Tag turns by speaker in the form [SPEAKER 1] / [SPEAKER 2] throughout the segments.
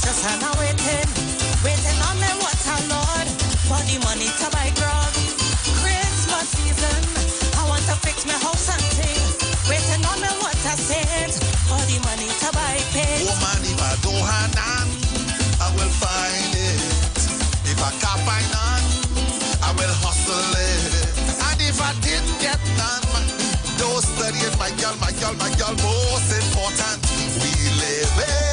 [SPEAKER 1] Jesus and I'm waiting on me water, Lord, for the money to buy grub. Christmas season, I want to fix my house and things. Waiting on me water, saints, for the money to buy paint.
[SPEAKER 2] Woman, if I don't have none, I will find it. If I can't find none, I will hustle it. And if I didn't get none, don't study it, my girl, most important. We live it.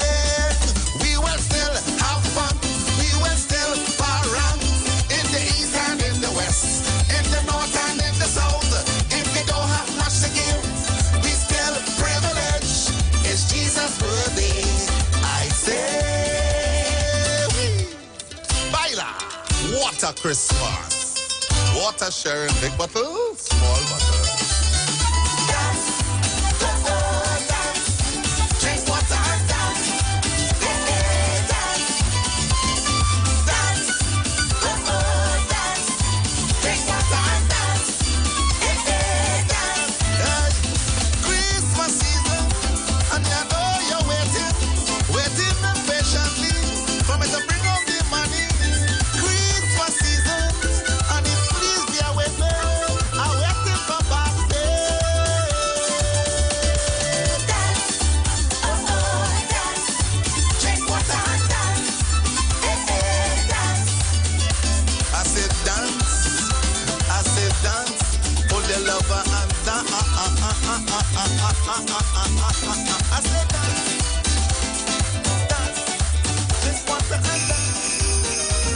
[SPEAKER 2] We will still have fun. We will still around in the east and in the west, in the north and in the south. If we don't have much to give, we still privileged. It's Jesus' birthday, I say. Baila, what a Christmas. What a sharing, big bottle, small bottle.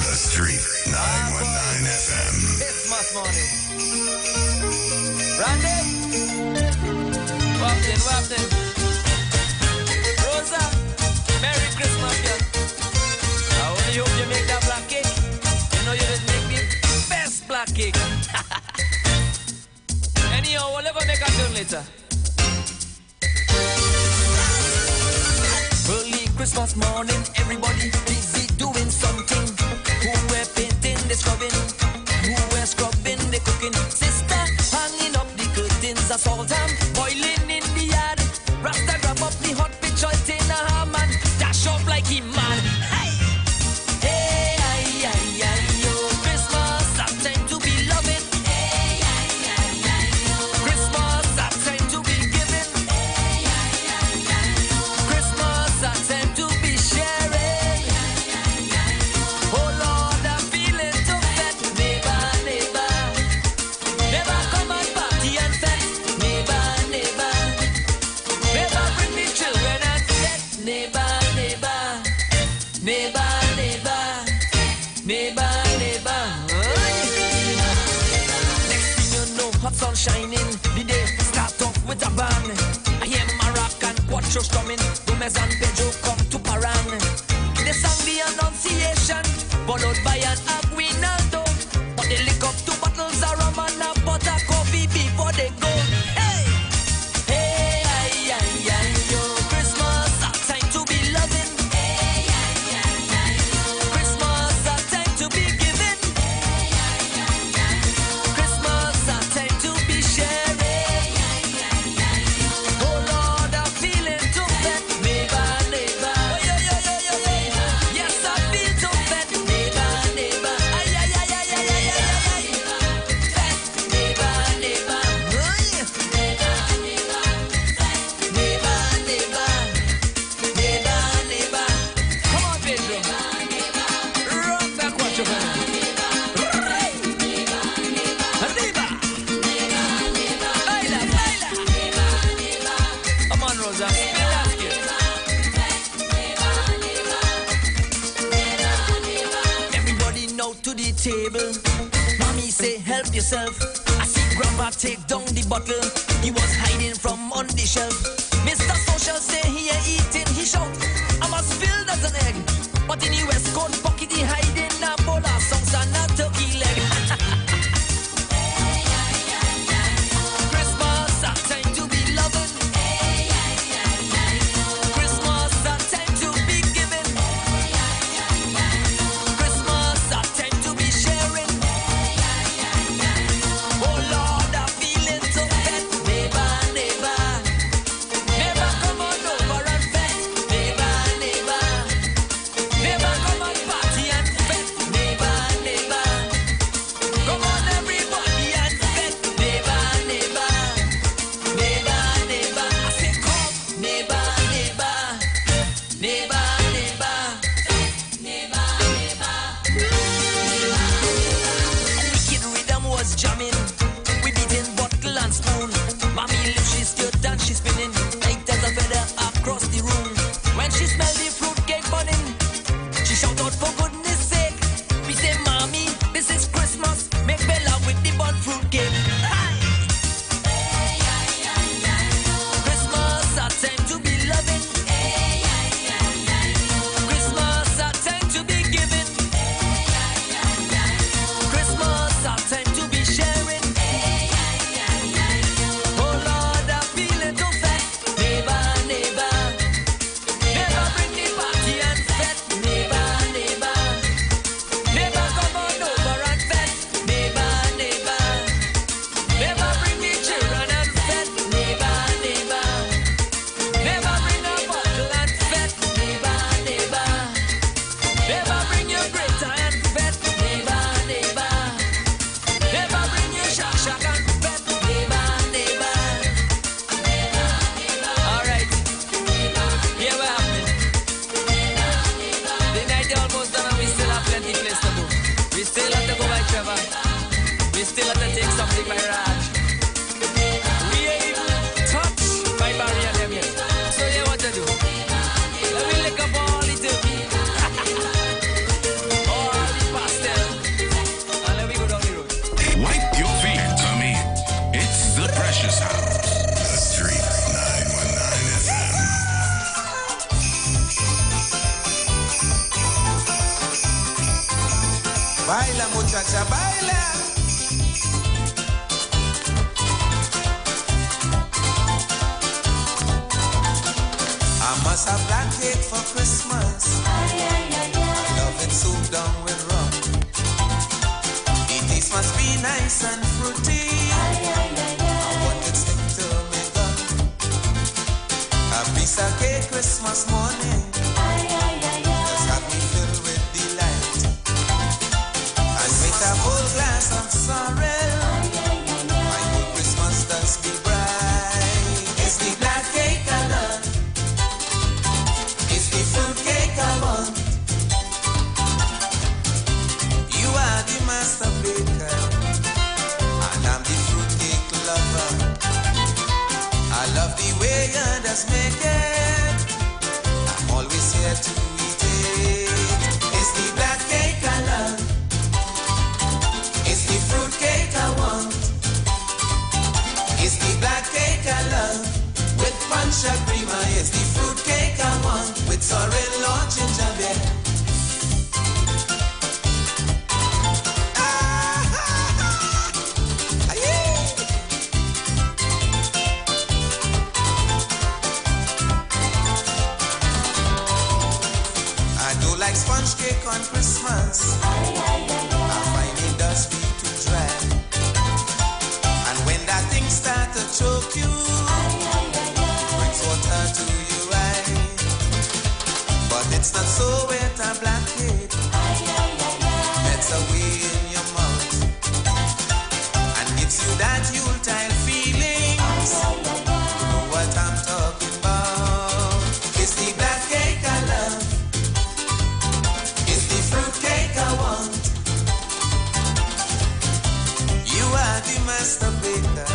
[SPEAKER 3] The Street 919 FM.
[SPEAKER 4] Christmas morning. Randy. Walk in. Rosa. Merry Christmas, girl. I only hope you make that black cake. You know you just make the best black cake. Anyhow, we'll never make a turn later. Early Christmas morning, everybody busy doing something. Who were painting, they scrubbing. Who were scrubbing, they cooking. Sister hanging up the curtains. I saw them boiling in the yard. Rasta grab up the hot picture in a ham and dash off like he mad. Hey, hey, ay, ay, ay, yo. Christmas, that time to be loving. Hey, ay, ay, ay, yo. Christmas, that time to be giving. Hey, ay, ay, ay, yo. Christmas, that time to be sharing. Oh Lord, I'm feeling so fat. Neighbor, neighbor, neighbor, come and party and fat. Neighbor, neighbor, neighbor, bring the children and set. Neighbor, neighbor, neighbor, neighbor, neighbor, neighbor. Next thing you know, hot sun shining. The day start off with a bang. I hear Marac and Quattro strumming. Gomez and Pedro come to Parang. They sang the Annunciation, followed by an Aguinaldo. But they lick up 2 bottles of rum and a pot of coffee before they go. Hey, hey, ay, ay, ay, yo. Christmas, a time to be loving. Hey, ay, ay, ay, yo. Christmas, a time to be giving. Hey, ay, ay, ay, yo. Christmas, a time to be sharing. Hey, ay, ay, ay, yo. Oh Lord, I'm feeling too fat. Neighbor, neighbor. Oh, yo, yo, yo, yo, yo. Yes, I feel too fat. Neighbor, neighbor. Ay, ay, ay, ay, ay, ay, ay, ay. Fat. Neighbor, neighbor. Ay. Neighbor, neighbor. Fat. Neighbor, neighbor. Neighbor, neighbor. Come on, Pedro. Rock that quattro, man. Right. Neighbor. Baila, baila. Come on, Rosa. Spin that skit. Everybody now to the table. Mommy say help yourself. I see Grandpa take down the bottle. He was hiding from on the shelf. Mr. Social say he ain't eating. He shout, I'm as filled as an egg. But in the West Coast pocket he hiding a bowl of songs and a turkey leg. Christmas, a time to be loving. Christmas, a time to be giving. Christmas, a time to be sharing. Oh Lord, I'm feeling so fat. Neighbor, neighbor, neighbor, come on over and fat. Neighbor, neighbor, whatever. We still have to take something by Raj. We ain't even touched by Barry and them yet. So yeah, what to do? Let me lick up all the turkey. All the pastel. And let me go down the road.
[SPEAKER 3] Wipe your feet, tummy. It's the Precious House. The Street 919 FM.
[SPEAKER 2] Baila muchacha, baila. I must have black cake for Christmas. I love it soaked down with rum. It taste must be nice and fruity. I want it stick to me gun. A piece of cake Christmas morning. Just have me filled with delight. And with a full glass of sorrel, my good Christmas does be bright. It's the black cake I love. It's the fruit cake I want. You are the master baker, and I'm the fruit cake lover. I love the way you just make it. I'm always here to eat it. It's the black cake I love. It's the fruit cake I want. It's the black cake I love. With punch and creamer. It's the fruit cake I want. With sorrel or gingerbread. I do like sponge cake on Christmas. I find it does be too dry. And when that thing start to choke you, it brings water to your eye. But it's not so with a black cake. It's away in your mouth and gives you that Yuletide feelings. You know what I'm talking about. It's the black cake I love. It's the fruit cake I want. You are the master baker,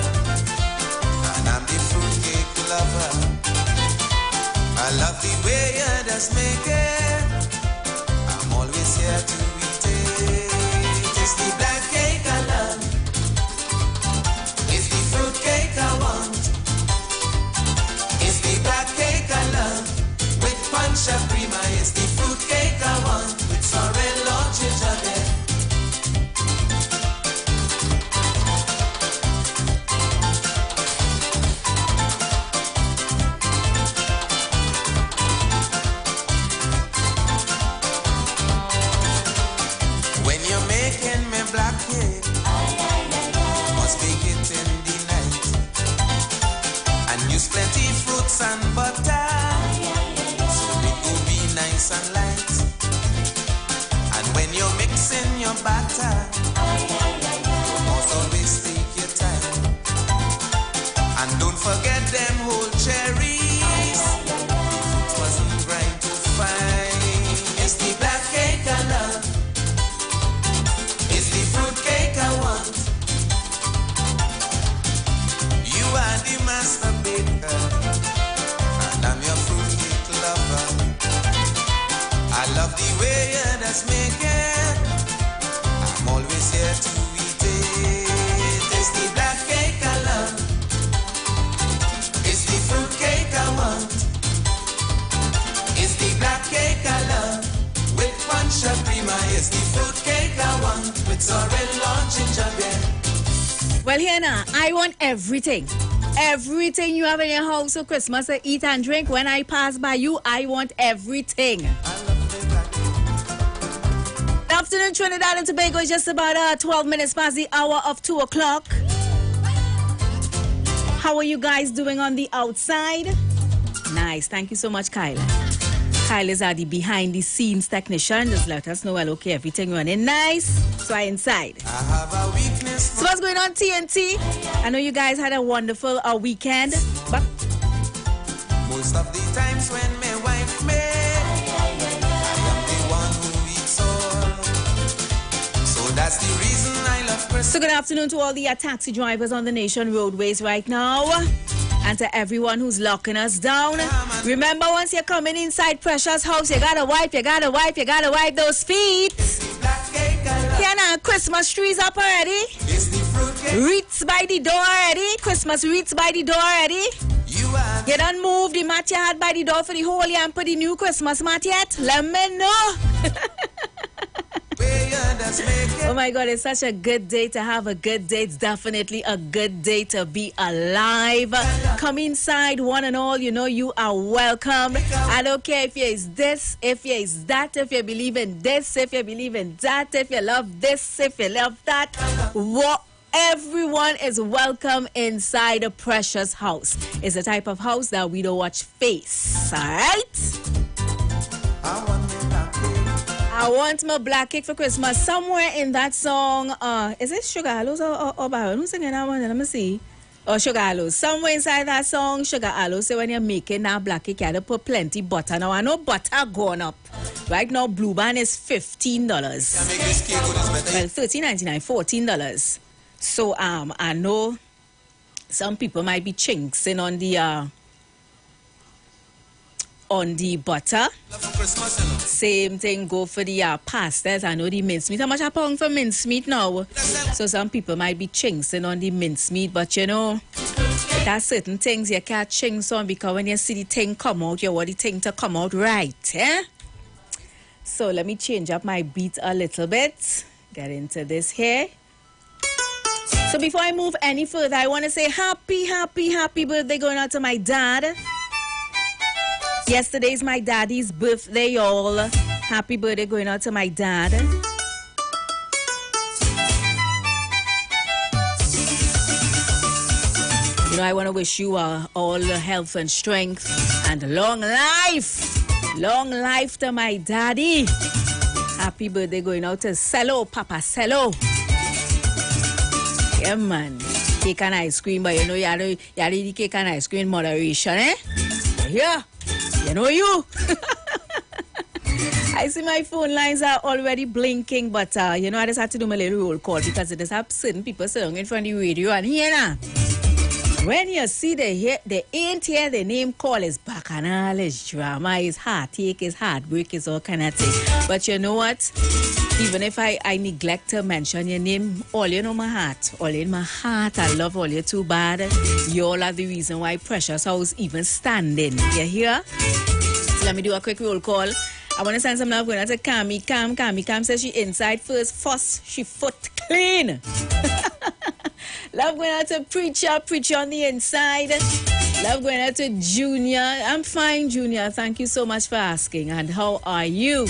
[SPEAKER 2] and I'm the fruit cake lover. I love the way you just make it. I'm always here to eat it. It's the black cake I love. It's the fruit cake I want. It's the black cake I love. With punch and creamer. It's the fruit cake I want. With sorrel or gingerbread. When you're making me black cake, must bake it in the night. And use plenty fruits and butter, so it will be nice and light. And when you're mixing your batter, you must always take your time. And don't forget them whole cherries. The fruit wasn't grind too fine. It's the black cake I love. It's the fruit cake I want. You are the master baker, and I'm your fruit cake lover. I love the way you just make it. I'm always here to eat it. It's the black cake I love. It's the fruit cake I want. It's the black cake I love. With punch and creamer. It's the fruit cake I want. With sorrel or gingerbread.
[SPEAKER 5] Well, here now, I want everything. Everything you have in your house for Christmas to eat and drink. When I pass by you, I want everything.
[SPEAKER 2] I love the black cake.
[SPEAKER 5] Good afternoon, Trinidad and Tobago. It's just about 12 minutes past the hour of 2 o'clock. How are you guys doing on the outside? Nice. Thank you so much, Kyle. Kyle is the behind the scenes technician. Just let us know, well, okay, everything running nice. So I inside.
[SPEAKER 2] I have a weakness
[SPEAKER 5] So what's going on, TNT? I know you guys had a wonderful weekend, but
[SPEAKER 2] most of the times when my wife made, I am the one who eats all. So that's the reason I
[SPEAKER 5] So good afternoon to all the taxi drivers on the nation roadways right now. And to everyone who's locking us down. Remember, once you're coming inside Precious house, you gotta wipe those feet. Yeah, now Christmas trees up already. Wreaths by the door already. Christmas wreaths by the door already. You done move the mat you had by the door for the whole year and put the new Christmas mat yet? Let me know. Oh my God, it's such a good day to have a good day. It's definitely a good day to be alive. Come inside, one and all. You know you are welcome. I don't care if you is this, if you is that, if you believe in this, if you believe in that, if you love this, if you love that. What? Everyone is welcome inside a Precious house. It's a type of house that we don't watch face, all right? I want my black cake for Christmas. Somewhere in that song, is it Sugar Aloes or Baron? Who's singing that one? Let me see. Or Sugar Aloes. Somewhere inside that song, Sugar Aloes say when you're making that black cake, you have to put plenty butter. Now, I know butter gone up. Right now, Blue Band is $15. Well, $13.99, $14. So, I know some people might be chinksing on the butter. Same thing go for the pastas. I know the mincemeat. How much a pound for mincemeat now? So some people might be chinksing on the mincemeat, but you know, there are certain things you can't chinks on because when you see the thing come out, you want the thing to come out right, eh? So let me change up my beat a little bit. Get into this here. So before I move any further, I want to say happy birthday going out to my dad. Yesterday's my daddy's birthday, y'all. Happy birthday going out to my dad. You know, I want to wish you all health and strength and long life. Long life to my daddy. Happy birthday going out to Cello, Papa Cello. Yeah, man. Cake and ice cream, but you know, you already cake and ice cream in moderation, eh? Yeah. You know you. I see my phone lines are already blinking, but you know, I just had to do my little roll call because there's certain people sitting in front of the radio and here now. When you see they ain't hear the name call is bacchanal, is drama, is heartache, is heartbreak, is all kind of thing. But you know what? Even if I neglect to mention your name, all you know my heart. All in my heart, I love all you too bad. You all are the reason why Precious House even standing. You hear? So let me do a quick roll call. I want to send some love going out to Cami. Cam says she inside first she foot clean. Love going out to Preacher on the inside. Love going out to Junior. I'm fine, Junior. Thank you so much for asking. And how are you?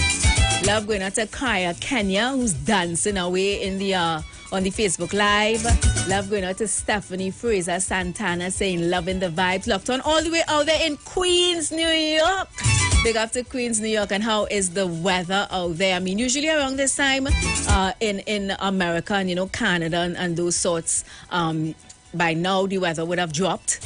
[SPEAKER 5] Love going out to Kaya Kenya, who's dancing away in the on the Facebook Live. Love going out to Stephanie Fraser Santana saying loving the vibes. Locked on all the way out there in Queens, New York. Big up to Queens, New York. And how is the weather out there? I mean, usually around this time in America and, you know, Canada and those sorts, by now the weather would have dropped.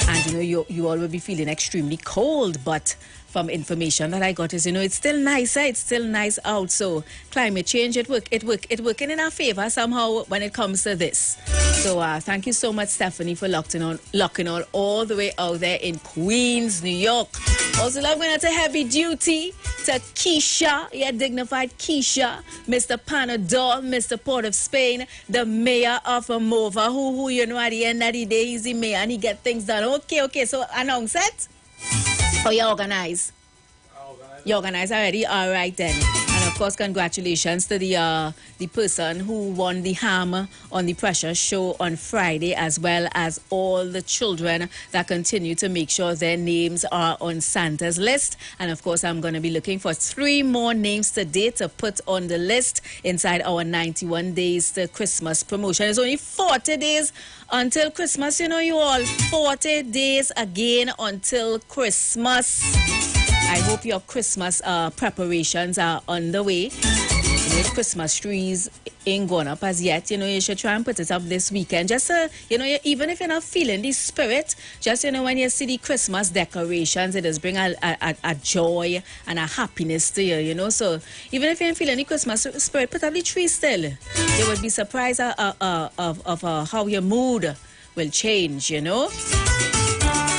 [SPEAKER 5] And, you know, you all will be feeling extremely cold. But from information that I got is, you know, it's still nicer. It's still nice out. So climate change, it working in our favor somehow when it comes to this. So thank you so much, Stephanie, for locking on all the way out there in Queens, New York. Also love going out to Heavy Duty, to Keisha, yeah, dignified Keisha, Mr. Panadol, Mr. Port of Spain, the mayor of Amova, who you know at the end of the day he's the mayor and he get things done. Okay, so announce it. Oh, you organize? You organize already? All right then. And of course, congratulations to the person who won the hammer on the Precious show on Friday, as well as all the children that continue to make sure their names are on Santa's list. And of course, I'm going to be looking for 3 more names today to put on the list inside our 91 days to Christmas promotion. It's only 40 days until Christmas, you know, you all. 40 days again until Christmas. I hope your Christmas preparations are underway. If Christmas trees ain't gone up as yet, you should try and put it up this weekend. Just, even if you're not feeling the spirit, just, when you see the Christmas decorations, it does bring a joy and a happiness to you, So even if you ain't feeling the Christmas spirit, put up the tree still. You would be surprised of how your mood will change,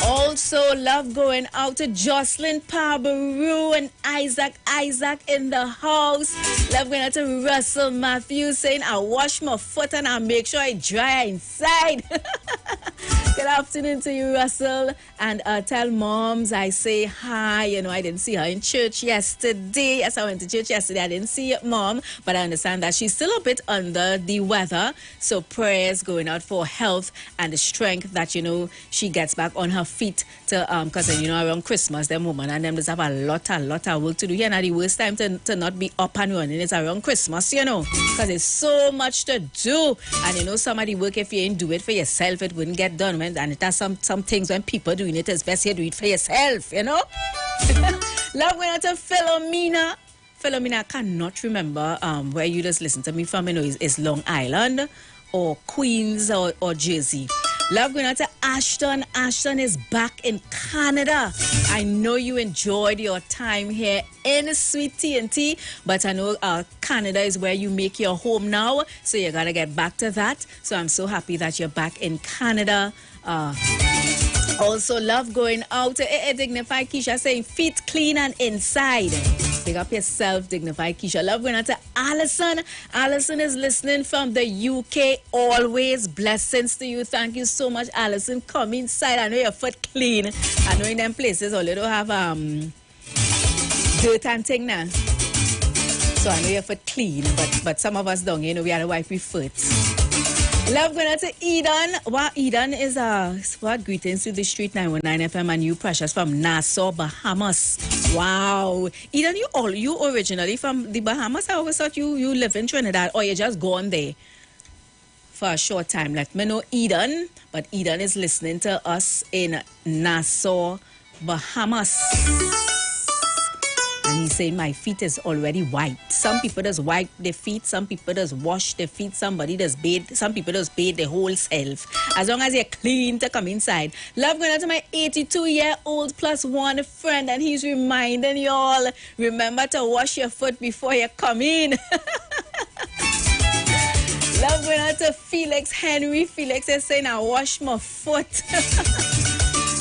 [SPEAKER 5] Also, love going out to Jocelyn Parbaru and Isaac in the house. Love going out to Russell Matthews saying, I wash my foot and I make sure I dry inside. Good afternoon to you, Russell. And tell moms I say hi. I didn't see her in church yesterday. Yes, I went to church yesterday. I didn't see mom, but I understand that she's still a bit under the weather. So prayers going out for health and the strength that, she gets back on her feet to because around Christmas them women and them just have a lot of work to do here. Now the worst time to not be up and running is around Christmas, because there's so much to do. And some of the work, if you ain't do it for yourself, it wouldn't get done. And it has some things when people doing it, it's best you do it for yourself, Love going out to Philomena. Philomena, I cannot remember where you just listen to me from. Is Long Island or Queens or Jersey. Love going out to Ashton. Ashton is back in Canada. I know you enjoyed your time here in Sweet TNT, but I know Canada is where you make your home now, so you gotta get back to that. So I'm so happy that you're back in Canada. Also, love going out to Dignified Keisha saying feet clean and inside. Pick up yourself, Dignified Keisha. Love going out to Allison. Allison is listening from the UK. Always blessings to you. Thank you so much, Allison. Come inside. I know your foot clean. I know in them places all you don't have dirt and thing now. So I know your foot clean, but some of us don't. We had to wipe your foot. Love going out to Eden. Wow, Eden is what greetings to the Street 919 FM and you precious from Nassau, Bahamas. Wow. Eden, you originally from the Bahamas? I always thought you live in Trinidad or you just gone there for a short time. Let me know Eden, but Eden is listening to us in Nassau, Bahamas. And he's saying my feet is already white. Some people just wipe their feet. Some people just wash their feet. Somebody just bathe. Some people just bathe their whole self. As long as you're clean to come inside. Love going out to my 82-year-old plus one friend. And he's reminding y'all, remember to wash your foot before you come in. Love going out to Felix Henry. Felix is saying, I wash my foot.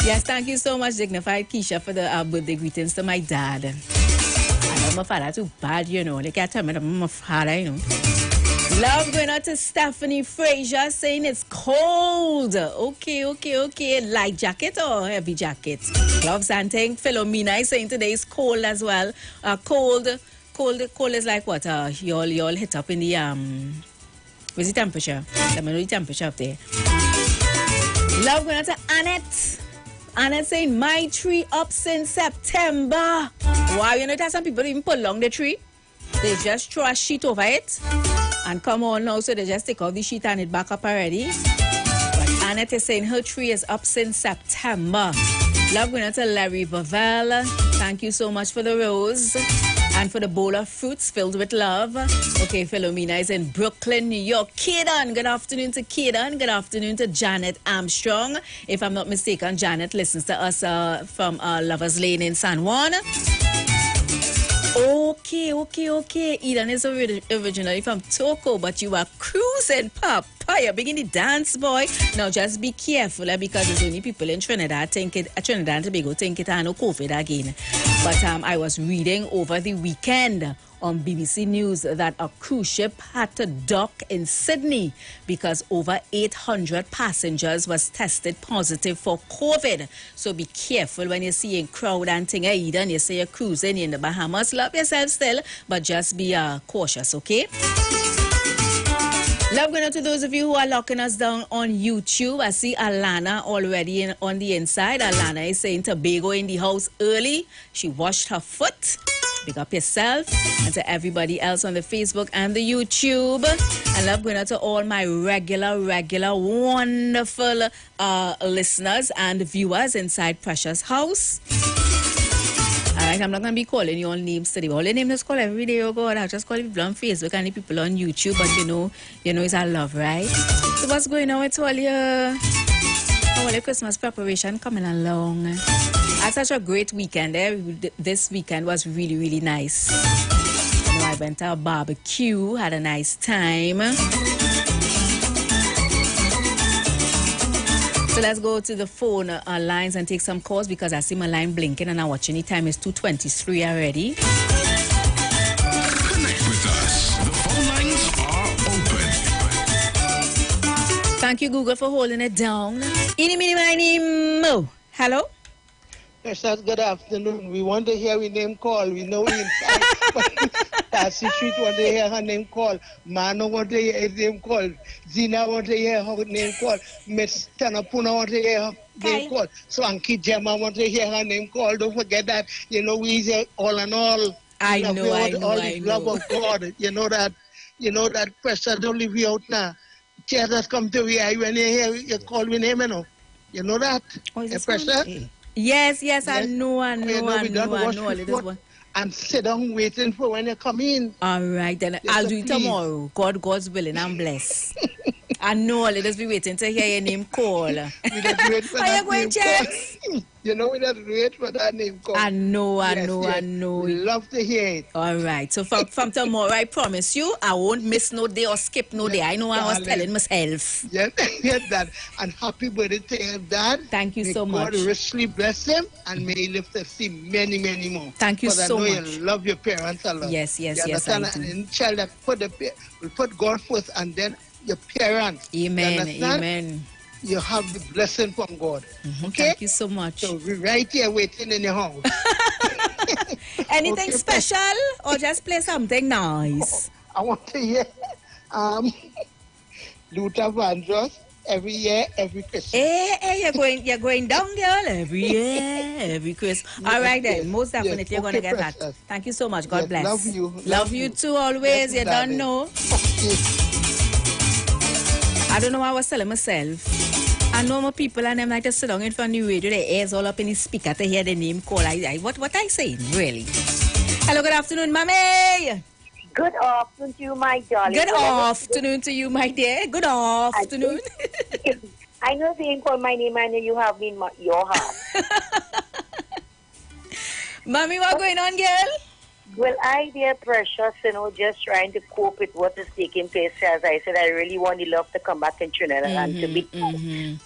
[SPEAKER 5] Yes, thank you so much, Dignified Keisha, for the birthday greetings to my dad. My father too bad, They can't tell me that my father, Love going out to Stephanie Frazier saying it's cold. Okay. Light jacket or heavy jacket? Gloves and thing. Philomena is saying today is cold as well. Cold is like what? Y'all hit up in the what's the temperature? Let me know the temperature up there. Love going out to Annette. Annette saying my tree up since September. Wow, that some people even pull along the tree. They just throw a sheet over it and come on now, so they just take off the sheet and it back up already. But Annette is saying her tree is up since September. Love going out to Larry Vavel. Thank you so much for the rose and for the bowl of fruits filled with love. Okay, Philomena is in Brooklyn, New York. Kaden, good afternoon to Kaden. Good afternoon to Janet Armstrong. If I'm not mistaken, Janet listens to us from Lovers Lane in San Juan. Okay. Eden is originally from Toco, but you are cruising, Papa. You're beginning to dance, boy. Now just be careful because there's only people in Trinidad Trinidad and Tobago think it no COVID again. But I was reading over the weekend on BBC News that a cruise ship had to dock in Sydney because over 800 passengers was tested positive for COVID. So be careful when you're seeing crowd and thing. Eden, you say you're cruising in the Bahamas. Love yourself still, but just be cautious, okay? Love going out to those of you who are locking us down on YouTube. I see Alana already on the inside. Alana is saying Tobago in the house early. She washed her foot. Pick up yourself. And to everybody else on the Facebook and the YouTube. And love going out to all my regular, wonderful listeners and viewers inside Precious House. Alright, I'm not gonna be calling you all names today. All the names just call every day, oh God. I'll just call people on Facebook and the people on YouTube, but you know it's our love, right? So what's going on with all your Christmas preparation coming along? I had such a great weekend there. This weekend was really, really nice. You know, I went to a barbecue, had a nice time. So let's go to the phone lines and take some calls because I see my line blinking and I'm watching the time is 2:23 already.
[SPEAKER 3] Connect with us. The phone lines are open.
[SPEAKER 5] Thank you, Google, for holding it down. Eeny, meeny, miny, mo. Hello?
[SPEAKER 6] Yes, sir, good afternoon. We want to hear your name call. We know we in fact. Tassie Street want to hear her name call. Mano want to hear his name call. Zina want to hear her name call. Miss Tanapuna want to hear her name call. So Anki Gemma want to hear her name call. Don't forget that. You know, we say all in all.
[SPEAKER 5] I know.
[SPEAKER 6] Love of God. You know that pressure don't leave you out now. Jesus come to you when you hear you call your name, you know. You know that?
[SPEAKER 5] Oh, is this
[SPEAKER 6] pressure?
[SPEAKER 5] Yes, I know. A little one.
[SPEAKER 6] And sit down waiting for when you come in.
[SPEAKER 5] All right, then I'll do it tomorrow. God's willing, I'm blessed. I know, let us be waiting to hear your name call.
[SPEAKER 6] We just wait for
[SPEAKER 5] Are you going to check?
[SPEAKER 6] You know, we just wait for that name call.
[SPEAKER 5] I know.
[SPEAKER 6] We love to hear it.
[SPEAKER 5] All right, so from tomorrow, I promise you, I won't miss no day or skip no day. I know I was telling myself.
[SPEAKER 6] Yes, Dad. And happy birthday to him, Dad.
[SPEAKER 5] Thank you so
[SPEAKER 6] much.
[SPEAKER 5] much.
[SPEAKER 6] God richly bless him and may he live to see many, many more.
[SPEAKER 5] Thank you so much.
[SPEAKER 6] I know you love your parents a lot.
[SPEAKER 5] Yes, I do.
[SPEAKER 6] And child that will put God first and then your parents.
[SPEAKER 5] Amen.
[SPEAKER 6] You have the blessing from God.
[SPEAKER 5] Mm-hmm.
[SPEAKER 6] Okay?
[SPEAKER 5] Thank you so much.
[SPEAKER 6] So we're right here waiting in your house.
[SPEAKER 5] Anything special or just play something nice?
[SPEAKER 6] I want to hear Luther Vandross every year, every Christmas.
[SPEAKER 5] Hey, you're going down, girl, every year, every Christmas. All right then, most definitely you're going to get that. Thank you so much. God bless.
[SPEAKER 6] Love you.
[SPEAKER 5] Love you too always. You don't know. I don't know what I was telling myself. I know my people and them like to sit down in front of the radio, their ears all up in the speaker to hear the name call. What I saying, really? Hello, good afternoon, Mommy.
[SPEAKER 7] Good afternoon to you, my darling.
[SPEAKER 5] Good afternoon to you, my dear. Good afternoon.
[SPEAKER 7] I know if you ain't call my name, I know you have me in your heart.
[SPEAKER 5] Mommy, what's going on, girl?
[SPEAKER 7] Well, dear precious, just trying to cope with what is taking place. As I said, I really want the love to come back in Trinidad and to be. And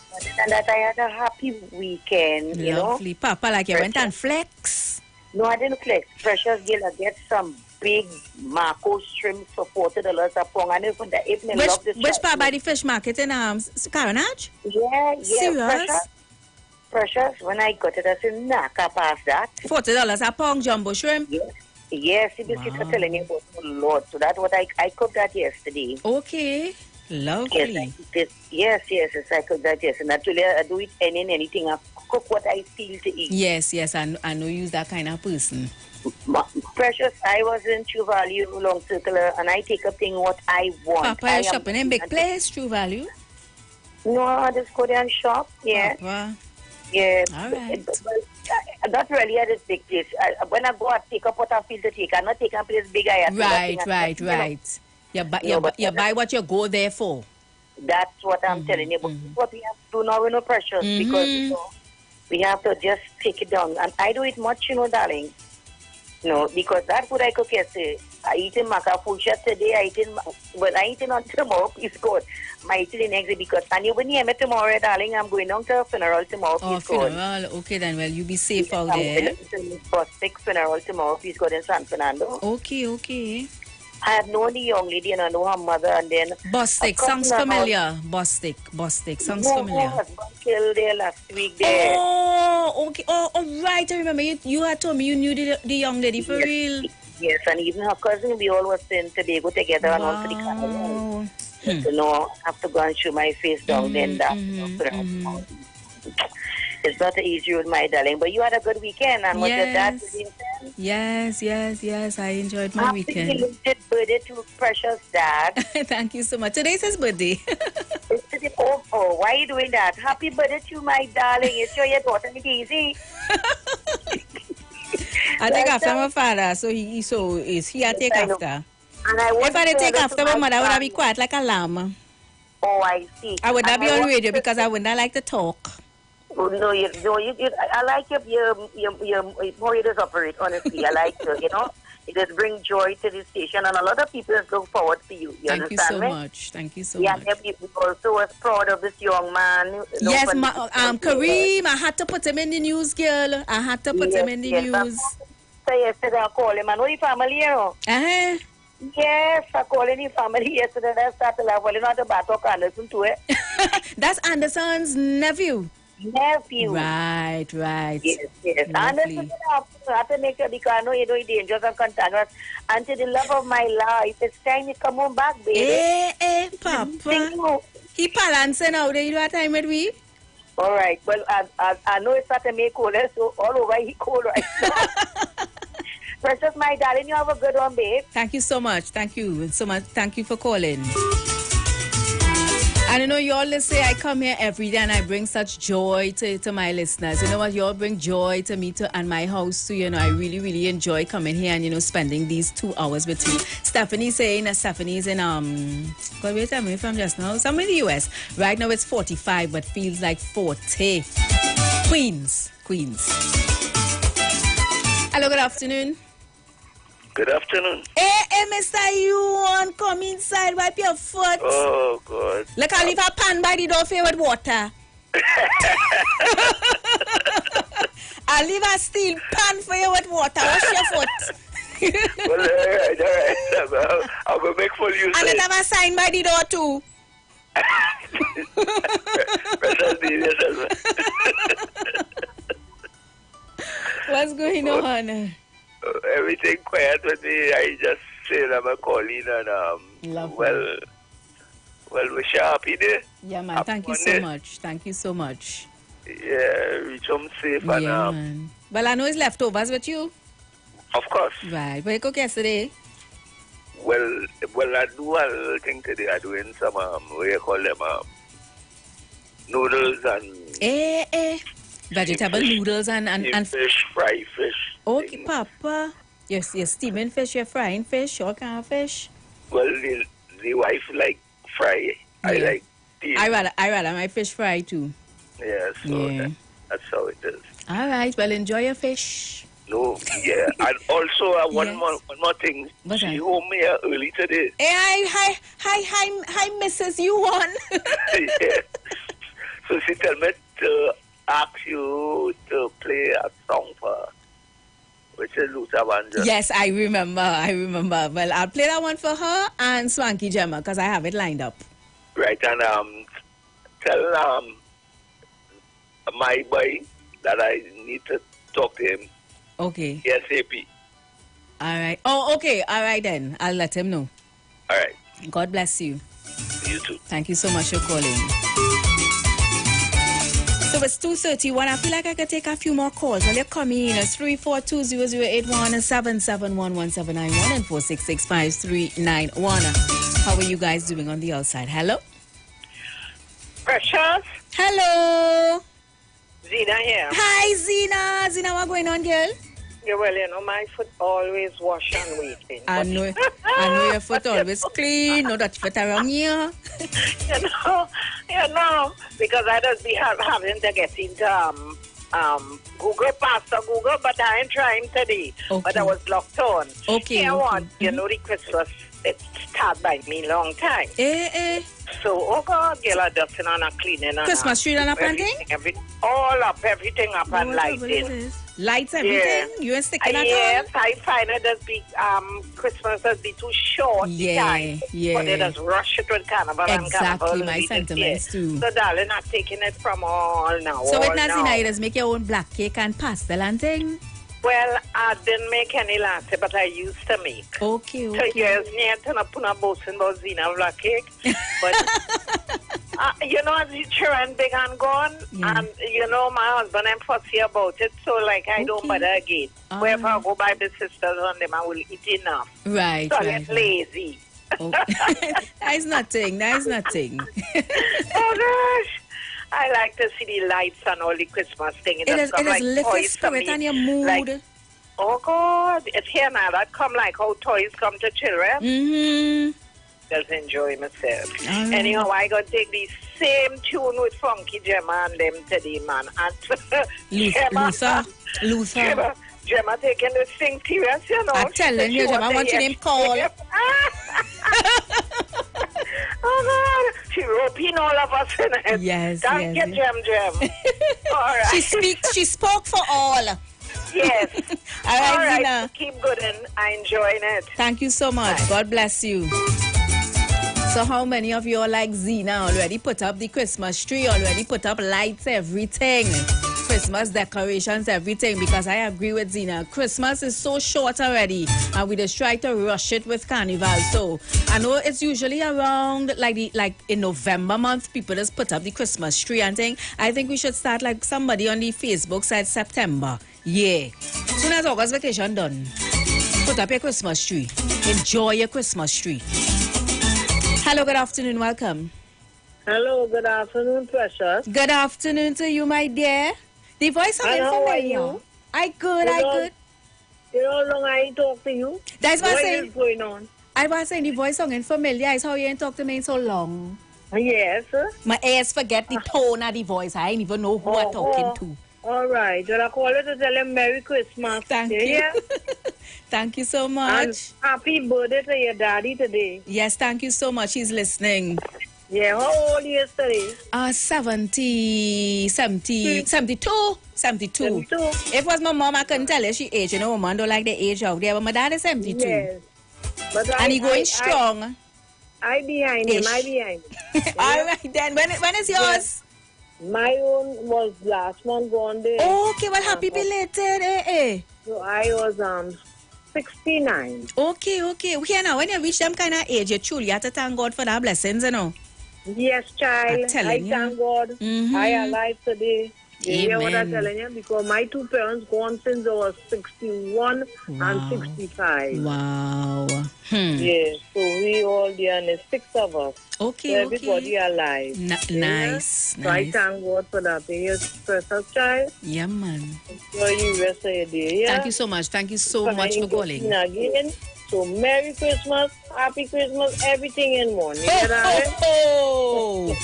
[SPEAKER 7] that I had a happy weekend, you know.
[SPEAKER 5] Lovely. Papa, like you went and flex?
[SPEAKER 7] No, I didn't flex. Precious girl, I get some big Marco shrimp for $40 a pound. And even
[SPEAKER 5] which part by the fish market in Caranage?
[SPEAKER 7] Yeah.
[SPEAKER 5] Serious?
[SPEAKER 7] Precious, when I got it, I said, nah, can't pass that.
[SPEAKER 5] $40 a pound jumbo shrimp?
[SPEAKER 7] Yes, the biscuits are telling me about a lot. So that's what I cooked that yesterday.
[SPEAKER 5] Okay. Lovely.
[SPEAKER 7] Yes, I cooked that yesterday. Naturally, I do it anything. I cook what I feel to eat.
[SPEAKER 5] Yes, I know you're that kind of person.
[SPEAKER 7] Precious, I was in True Value, Long Circle, and I take up thing what I want.
[SPEAKER 5] Papa, you're shopping in big place, True Value?
[SPEAKER 7] No, I just go there and shop, yeah.
[SPEAKER 5] Papa.
[SPEAKER 7] Yeah.
[SPEAKER 5] All right.
[SPEAKER 7] Not really at this big place. When I go, I take up what I feel to take. I'm not taking a place big.
[SPEAKER 5] Right. You buy what you go there for.
[SPEAKER 7] That's what I'm telling you. But what we have to do now, no pressures, because we have to just take it down. And I do it much, darling. Because that food I cook yesterday, I eat in Makafucha today, I eat in on tomorrow, please God. I eat in next day because when you meet tomorrow, darling, I'm going down to a funeral tomorrow, please God.
[SPEAKER 5] Funeral, okay then, well, you be safe out there.
[SPEAKER 7] For 6 funeral tomorrow, please God, in San Fernando.
[SPEAKER 5] Okay.
[SPEAKER 7] I have known the young lady and I know her mother and then...
[SPEAKER 5] Bostic, sounds familiar. Bostic, sounds familiar.
[SPEAKER 7] My husband killed there last week there.
[SPEAKER 5] Oh, okay. Oh, right. I remember you had told me you knew the young lady for real.
[SPEAKER 7] Yes, and even her cousin, we all was in Tobago together and all for the carnival. I have to go and show my face down then. It's not easy with my darling, but you had a good weekend and what your dad did.
[SPEAKER 5] Yes, I enjoyed my weekend.
[SPEAKER 7] Happy belated birthday to precious dad.
[SPEAKER 5] Thank you so much. Today's his birthday.
[SPEAKER 7] Oh, why are you doing that? Happy birthday to my darling. It's your daughter, it's easy.
[SPEAKER 5] I take after my father, so is he I take
[SPEAKER 7] I know.
[SPEAKER 5] after.
[SPEAKER 7] And I
[SPEAKER 5] If I did take
[SPEAKER 7] to
[SPEAKER 5] after my mother, I would
[SPEAKER 7] son.
[SPEAKER 5] be quiet like a lamb.
[SPEAKER 7] Oh, I see.
[SPEAKER 5] I would not
[SPEAKER 7] And
[SPEAKER 5] be on
[SPEAKER 7] want
[SPEAKER 5] radio
[SPEAKER 7] to
[SPEAKER 5] because I would not like to talk.
[SPEAKER 7] Oh, no, I like your how you just operate, honestly. I like you know. It just brings joy to the station, and a lot of people look forward to you. You
[SPEAKER 5] Thank you
[SPEAKER 7] understand
[SPEAKER 5] so
[SPEAKER 7] me?
[SPEAKER 5] much. Thank you so
[SPEAKER 7] Yeah,
[SPEAKER 5] much.
[SPEAKER 7] and people also was proud of this young man.
[SPEAKER 5] Yes, Kareem, I had to put him in the news, girl. I had to put him in the news.
[SPEAKER 7] So yesterday I called him. I know his family, you know.
[SPEAKER 5] Uh-huh.
[SPEAKER 7] Yes, I called his family yesterday. I started like, well, you know how to talk and listen to it.
[SPEAKER 5] That's Anderson's nephew.
[SPEAKER 7] Nephew.
[SPEAKER 5] Right.
[SPEAKER 7] Yes.
[SPEAKER 5] Lovely.
[SPEAKER 7] And I have to make sure because I know you know it's dangerous and contagious. And to the love of my life, it's time you come on back, baby.
[SPEAKER 5] Papa. He balancing out there. You know what time it we?
[SPEAKER 7] All right. Well, I know it's not to make cold, so all over he cold right now. Precious, my darling, you have a good one, babe.
[SPEAKER 5] Thank you so much. Thank you so much. Thank you for calling. And you know, you all say I come here every day and I bring such joy to my listeners. You know what? You all bring joy to me and my house too. You know, I really, really enjoy coming here and, you know, spending these 2 hours with you. Stephanie's saying that Stephanie's in, God, wait a minute from just now. Somewhere in the US. Right now it's 45, but feels like 40. Queens. Hello, good afternoon.
[SPEAKER 8] Good afternoon.
[SPEAKER 5] Hey, Mr. Iwer, come inside, wipe your foot.
[SPEAKER 8] Oh, God.
[SPEAKER 5] Look, I'll leave a pan by the door for you with water. I'll leave a steel pan for you with water. Wash your foot.
[SPEAKER 8] Well, all right. I will make full use
[SPEAKER 5] And
[SPEAKER 8] of
[SPEAKER 5] let have a sign by the door, too. What's going on?
[SPEAKER 8] Everything quiet with me. I just said I'm a calling and
[SPEAKER 5] Lovely.
[SPEAKER 8] well, wish you a happy day.
[SPEAKER 5] Yeah, man. Thank you so much. Thank you so much.
[SPEAKER 8] Yeah, reach home safe and
[SPEAKER 5] Yeah, man. Well, I know it's leftovers with you.
[SPEAKER 8] of course.
[SPEAKER 5] Right. What you cook yesterday?
[SPEAKER 8] Well, I do a little thing today. I'm doing some what you call them noodles and
[SPEAKER 5] Vegetable noodles and
[SPEAKER 8] fish, fry fish.
[SPEAKER 5] Okay,
[SPEAKER 8] thing.
[SPEAKER 5] Papa. You're steaming fish, you're frying fish, all kind of fish.
[SPEAKER 8] Well, the wife like fry. I
[SPEAKER 5] Yeah.
[SPEAKER 8] like steam.
[SPEAKER 5] I rather my fish fry too.
[SPEAKER 8] Yeah, so
[SPEAKER 5] Yeah.
[SPEAKER 8] that's how it is.
[SPEAKER 5] All right, well, enjoy your fish.
[SPEAKER 8] No, yeah, and also one
[SPEAKER 5] Yes.
[SPEAKER 8] more thing.
[SPEAKER 5] What's
[SPEAKER 8] She
[SPEAKER 5] that?
[SPEAKER 8] home here early today.
[SPEAKER 5] Hey, hi, Mrs. Yuan.
[SPEAKER 8] Yeah. So she tell me to ask you to play a song for her, which is Luther Vandross.
[SPEAKER 5] Yes, I remember. Well, I'll play that one for her and Swanky Gemma because I have it lined up.
[SPEAKER 8] Right, and tell my boy that I need to talk to him
[SPEAKER 5] Okay.
[SPEAKER 8] ASAP.
[SPEAKER 5] All right. Oh, okay. All right then. I'll let him know.
[SPEAKER 8] All right,
[SPEAKER 5] God bless you.
[SPEAKER 8] you too.
[SPEAKER 5] Thank you so much for calling. So it's 2:31. I feel like I could take a few more calls. Well, you're coming in. It's 342-0081 and 771-1791 and 466-5391. How are you guys doing on the outside? Hello?
[SPEAKER 7] Precious,
[SPEAKER 5] Hello?
[SPEAKER 7] Zina here.
[SPEAKER 5] Hi, Zina. Zina, what's going on, girl?
[SPEAKER 7] Yeah, well, you know, my foot always wash and waiting.
[SPEAKER 5] I know your foot always clean. No that foot around here.
[SPEAKER 7] you know, because I just be having to get into Google, Pastor Google, but I ain't trying today.
[SPEAKER 5] Okay.
[SPEAKER 7] But I was locked on.
[SPEAKER 5] Okay,
[SPEAKER 7] I
[SPEAKER 5] okay.
[SPEAKER 7] want, you know, the Christmas, it start by me long time. So, oh God, girl, I dusting and I cleaning. And
[SPEAKER 5] Christmas tree and a planting?
[SPEAKER 7] Everything up and lighting.
[SPEAKER 5] Lights, everything? You ain't sticking at
[SPEAKER 7] Yes,
[SPEAKER 5] all?
[SPEAKER 7] I find it does be Christmas does be too short. the time. But they just rush it with carnival and carnival.
[SPEAKER 5] Exactly, my sentiments too.
[SPEAKER 7] So darling, I'm taking it from all now.
[SPEAKER 5] So
[SPEAKER 7] all
[SPEAKER 5] with
[SPEAKER 7] now.
[SPEAKER 5] Nazina, you just make your own black cake and pastel and thing?
[SPEAKER 7] Well, I didn't make any last year, but I used to make.
[SPEAKER 5] Okay.
[SPEAKER 7] 2 years near to put a bosin about Zina black cake. But you know, as the children big and gone,
[SPEAKER 5] Yeah.
[SPEAKER 7] and you know, my husband and fussy about it, so like I don't bother again. Wherever I go by the sisters on them, I will eat enough.
[SPEAKER 5] Right,
[SPEAKER 7] So I
[SPEAKER 5] right.
[SPEAKER 7] get lazy.
[SPEAKER 5] Oh. That is nothing.
[SPEAKER 7] Oh gosh. I like to see the lights and all the Christmas thing.
[SPEAKER 5] It has lifted spirit and your mood.
[SPEAKER 7] Oh God, it's here now. That come like how toys come to children.
[SPEAKER 5] Mm-hmm.
[SPEAKER 7] Just enjoy myself.
[SPEAKER 5] Alright.
[SPEAKER 7] Anyhow, I gonna take the same tune with Funky Gemma and them today, man. And
[SPEAKER 5] Luther.
[SPEAKER 7] Gemma taking this thing serious, you know.
[SPEAKER 5] I'm telling you, Gemma, I want your name called.
[SPEAKER 7] Oh God, she roping all of us in it.
[SPEAKER 5] Yes,
[SPEAKER 7] Thank
[SPEAKER 5] yes,
[SPEAKER 7] you,
[SPEAKER 5] yes.
[SPEAKER 7] Gem. All right.
[SPEAKER 5] She spoke for all.
[SPEAKER 7] Yes.
[SPEAKER 5] All right,
[SPEAKER 7] All right.
[SPEAKER 5] Zina.
[SPEAKER 7] Keep good and I enjoying it.
[SPEAKER 5] Thank you so much.
[SPEAKER 7] Bye.
[SPEAKER 5] God bless you. So how many of you are like Zina already put up the Christmas tree, already put up lights, everything? Christmas decorations, everything, because I agree with Zina. Christmas is so short already, and we just try to rush it with Carnival. So I know it's usually around like in November month, people just put up the Christmas tree and thing. I think we should start like somebody on the Facebook said September. Yeah. Soon as August vacation done, put up your Christmas tree. Enjoy your Christmas tree. Hello, good afternoon, welcome.
[SPEAKER 9] Hello, good afternoon, Precious.
[SPEAKER 5] Good afternoon to you, my dear. The voice of
[SPEAKER 9] how are
[SPEAKER 5] familiar.
[SPEAKER 9] you?
[SPEAKER 5] I good.
[SPEAKER 9] You know how long I talk to you?
[SPEAKER 5] That's what I'm
[SPEAKER 9] What
[SPEAKER 5] saying.
[SPEAKER 9] is going on?
[SPEAKER 5] I was saying the voice song in familiar is how you ain't talk to me in so long.
[SPEAKER 9] Yes.
[SPEAKER 5] My ears forget the tone of the voice. I ain't even know who I'm talking to.
[SPEAKER 9] All right. Well, I call you to tell him Merry Christmas.
[SPEAKER 5] Thank you.
[SPEAKER 9] Yeah?
[SPEAKER 5] Thank you so
[SPEAKER 9] And
[SPEAKER 5] much.
[SPEAKER 9] happy birthday to your daddy today.
[SPEAKER 5] Yes, thank you so much. He's listening.
[SPEAKER 9] Yeah, how old is today?
[SPEAKER 5] 72. 72.
[SPEAKER 9] 72.
[SPEAKER 5] If it was my mom, I couldn't tell her she age. You know, woman don't like the age out there. But my dad is 72.
[SPEAKER 9] Yes. But
[SPEAKER 5] And he going strong.
[SPEAKER 9] I behind him.
[SPEAKER 5] Ish.
[SPEAKER 9] I behind him.
[SPEAKER 5] All right then. When is yours?
[SPEAKER 9] My own was last month gone there.
[SPEAKER 5] Okay, well, happy belated.
[SPEAKER 9] So I was 69.
[SPEAKER 5] Okay. Okay, now, when you reach them kind of age, you truly have to thank God for that blessings, you know.
[SPEAKER 9] Yes, child.
[SPEAKER 5] I'm telling
[SPEAKER 9] I
[SPEAKER 5] you.
[SPEAKER 9] thank God.
[SPEAKER 5] Mhm.
[SPEAKER 9] I alive today. You hear what I'm
[SPEAKER 5] Amen.
[SPEAKER 9] telling you? Because my two parents gone since I was 61 and 65.
[SPEAKER 5] Wow.
[SPEAKER 9] Yeah, so we all there and there's 6 of us.
[SPEAKER 5] Okay,
[SPEAKER 9] So everybody alive.
[SPEAKER 5] Nice,
[SPEAKER 9] So I
[SPEAKER 5] nice.
[SPEAKER 9] thank God for that. Yes, precious child.
[SPEAKER 5] Yeah, man.
[SPEAKER 9] Enjoy you rest of your day. Yeah?
[SPEAKER 5] Thank you so much. Thank you so much for calling.
[SPEAKER 9] Again. So Merry Christmas, Happy Christmas, everything in one. You
[SPEAKER 5] Ho,
[SPEAKER 9] hear that?
[SPEAKER 5] ho, ho.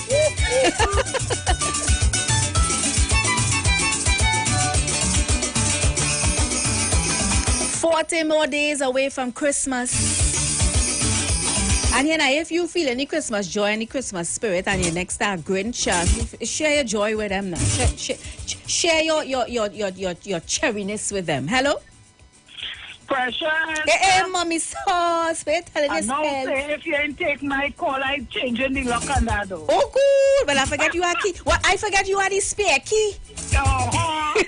[SPEAKER 5] 40 more days away from Christmas. And you know, if you feel any Christmas joy, any Christmas spirit, and your next are Grinch, share your joy with them now. Share your cherryness with them. Hello?
[SPEAKER 10] Precious.
[SPEAKER 5] Hey, mommy sauce. Wait, telling
[SPEAKER 10] I
[SPEAKER 5] you
[SPEAKER 10] know
[SPEAKER 5] spell.
[SPEAKER 10] say if you ain't take my call, I change the lock on that door.
[SPEAKER 5] Oh, good. Well, I forget you are key. What? I forget you are the spare key.
[SPEAKER 10] Uh-huh.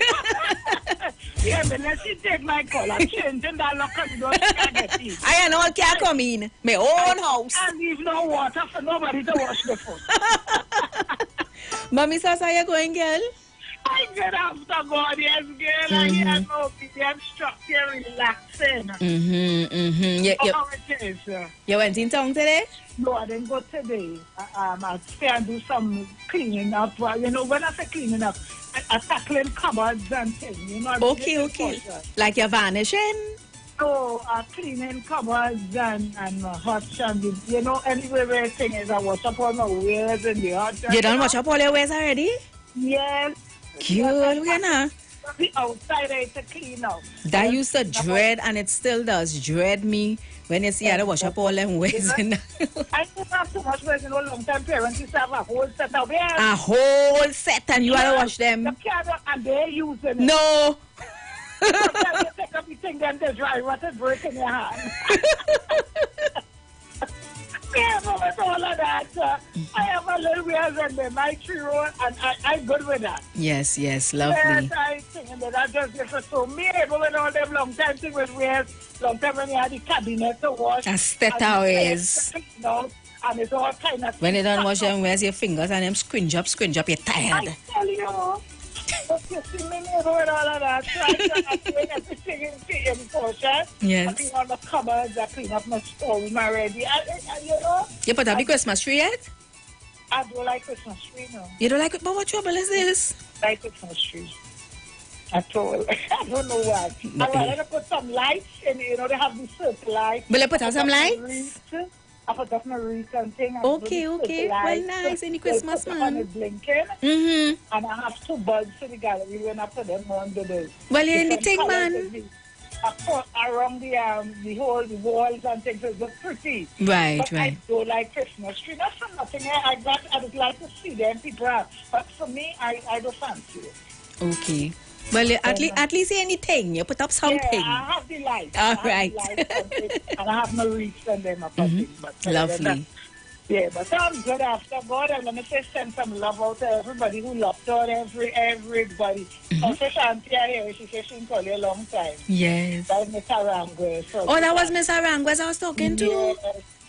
[SPEAKER 10] Yeah, but let you take my call. I'm changing that lock on the door. She can't get in.
[SPEAKER 5] I know can't come in. My own house.
[SPEAKER 10] And leave no water for nobody to wash the foot.
[SPEAKER 5] Mommy sauce, are you going, girl?
[SPEAKER 10] I get after God, yes, girl. I hear no them structure relaxing. Oh, it is.
[SPEAKER 5] You went in town today?
[SPEAKER 10] No, I didn't go today. I stay and do some cleaning up. You know, when I say cleaning up, I tackling cupboards and things. You know,
[SPEAKER 5] Okay. Like you're vanishing?
[SPEAKER 10] So, cleaning cupboards and hot and you know, anyway where thing is, I wash up all my wares in the hot.
[SPEAKER 5] You done wash up all your wares already?
[SPEAKER 10] Yes.
[SPEAKER 5] Good, we know.
[SPEAKER 10] The outside is to clean out.
[SPEAKER 5] That used to dread, and it still does dread me when you see how to wash up all them wares.
[SPEAKER 10] I don't have too much work, you know, long time parents used to have a whole set of wares.
[SPEAKER 5] A whole set, and you have to wash them?
[SPEAKER 10] The camera, and they're using it.
[SPEAKER 5] No.
[SPEAKER 10] Sometimes you take up the thing, then they dry, what is breaking your hand. Yeah, but with all of that, I have a little wares in my 3-row, and I'm good with that.
[SPEAKER 5] Yes,
[SPEAKER 10] Yes,
[SPEAKER 5] lovely.
[SPEAKER 10] I think that I just different. So me able with all them long time thing with wares, long time when you had the cabinet to wash.
[SPEAKER 5] That's that how it is.
[SPEAKER 10] And it's all kind of
[SPEAKER 5] When you don't wash them, where's your fingers and them scrunch up, you're tired.
[SPEAKER 10] I tell you. But you see me able with all of that. So I doing everything in portion.
[SPEAKER 5] Yes.
[SPEAKER 10] I clean all the cupboards, I clean up my storeroom already. And, you know.
[SPEAKER 5] You put up the Christmas tree yet?
[SPEAKER 10] I do like Christmas tree now.
[SPEAKER 5] You don't like it? But what trouble is this?
[SPEAKER 10] Like Christmas tree. at all. I don't know why. I wanted to put some lights in, they have the circle lights.
[SPEAKER 5] Will I put out some lights?
[SPEAKER 10] I put up my wreath and thing.
[SPEAKER 5] Okay. Well, nice. Any Christmas, man.
[SPEAKER 10] It's blinking. And I have 2 bulbs in the gallery when I put them on the
[SPEAKER 5] well, anything, man.
[SPEAKER 10] I put around the whole walls and things. It's just pretty.
[SPEAKER 5] Right.
[SPEAKER 10] I don't like Christmas tree. Not for nothing. I would like to see them people have. But for me, I don't fancy it.
[SPEAKER 5] Okay. Well, at least anything. You put up something.
[SPEAKER 10] Yeah, I have the lights.
[SPEAKER 5] All right.
[SPEAKER 10] And I have my wreaths and them up.
[SPEAKER 5] Lovely.
[SPEAKER 10] Yeah, but I'm good after God. I'm going to say send some love out to everybody who loved her, everybody. Also, Shanti here, she said she didn't call you a long time.
[SPEAKER 5] Yes.
[SPEAKER 10] That was Miss Arangwe.
[SPEAKER 5] Oh, that was Miss Arangwe I was talking to?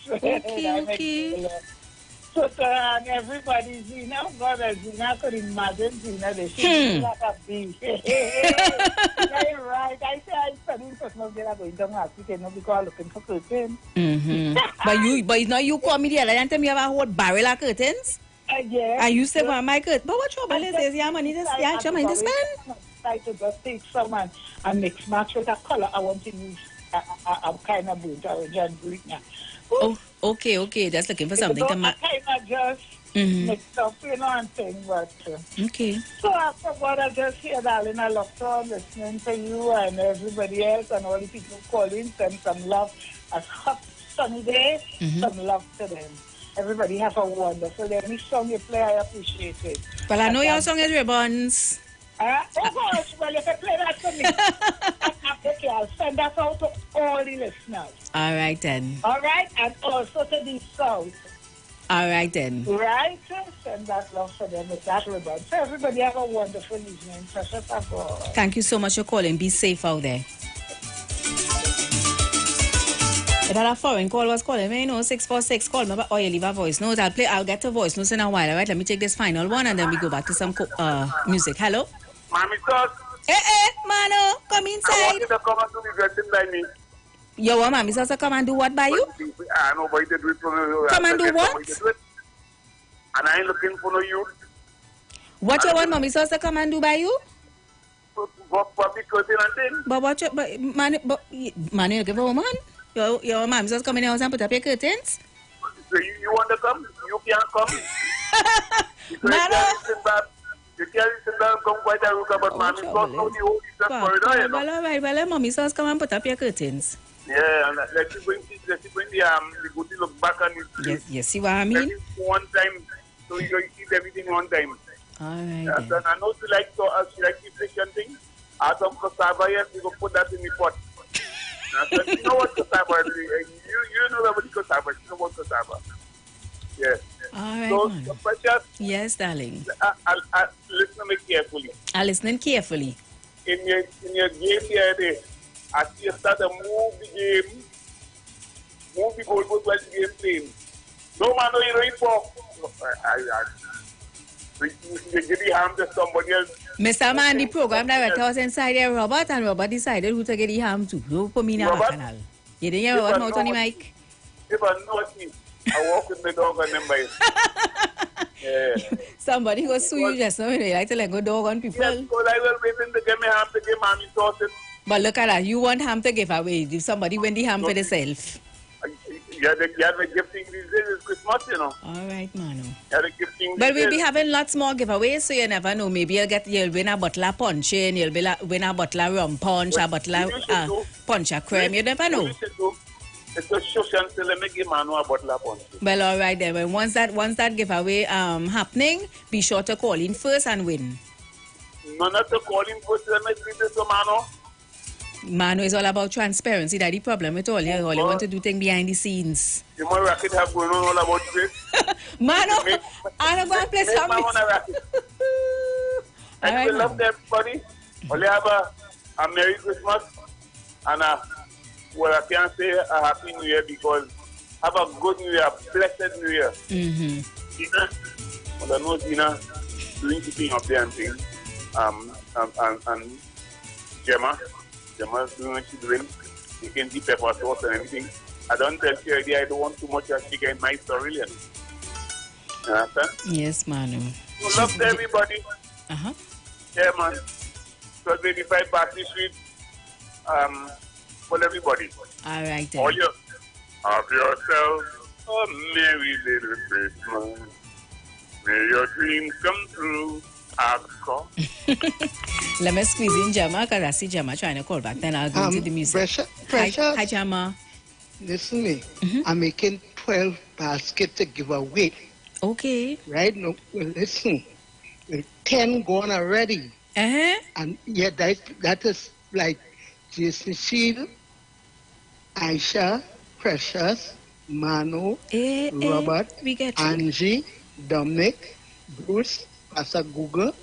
[SPEAKER 10] Yes.
[SPEAKER 5] Okay.
[SPEAKER 10] So, and everybody, Zina, God, Zina could imagine Zina, they should like a bee. Very right. I say I'm studying Christmas dinner going to Africa, because I'm looking for curtains.
[SPEAKER 5] But now you call me the other time you have a whole barrel of curtains?
[SPEAKER 10] Yeah.
[SPEAKER 5] I used to want my curtains. But what trouble is this? Your money to spend?
[SPEAKER 10] Try to just take some and mix match with a color I want to use. I'm kind of blue, orange and green now.
[SPEAKER 5] Oh, okay. That's looking for something.
[SPEAKER 10] I kind of just mixed up, and thing, but...
[SPEAKER 5] Okay.
[SPEAKER 10] So after what I just hear, darling, I love to listening to you and everybody else and all the people calling, send some love. A hot, sunny day, some love to them. Everybody have a wonderful day. Any song you play, I appreciate it.
[SPEAKER 5] Well, I know your song is Ribbons.
[SPEAKER 10] Oh gosh, well, if you play that for me, okay, I'll send that out to all the listeners.
[SPEAKER 5] All right, then.
[SPEAKER 10] All right, and also to the South.
[SPEAKER 5] All right, then.
[SPEAKER 10] Right, send that love for them with that ribbon. So everybody have a wonderful evening. Precious of God.
[SPEAKER 5] Thank you so much for calling. Be safe out there. That foreign call was calling me, 646 call me, or you leave a voice note. I'll get a voice note in a while, all right? Let me take this final one and then we go back to some music. Hello?
[SPEAKER 8] Mommy sauce.
[SPEAKER 5] Mano, come inside.
[SPEAKER 8] I want you to come and do the dressing by me.
[SPEAKER 5] You want Mommy sauce to come and do what by you?
[SPEAKER 8] I know, but you do it for me.
[SPEAKER 5] Come and do what?
[SPEAKER 8] And I ain't looking for no youth.
[SPEAKER 5] What you want Mommy sauce to come and do by you?
[SPEAKER 8] Public curtain and thing.
[SPEAKER 5] But what you, man, you looking for a woman? Your Mommy sauce come in the house and put up your curtains?
[SPEAKER 8] So you want to come? You can't come. You can't listen back, come quite a look about Mommy sauce. How the whole is corridor, you know?
[SPEAKER 5] Well, all right. Well, Mommy sauce come and put up your curtains.
[SPEAKER 8] Yeah, and let's bring the good look back on it.
[SPEAKER 5] Yes, see what I mean?
[SPEAKER 8] One time, so you eat everything one time.
[SPEAKER 5] All right.
[SPEAKER 8] Yes, and I know she likes the fish and things. Add some cassava here, we go put that in the pot. Said, you know what cassava is? You know about the cassava. You know what cassava. Yes.
[SPEAKER 5] All right,
[SPEAKER 8] so Precious.
[SPEAKER 5] Yes, darling.
[SPEAKER 8] I listen to me carefully.
[SPEAKER 5] I'm listening carefully.
[SPEAKER 8] In your game the other day, I see you start to move the goalpost while the game playing. No man, no, you don't for. You give the harm to somebody else.
[SPEAKER 5] Mr. Man, the program director was inside there, Robert, and Robert decided who to get the harm to. You put me in our canal. You didn't hear Robert mouth on the mic?
[SPEAKER 8] If I know it, I walk with my dog and them by. Yeah.
[SPEAKER 5] Somebody go sue you just now, you like to let go dog on people.
[SPEAKER 8] Yes, because I will wait to get me harm to give Mommy sauce.
[SPEAKER 5] But look at that, you want ham to give away. If somebody win the ham for themselves.
[SPEAKER 8] You have the gifting these days, it's Christmas, you know.
[SPEAKER 5] All right, Manu.
[SPEAKER 8] But
[SPEAKER 5] we'll be having lots more giveaways, so you never know. Maybe you'll win a bottle of punch, and you'll win a bottle of rum punch, a bottle of punch of cream. You never know.
[SPEAKER 8] It's a shush until I make Manu a bottle of punch.
[SPEAKER 5] Well, all right then. When once that giveaway happening, be sure to call in first and win.
[SPEAKER 8] No, not to call in first. Let me see this, Manu.
[SPEAKER 5] Manu is all about transparency. That's the problem with all you. All you want to do things behind the scenes.
[SPEAKER 8] You want racket have going on all about this?
[SPEAKER 5] Manu, I'm going to play some
[SPEAKER 8] music. And we love everybody. Only have a Merry Christmas and well, I can't say a Happy New Year because have a good New Year, a blessed New Year. Tina, well, I know Tina doing keeping up there and things. And Gemma's doing what she's doing. You can see pepper sauce and everything. I don't tell you idea I don't want too much of chicken, my story. You understand?
[SPEAKER 5] Yes, Manu.
[SPEAKER 8] So love to everybody.
[SPEAKER 5] Uh-huh.
[SPEAKER 8] Yeah, man. 1285 Passy Street. For everybody.
[SPEAKER 5] All right then.
[SPEAKER 8] All you have yourself a merry little Christmas. May your dreams come true.
[SPEAKER 5] Let me squeeze in Jama because I see Jama trying to call back. Then I'll go into the music.
[SPEAKER 6] Precious.
[SPEAKER 5] Hi, Jama.
[SPEAKER 6] Listen me. I'm making 12 baskets to give away.
[SPEAKER 5] Okay.
[SPEAKER 6] Right? No, well, listen. 10 gone already. And yeah, that is like Jason Shield, Aisha, Precious, Mano, Robert, Angie, Dominic, Bruce, Pastor Google,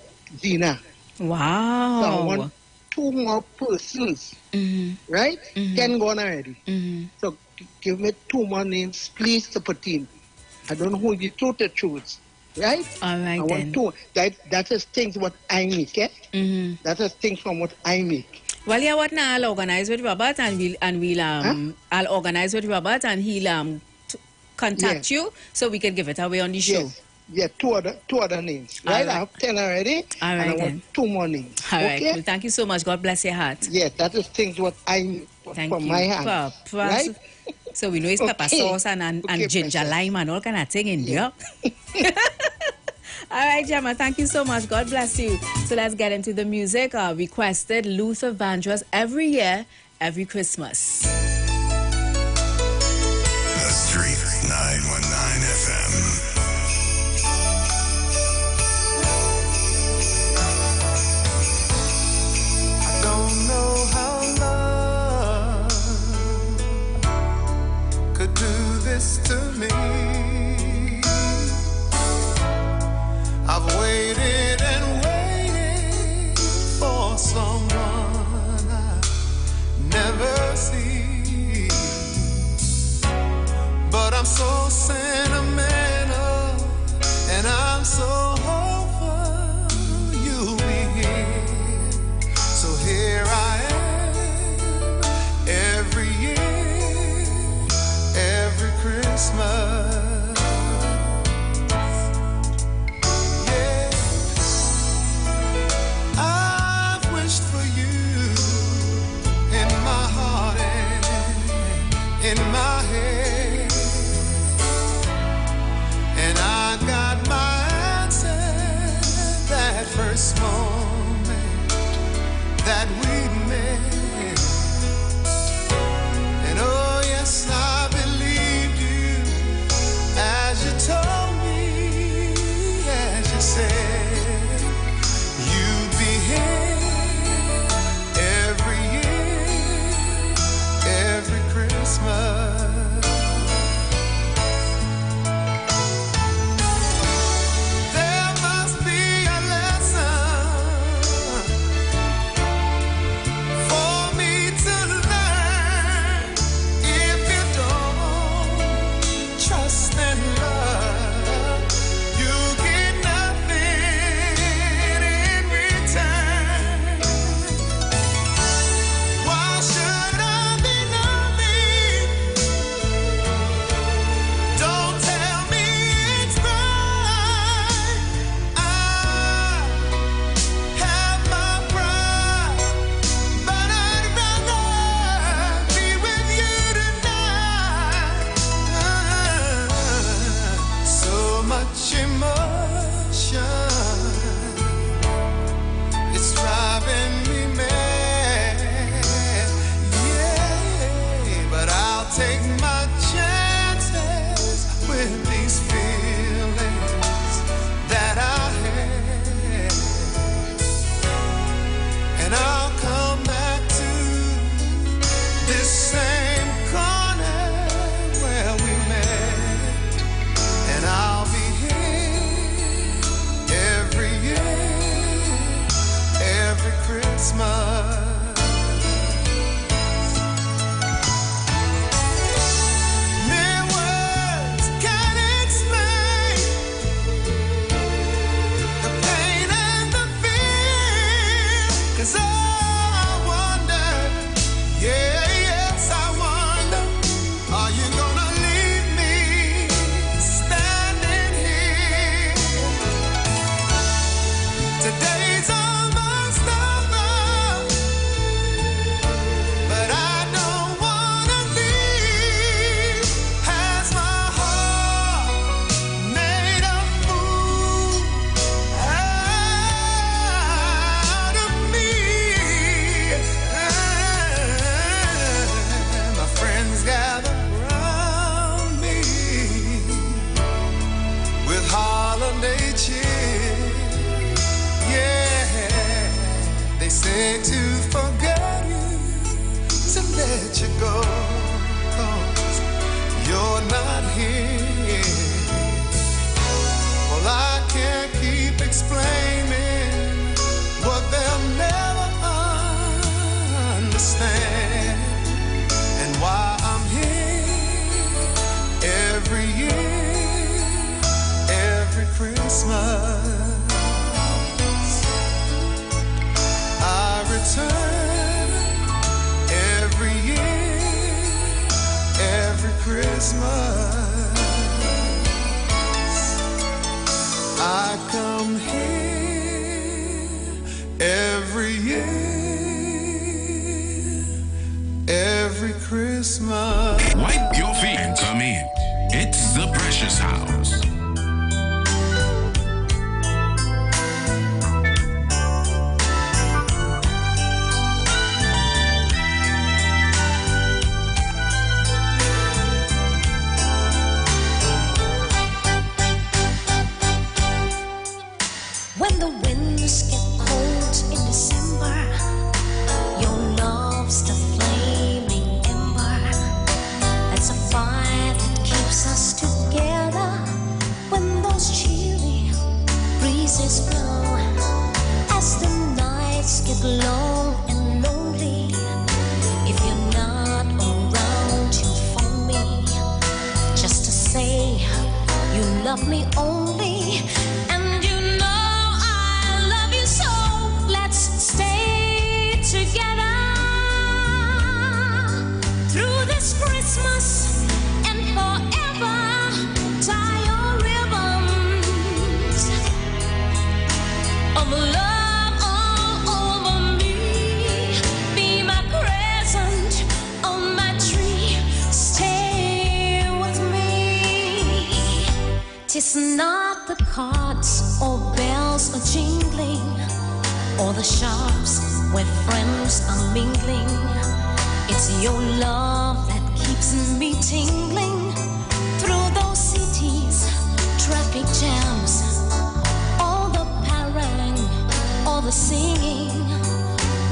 [SPEAKER 6] Gina.
[SPEAKER 5] Wow.
[SPEAKER 6] So I want 2 more persons. Right? 10 gone already. So give me 2 more names, please, to put in. I don't know who you to choose. Right?
[SPEAKER 5] All right,
[SPEAKER 6] I want 2. That is things what I make, eh? That is things from what I make.
[SPEAKER 5] Well, yeah, what now? I'll organize with Robert and I'll organize with Robert and he'll contact you so we can give it away on the show.
[SPEAKER 6] Yes. Yeah, two other names. Right? I have 10 already.
[SPEAKER 5] All right,
[SPEAKER 6] and I
[SPEAKER 5] then.
[SPEAKER 6] want 2 more names.
[SPEAKER 5] All
[SPEAKER 6] okay?
[SPEAKER 5] right. Well, thank you so much. God bless your heart.
[SPEAKER 6] Yes, that is things what I
[SPEAKER 5] thank
[SPEAKER 6] from
[SPEAKER 5] you.
[SPEAKER 6] my hand.
[SPEAKER 5] Right? So we know it's pepper sauce and ginger lime and all kind of thing in there. All right, Jama, thank you so much. God bless you. So let's get into the music. Requested Luther Vandross every year, every Christmas.
[SPEAKER 3] The Street 919 FM.
[SPEAKER 2] I don't know how love could do this to me. I've waited and waited for someone I never see, but I'm so sentimental and I'm so hopeful you'll be here. So here I am every year, every Christmas. In my head, and I got my every year, every Christmas, I return every year, every Christmas. I come here every year, every Christmas.
[SPEAKER 3] Wipe your feet and come in. It's the Precious House.
[SPEAKER 11] When the winds get cold in December, your love's the flaming ember. That's a fire that keeps us together. When those chilly breezes blow, as the nights get long and lonely, if you're not around, you phone me just to say you love me only. And you know I love you so. Let's stay together through this Christmas and forever. Tie your ribbons of love all over me. Be my present on my tree. Stay with me. 'Tis not the cards or bells are jingling, or the shops where friends are mingling. It's your love that keeps me tingling through those cities, traffic jams, all the parang, all the singing,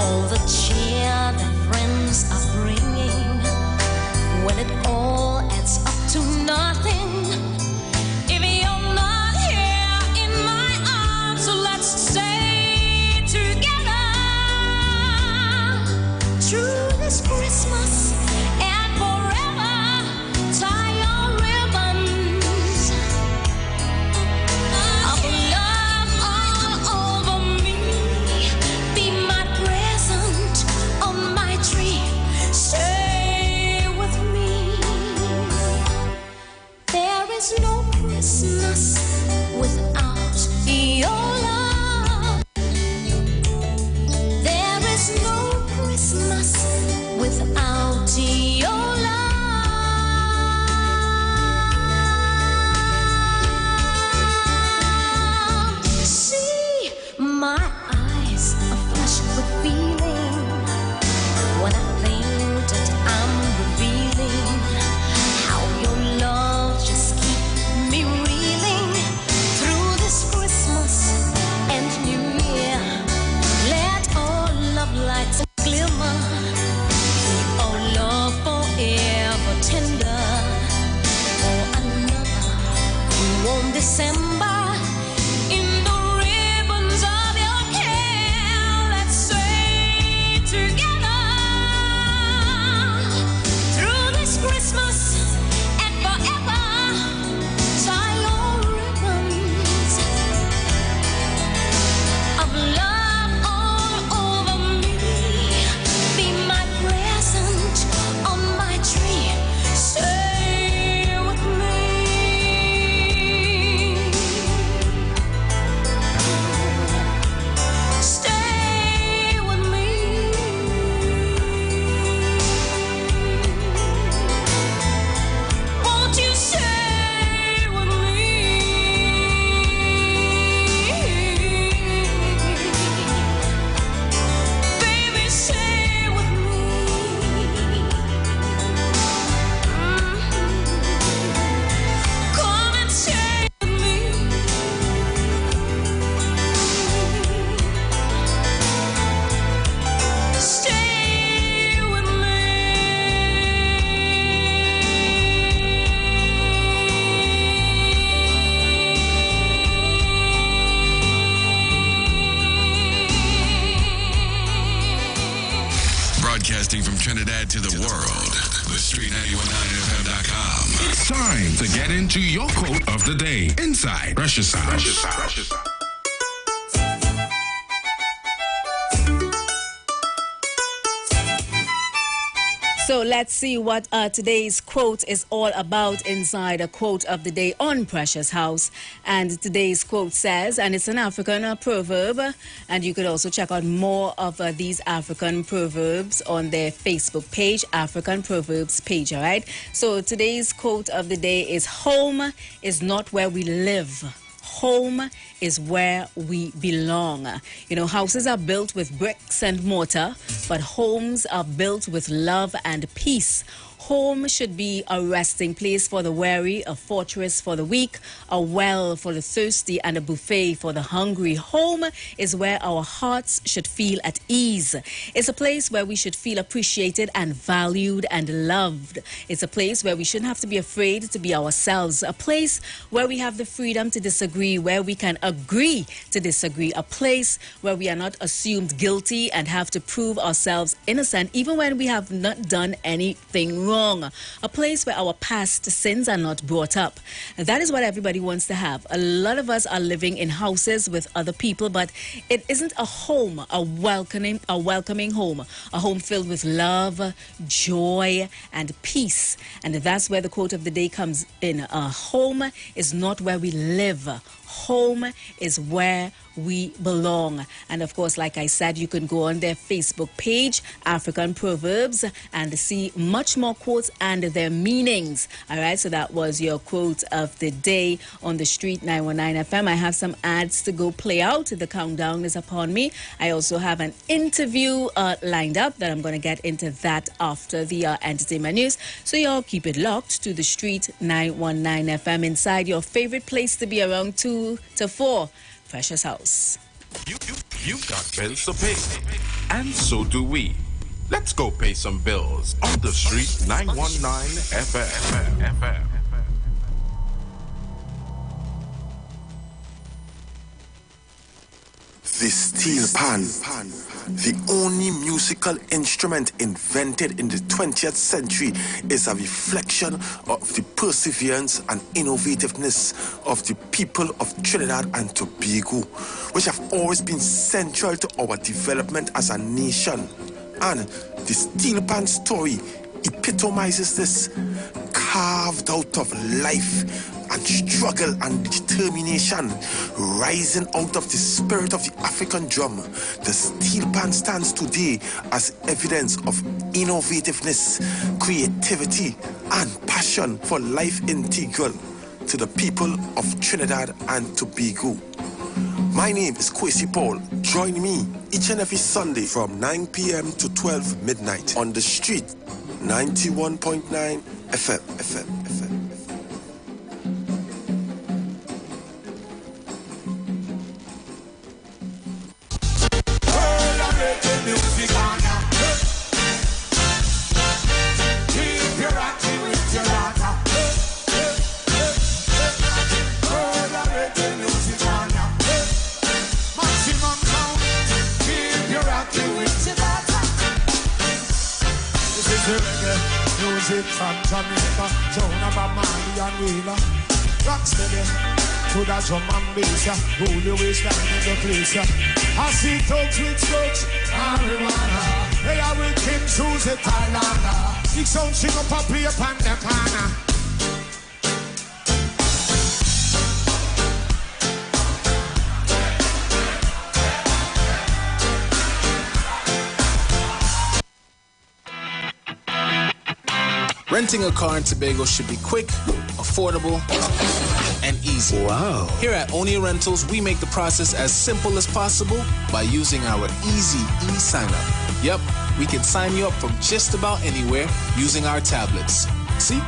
[SPEAKER 11] all the cheer that friends are bringing. When it all adds up to nothing, if you're not here in my arms, so let's stay together through this Christmas and forever. Tie
[SPEAKER 3] Time to get into your quote of the day inside Precious House.
[SPEAKER 5] So let's see what today's quote is all about inside a quote of the day on Precious House. And today's quote says, and it's an African proverb, and you could also check out more of these African proverbs on their Facebook page, African Proverbs page, all right? So today's quote of the day is, home is not where we live. Home is where we belong. You know, houses are built with bricks and mortar, but homes are built with love and peace. Home should be a resting place for the weary, a fortress for the weak, a well for the thirsty, and a buffet for the hungry. Home is where our hearts should feel at ease. It's a place where we should feel appreciated and valued and loved. It's a place where we shouldn't have to be afraid to be ourselves. A place where we have the freedom to disagree, where we can agree to disagree. A place where we are not assumed guilty and have to prove ourselves innocent, even when we have not done anything wrong. A place where our past sins are not brought up. That is what everybody wants to have. A lot of us are living in houses with other people, but it isn't a home, a welcoming home, a home filled with love, joy, and peace. And that's where the quote of the day comes in. A home is not where we live. Home is where we belong. And of course, like I said, you can go on their Facebook page, African Proverbs, and see much more quotes and their meanings. All right, so that was your quote of the day on the Street 919 FM. I have some ads to go play out. The countdown is upon me. I also have an interview lined up that I'm going to get into that after the entertainment news. So y'all keep it locked to the Street 919 FM inside your favorite place to be around 2 to 4. Precious House.
[SPEAKER 12] You've got bills to pay, and so do we. Let's go pay some bills on the Street 919 FM.
[SPEAKER 13] The steel pan, the only musical instrument invented in the 20th century, is a reflection of the perseverance and innovativeness of the people of Trinidad and Tobago, which have always been central to our development as a nation. And the steel pan story epitomizes this, carved out of life and struggle and determination, rising out of the spirit of the African drum. The steel pan stands today as evidence of innovativeness, creativity, and passion for life integral to the people of Trinidad and Tobago. My name is Kwesi Paul. Join me each and every Sunday from 9 p.m. to 12 midnight on the Street 91.9 FM.
[SPEAKER 14] From Jamaica, Jonah, Bamali and Wheeler. Rocksteady, to the drum and bass, yeah. Roll your waistline in the place, yeah. I see thugs with slugs, marijuana. They are with Kim shoes at Thailand. Big sound sing up a play upon the corner.
[SPEAKER 15] Renting a car in Tobago should be quick, affordable, and easy. Wow. Here at Onia Rentals, we make the process as simple as possible by using our easy e-sign-up. Yep, we can sign you up from just about anywhere using our tablets. See?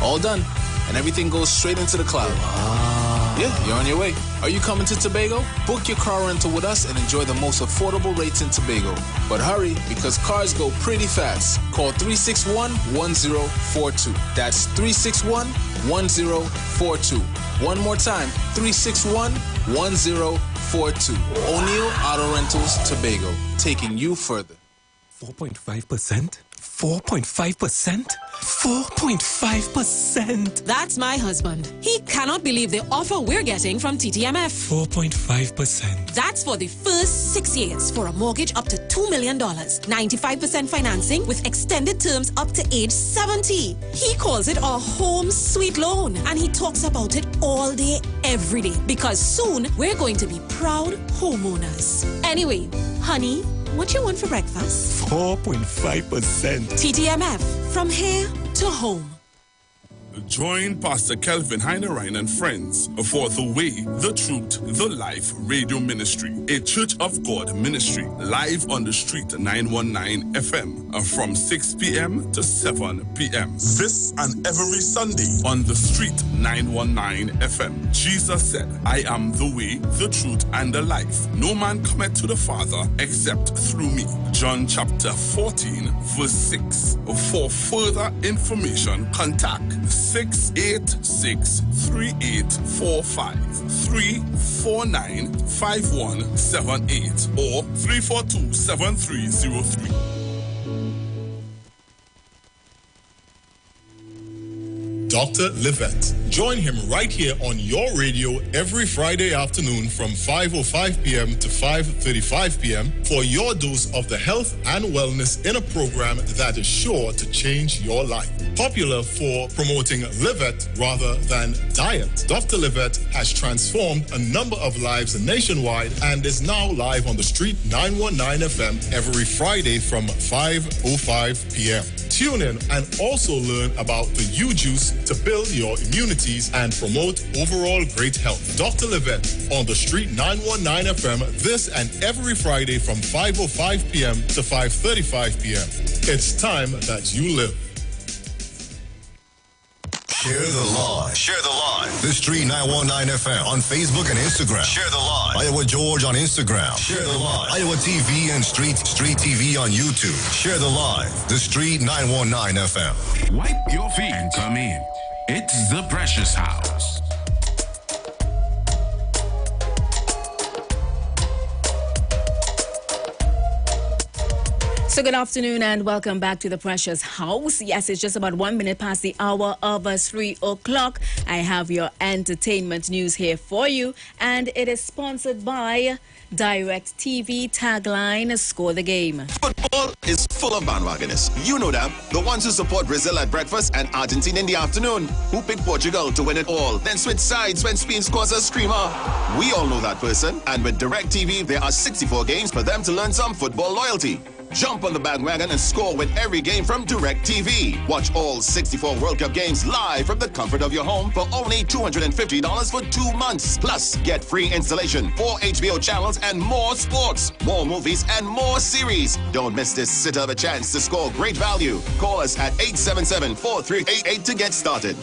[SPEAKER 15] All done. And everything goes straight into the cloud. Wow. Yeah, you're on your way. Are you coming to Tobago? Book your car rental with us and enjoy the most affordable rates in Tobago. But hurry, because cars go pretty fast. Call 361-1042. That's 361-1042. One more time, 361-1042. O'Neill Auto Rentals, Tobago, taking you further.
[SPEAKER 16] 4.5%? 4.5%? 4.5%.
[SPEAKER 17] That's my husband. He cannot believe the offer we're getting from TTMF.
[SPEAKER 16] 4.5%.
[SPEAKER 17] That's for the first 6 years for a mortgage up to $2 million. 95% financing with extended terms up to age 70. He calls it a home sweet loan, and he talks about it all day, every day, because soon we're going to be proud homeowners. Anyway, honey, what you want for breakfast?
[SPEAKER 16] 4.5%.
[SPEAKER 17] TTMF, from here to home.
[SPEAKER 12] Join Pastor Kelvin Heinerine and friends for The Way, The Truth, The Life Radio Ministry, a Church of God ministry, live on the street 919 FM from 6 p.m. to 7 p.m. This and every Sunday on the street 919 FM. Jesus said, I am the way, the truth, and the life. No man cometh to the Father except through me. John chapter 14, verse 6. For further information, contact 686-3845, 349-5178, or 342-7303.
[SPEAKER 18] Dr. Livette. Join him right here on your radio every Friday afternoon from 5:05 p.m. to 5:35 p.m. for your dose of the health and wellness in a program that is sure to change your life. Popular for promoting Livette rather than diet, Dr. Livette has transformed a number of lives nationwide and is now live on the street 919 FM every Friday from 5:05 p.m. Tune in and also learn about the U-Juice to build your immunities and promote overall great health. Dr. Livette on the street 919 FM this and every Friday from 5:05 p.m. to 5:35 p.m. It's time that you live.
[SPEAKER 19] Share the live. Share the live. The Street 919 FM on Facebook and Instagram. Share the live. Iowa George on Instagram. Share the live. Iowa TV and Street TV on YouTube. Share the live. The Street 919 FM.
[SPEAKER 3] Wipe your feet and come in. It's the Precious House.
[SPEAKER 5] So good afternoon and welcome back to the Precious House. Yes, it's just about 1 minute past the hour of 3 o'clock. I have your entertainment news here for you, and it is sponsored by Direct TV tagline, Score the Game.
[SPEAKER 20] Football is full of bandwagoners. You know them. The ones who support Brazil at breakfast and Argentina in the afternoon. Who pick Portugal to win it all. Then switch sides when Spain scores a screamer. We all know that person. And with Direct TV, there are 64 games for them to learn some football loyalty. Jump on the bandwagon and score with every game from Direct TV. Watch all 64 World Cup games live from the comfort of your home for only $250 for 2 months. Plus, get free installation, 4 HBO channels, and more sports, more movies, and more series. Don't miss this sit of a chance to score great value. Call us at 877-4388 to get started.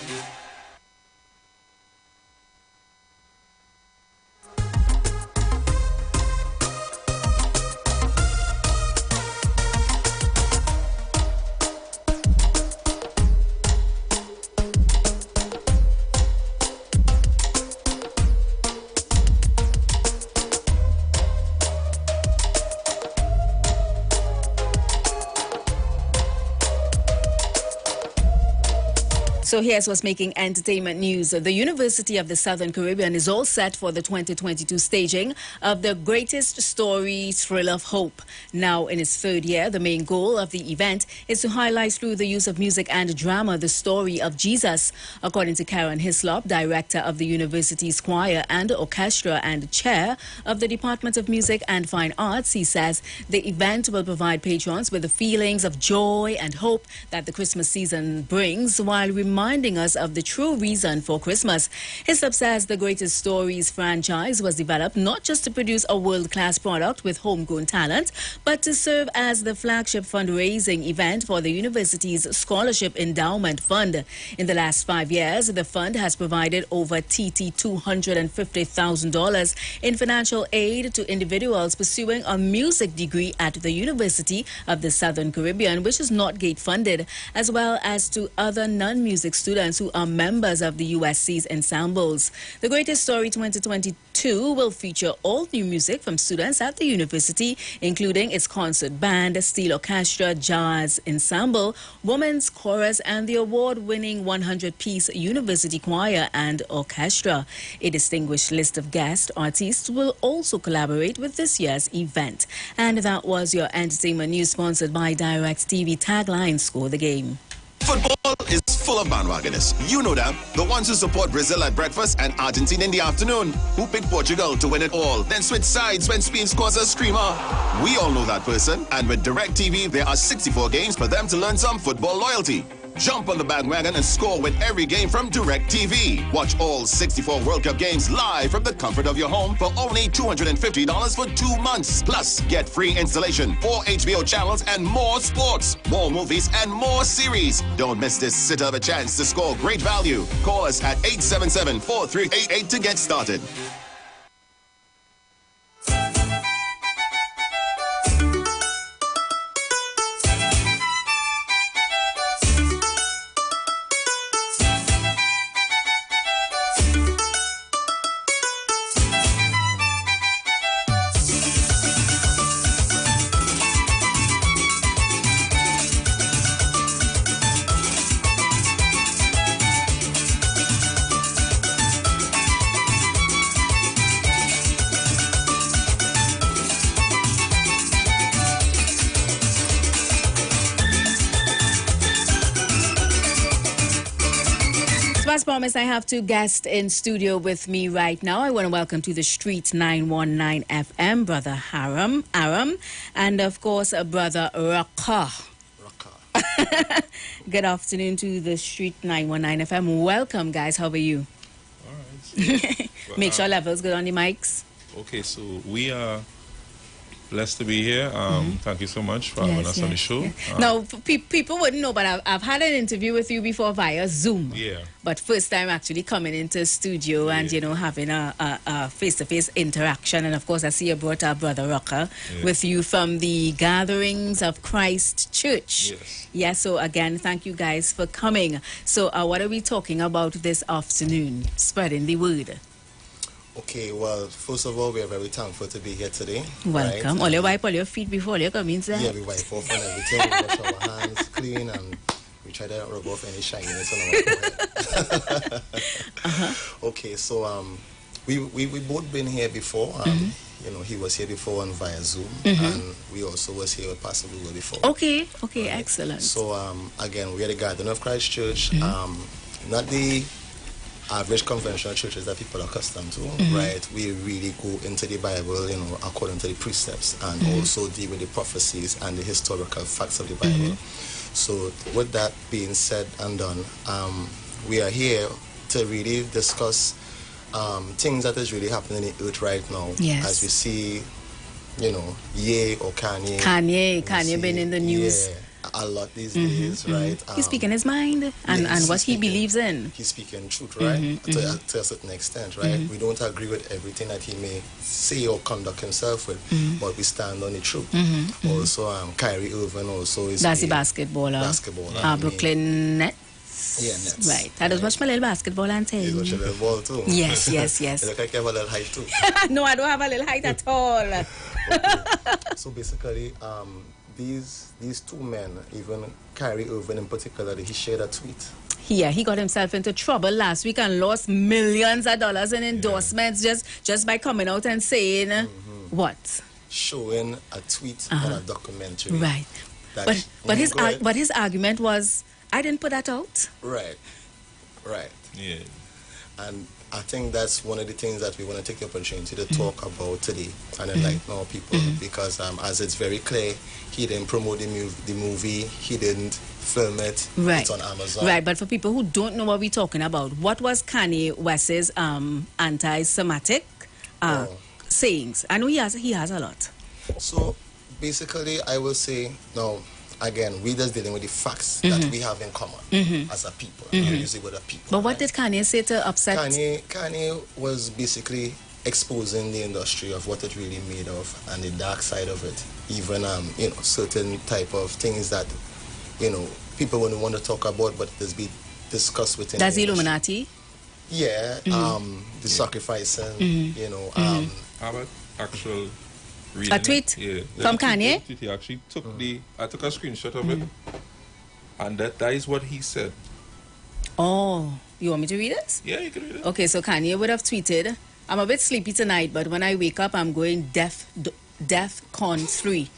[SPEAKER 5] So here's what's making entertainment news. The University of the Southern Caribbean is all set for the 2022 staging of the greatest story Thrill of Hope. Now in its third year, the main goal of the event is to highlight through the use of music and drama the story of Jesus. According to Karen Hislop, director of the university's choir and orchestra and chair of the Department of Music and Fine Arts, he says the event will provide patrons with the feelings of joy and hope that the Christmas season brings, while reminding us of the true reason for Christmas. Hislop says the Greatest Stories franchise was developed not just to produce a world-class product with homegrown talent, but to serve as the flagship fundraising event for the university's Scholarship Endowment Fund. In the last 5 years, the fund has provided over $250,000 in financial aid to individuals pursuing a music degree at the University of the Southern Caribbean, which is not gate funded, as well as to other non-music music students who are members of the USC's ensembles. The Greatest Story 2022 will feature all new music from students at the university, including its concert band, steel orchestra, jazz ensemble, women's chorus, and the award-winning 100-piece university choir and orchestra. A distinguished list of guest artists will also collaborate with this year's event. And that was your entertainment news, sponsored by Direct TV. Tagline: Score the game.
[SPEAKER 20] Football is full of bandwagonists. You know them. The ones who support Brazil at breakfast and Argentina in the afternoon. Who pick Portugal to win it all. Then switch sides when Spain scores a screamer. We all know that person. And with Direct TV, there are 64 games for them to learn some football loyalty. Jump on the bandwagon and score with every game from Direct TV. Watch all 64 World Cup games live from the comfort of your home for only $250 for 2 months. Plus, get free installation, 4 HBO channels, and more sports, more movies, and more series. Don't miss this sit of a chance to score great value. Call us at 877-4388 to get started.
[SPEAKER 5] As promised, I have two guests in studio with me right now. I want to welcome to the Street 919 FM, Brother Aram, and of course, Brother Raka. Good afternoon to the Street 919 FM. Welcome, guys. How are you?
[SPEAKER 21] All right. So,
[SPEAKER 5] Make sure levels good on the mics.
[SPEAKER 21] Okay, so we are blessed to be here. Thank you so much for having us on the show.
[SPEAKER 5] Yeah. Now, people wouldn't know, but I've had an interview with you before via Zoom.
[SPEAKER 21] Yeah.
[SPEAKER 5] But first time actually coming into studio and, you know, having a face-to-face interaction. And, of course, I see you brought our Brother Rocker with you from the Gatherings of Christ Church.
[SPEAKER 21] Yes.
[SPEAKER 5] Yeah, so, again, thank you guys for coming. So, what are we talking about this afternoon? Spreading the word.
[SPEAKER 22] Okay, well, first of all, we are very thankful to be here today.
[SPEAKER 5] Welcome.
[SPEAKER 22] Right?
[SPEAKER 5] All you wipe all your feet before you come in, sir?
[SPEAKER 22] Yeah, we wipe off and everything. We wash our hands clean and we try to rub off any shininess on our forehead. Okay, so we both been here before. You know, he was here before on via Zoom, and we also was here with Pastor Google before.
[SPEAKER 5] Okay, excellent.
[SPEAKER 22] So, again, we are the Garden of Christ Church. Not the average conventional churches that people are accustomed to, right? We really go into the Bible, you know, according to the precepts, and also deal with the prophecies and the historical facts of the Bible. So with that being said and done, we are here to really discuss things that is really happening in the earth right now.
[SPEAKER 5] Yes.
[SPEAKER 22] As we see, you know, Ye or Kanye.
[SPEAKER 5] Kanye been in the news.
[SPEAKER 22] Yeah, a lot these days, right?
[SPEAKER 5] He's speaking his mind and what he believes in.
[SPEAKER 22] He's speaking truth, right? To a certain extent, right? We don't agree with everything that he may say or conduct himself with, but we stand on the truth. Also, Kyrie Irving also is
[SPEAKER 5] that's the basketballer. Brooklyn Nets.
[SPEAKER 22] Yeah, Nets.
[SPEAKER 5] Right. I just watch my little basketball and thing.
[SPEAKER 22] You watch a little ball too?
[SPEAKER 5] Yes.
[SPEAKER 22] You look like you have a little height too.
[SPEAKER 5] No, I don't have a little height at all.
[SPEAKER 22] Okay. So basically, these two men, even Kyrie Irving in particular, he shared a tweet.
[SPEAKER 5] Yeah, he got himself into trouble last week and lost millions of dollars in endorsements just by coming out and saying what? Showing
[SPEAKER 22] a tweet on a documentary.
[SPEAKER 5] Right. But his argument was, I didn't put that out.
[SPEAKER 22] Right.
[SPEAKER 21] Yeah.
[SPEAKER 22] And I think that's one of the things that we want to take the opportunity to talk about today and enlighten our people, because as it's very clear, he didn't promote the movie, he didn't film it, it's on Amazon.
[SPEAKER 5] Right, but for people who don't know what we're talking about, what was Kanye West's anti-Semitic sayings? I know he has a lot.
[SPEAKER 22] So basically, I will say, now, again, we just dealing with the facts that we have in common as a people, usually with a people.
[SPEAKER 5] But what did Kanye say to upset?
[SPEAKER 22] Kanye was basically exposing the industry of what it really made of and the dark side of it. Even, you know, certain type of things that, you know, people wouldn't want to talk about, but discussed within.
[SPEAKER 5] That's the Illuminati.
[SPEAKER 22] Yeah, the sacrificing, you know.
[SPEAKER 21] How about actual reading?
[SPEAKER 5] A tweet from Kanye?
[SPEAKER 21] He actually took I took a screenshot of it, and that is what he said.
[SPEAKER 5] Oh, you want me to read it?
[SPEAKER 21] Yeah, you can read it.
[SPEAKER 5] Okay, so Kanye would have tweeted, I'm a bit sleepy tonight, but when I wake up, I'm going DEFCON 3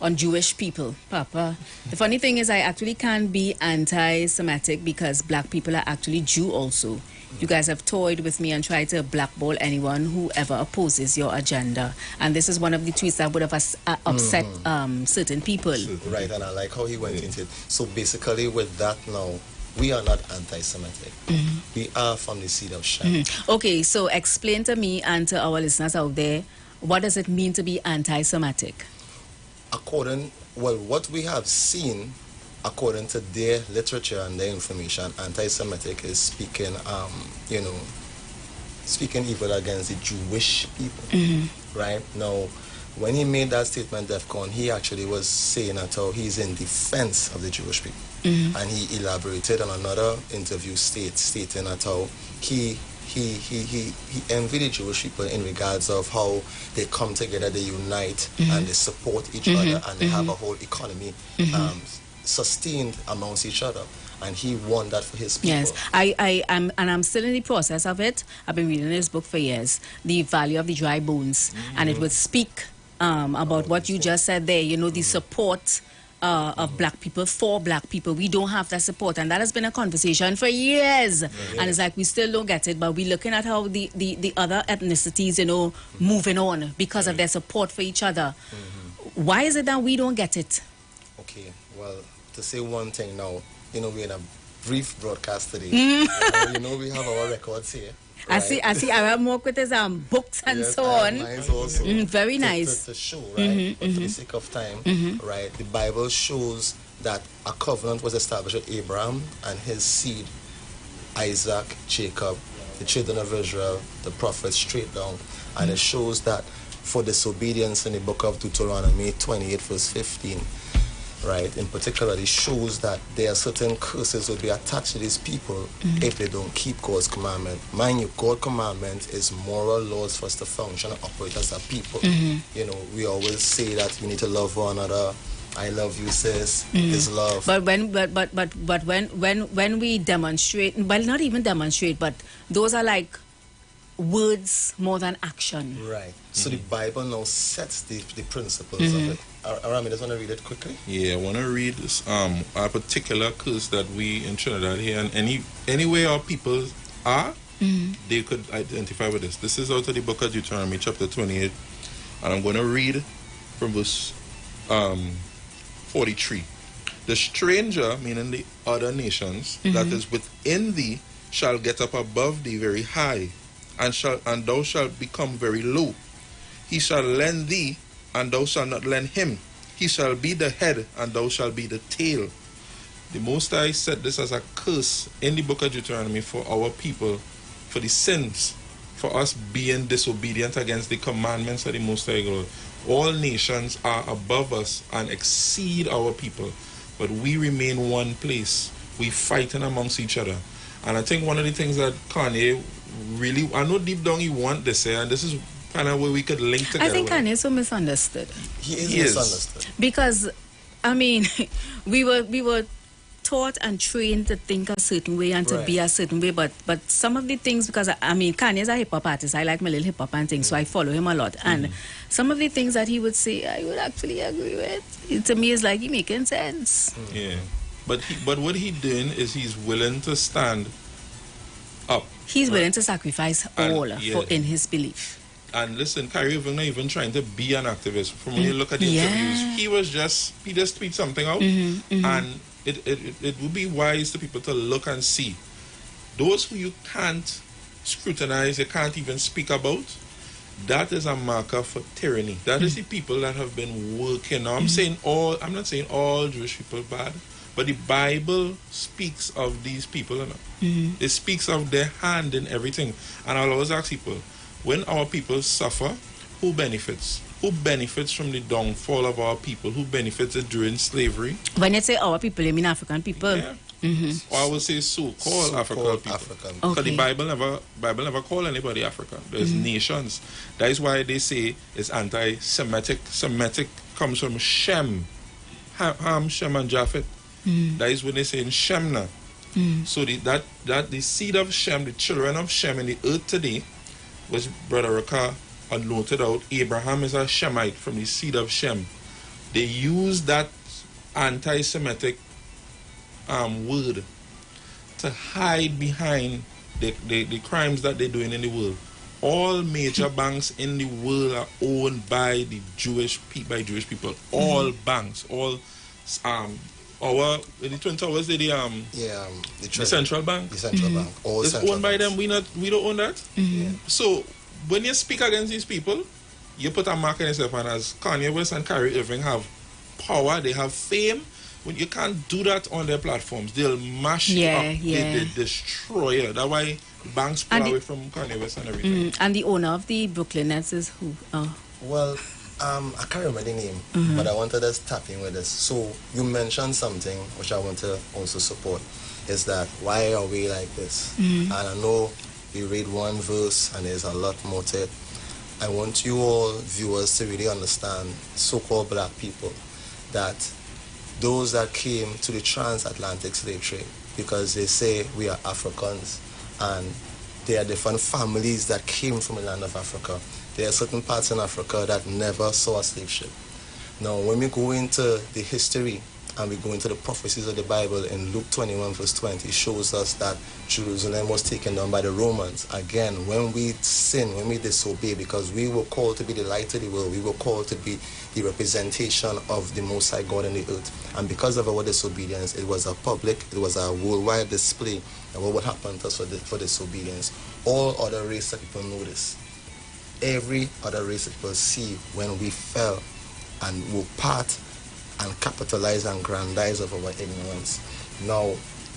[SPEAKER 5] on Jewish people. Papa, the funny thing is I actually can't be anti-Semitic because black people are actually Jew also. You guys have toyed with me and tried to blackball anyone who ever opposes your agenda. And this is one of the tweets that would have upset certain people.
[SPEAKER 22] Right, and I like how he went into it. So basically with that now, we are not anti-Semitic. We are from the seed of Shem.
[SPEAKER 5] Okay, so explain to me and to our listeners out there, what does it mean to be anti-Semitic?
[SPEAKER 22] What we have seen, according to their literature and their information, anti-Semitic is speaking evil against the Jewish people. Right? Now, when he made that statement, DEFCON, he actually was saying that how he's in defense of the Jewish people. And he elaborated on another interview stating that how he envied the Jewish people in regards of how they come together, they unite, and they support each other, and they have a whole economy sustained amongst each other. And he won that for his people.
[SPEAKER 5] Yes, I'm still in the process of it. I've been reading this book for years, The Value of the Dry Bones, and it would speak about what you just said there, you know, the support of black people for black people. We don't have that support, and that has been a conversation for years. And it's like we still don't get it, but we're looking at how the other ethnicities, you know, moving on because of their support for each other. Why is it that we don't get it?
[SPEAKER 22] Okay, well, to say one thing now, you know, we're in a brief broadcast today. You know, we have our records here. Right?
[SPEAKER 5] I see. I have more with his books and so on.
[SPEAKER 22] Mine's also
[SPEAKER 5] very nice.
[SPEAKER 22] To show, right? But for the sake of time, right? The Bible shows that a covenant was established with Abraham and his seed, Isaac, Jacob, the children of Israel, the prophets straight down, and it shows that for disobedience in the book of Deuteronomy 28 verse 15. Right, in particular, it shows that there are certain curses will be attached to these people if they don't keep God's commandment. Mind you, God's commandment is moral laws for us to function and operate as a people. You know, we always say that you need to love one another. I love you, sis. Is love.
[SPEAKER 5] But when we demonstrate, well, not even demonstrate, but those are like words more than action.
[SPEAKER 22] Right. So the Bible now sets the principles of it. Arami, just want to read it quickly?
[SPEAKER 21] Yeah, I want to read this, a particular curse that we in Trinidad here, and anywhere our people are, they could identify with this. This is out of the book of Deuteronomy, chapter 28, and I'm going to read from verse 43. The stranger, meaning the other nations, that is within thee, shall get up above thee very high, and thou shalt become very low. He shall lend thee, and thou shalt not lend him. He shall be the head, and thou shalt be the tail. The Most High said this as a curse in the book of Deuteronomy for our people, for the sins, for us being disobedient against the commandments of the Most High God. All nations are above us and exceed our people, but we remain one place. We fighting amongst each other. And I think one of the things that Kanye really, I know deep down he want this here, and this is kind of where we could link together.
[SPEAKER 5] I think Kanye is so misunderstood.
[SPEAKER 22] He is misunderstood.
[SPEAKER 5] Because, I mean, we were taught and trained to think a certain way and to be a certain way, but some of the things, because I mean, Kanye is a hip-hop artist. I like my little hip-hop and things, so I follow him a lot. And some of the things that he would say, I would actually agree with. To me, it's like he making sense.
[SPEAKER 21] Yeah. But what he doing is he's willing to stand up.
[SPEAKER 5] He's willing to sacrifice all in his belief.
[SPEAKER 21] And listen, Kyrie Irving not even trying to be an activist. From when you look at the interviews, he just tweet something out, and it would be wise to people to look and see those who you can't scrutinize, you can't even speak about. That is a marker for tyranny. That is the people that have been working. Now, I'm not saying all Jewish people bad, but the Bible speaks of these people. It speaks of their hand in everything. And I'll always ask people, when our people suffer, who benefits? Who benefits from the downfall of our people? Who benefits during slavery?
[SPEAKER 5] When you say our people, you mean African people?
[SPEAKER 21] Yeah. or I would say so-called African people. Because the Bible never call anybody African. There's nations. That is why they say it's anti-Semitic. Semitic comes from Shem. Ham, Shem, and Japheth. That is when they say in Shemna. So that the seed of Shem, the children of Shem in the earth today, was Brother Raka had noted out, Abraham is a Shemite from the seed of Shem. They use that anti-Semitic word to hide behind the crimes that they're doing in the world. All major banks in the world are owned by the Jewish people. All banks, all our in the Twin Towers, the central bank. The central bank. All it's owned by them. We don't own that. So when you speak against these people, you put a mark on yourself, and as Kanye West and Kyrie Irving have power, they have fame. When you can't do that on their platforms, they'll mash you up. They destroy you. That's why banks pull away from Kanye West and everything.
[SPEAKER 5] And the owner of the Brooklyn Nets is who?
[SPEAKER 22] Well, I can't remember the name, but I wanted to tap in with this. So you mentioned something which I want to also support, is that why are we like this? And I know you read one verse and there's a lot more to it. I want you all viewers to really understand, so-called black people, that those that came to the transatlantic slave trade, because they say we are Africans and there are different families that came from the land of Africa. There are certain parts in Africa that never saw a slave ship. Now, when we go into the history and we go into the prophecies of the Bible in Luke 21 verse 20, it shows us that Jerusalem was taken down by the Romans. Again, when we sin, when we disobey, because we were called to be the light of the world, we were called to be the representation of the Most High God on the earth. And because of our disobedience, it was a worldwide display of what would happen to us for disobedience. All other race of people know this. Every other race of people see when we fell and were part and capitalize and grandize of our ignorance. Now,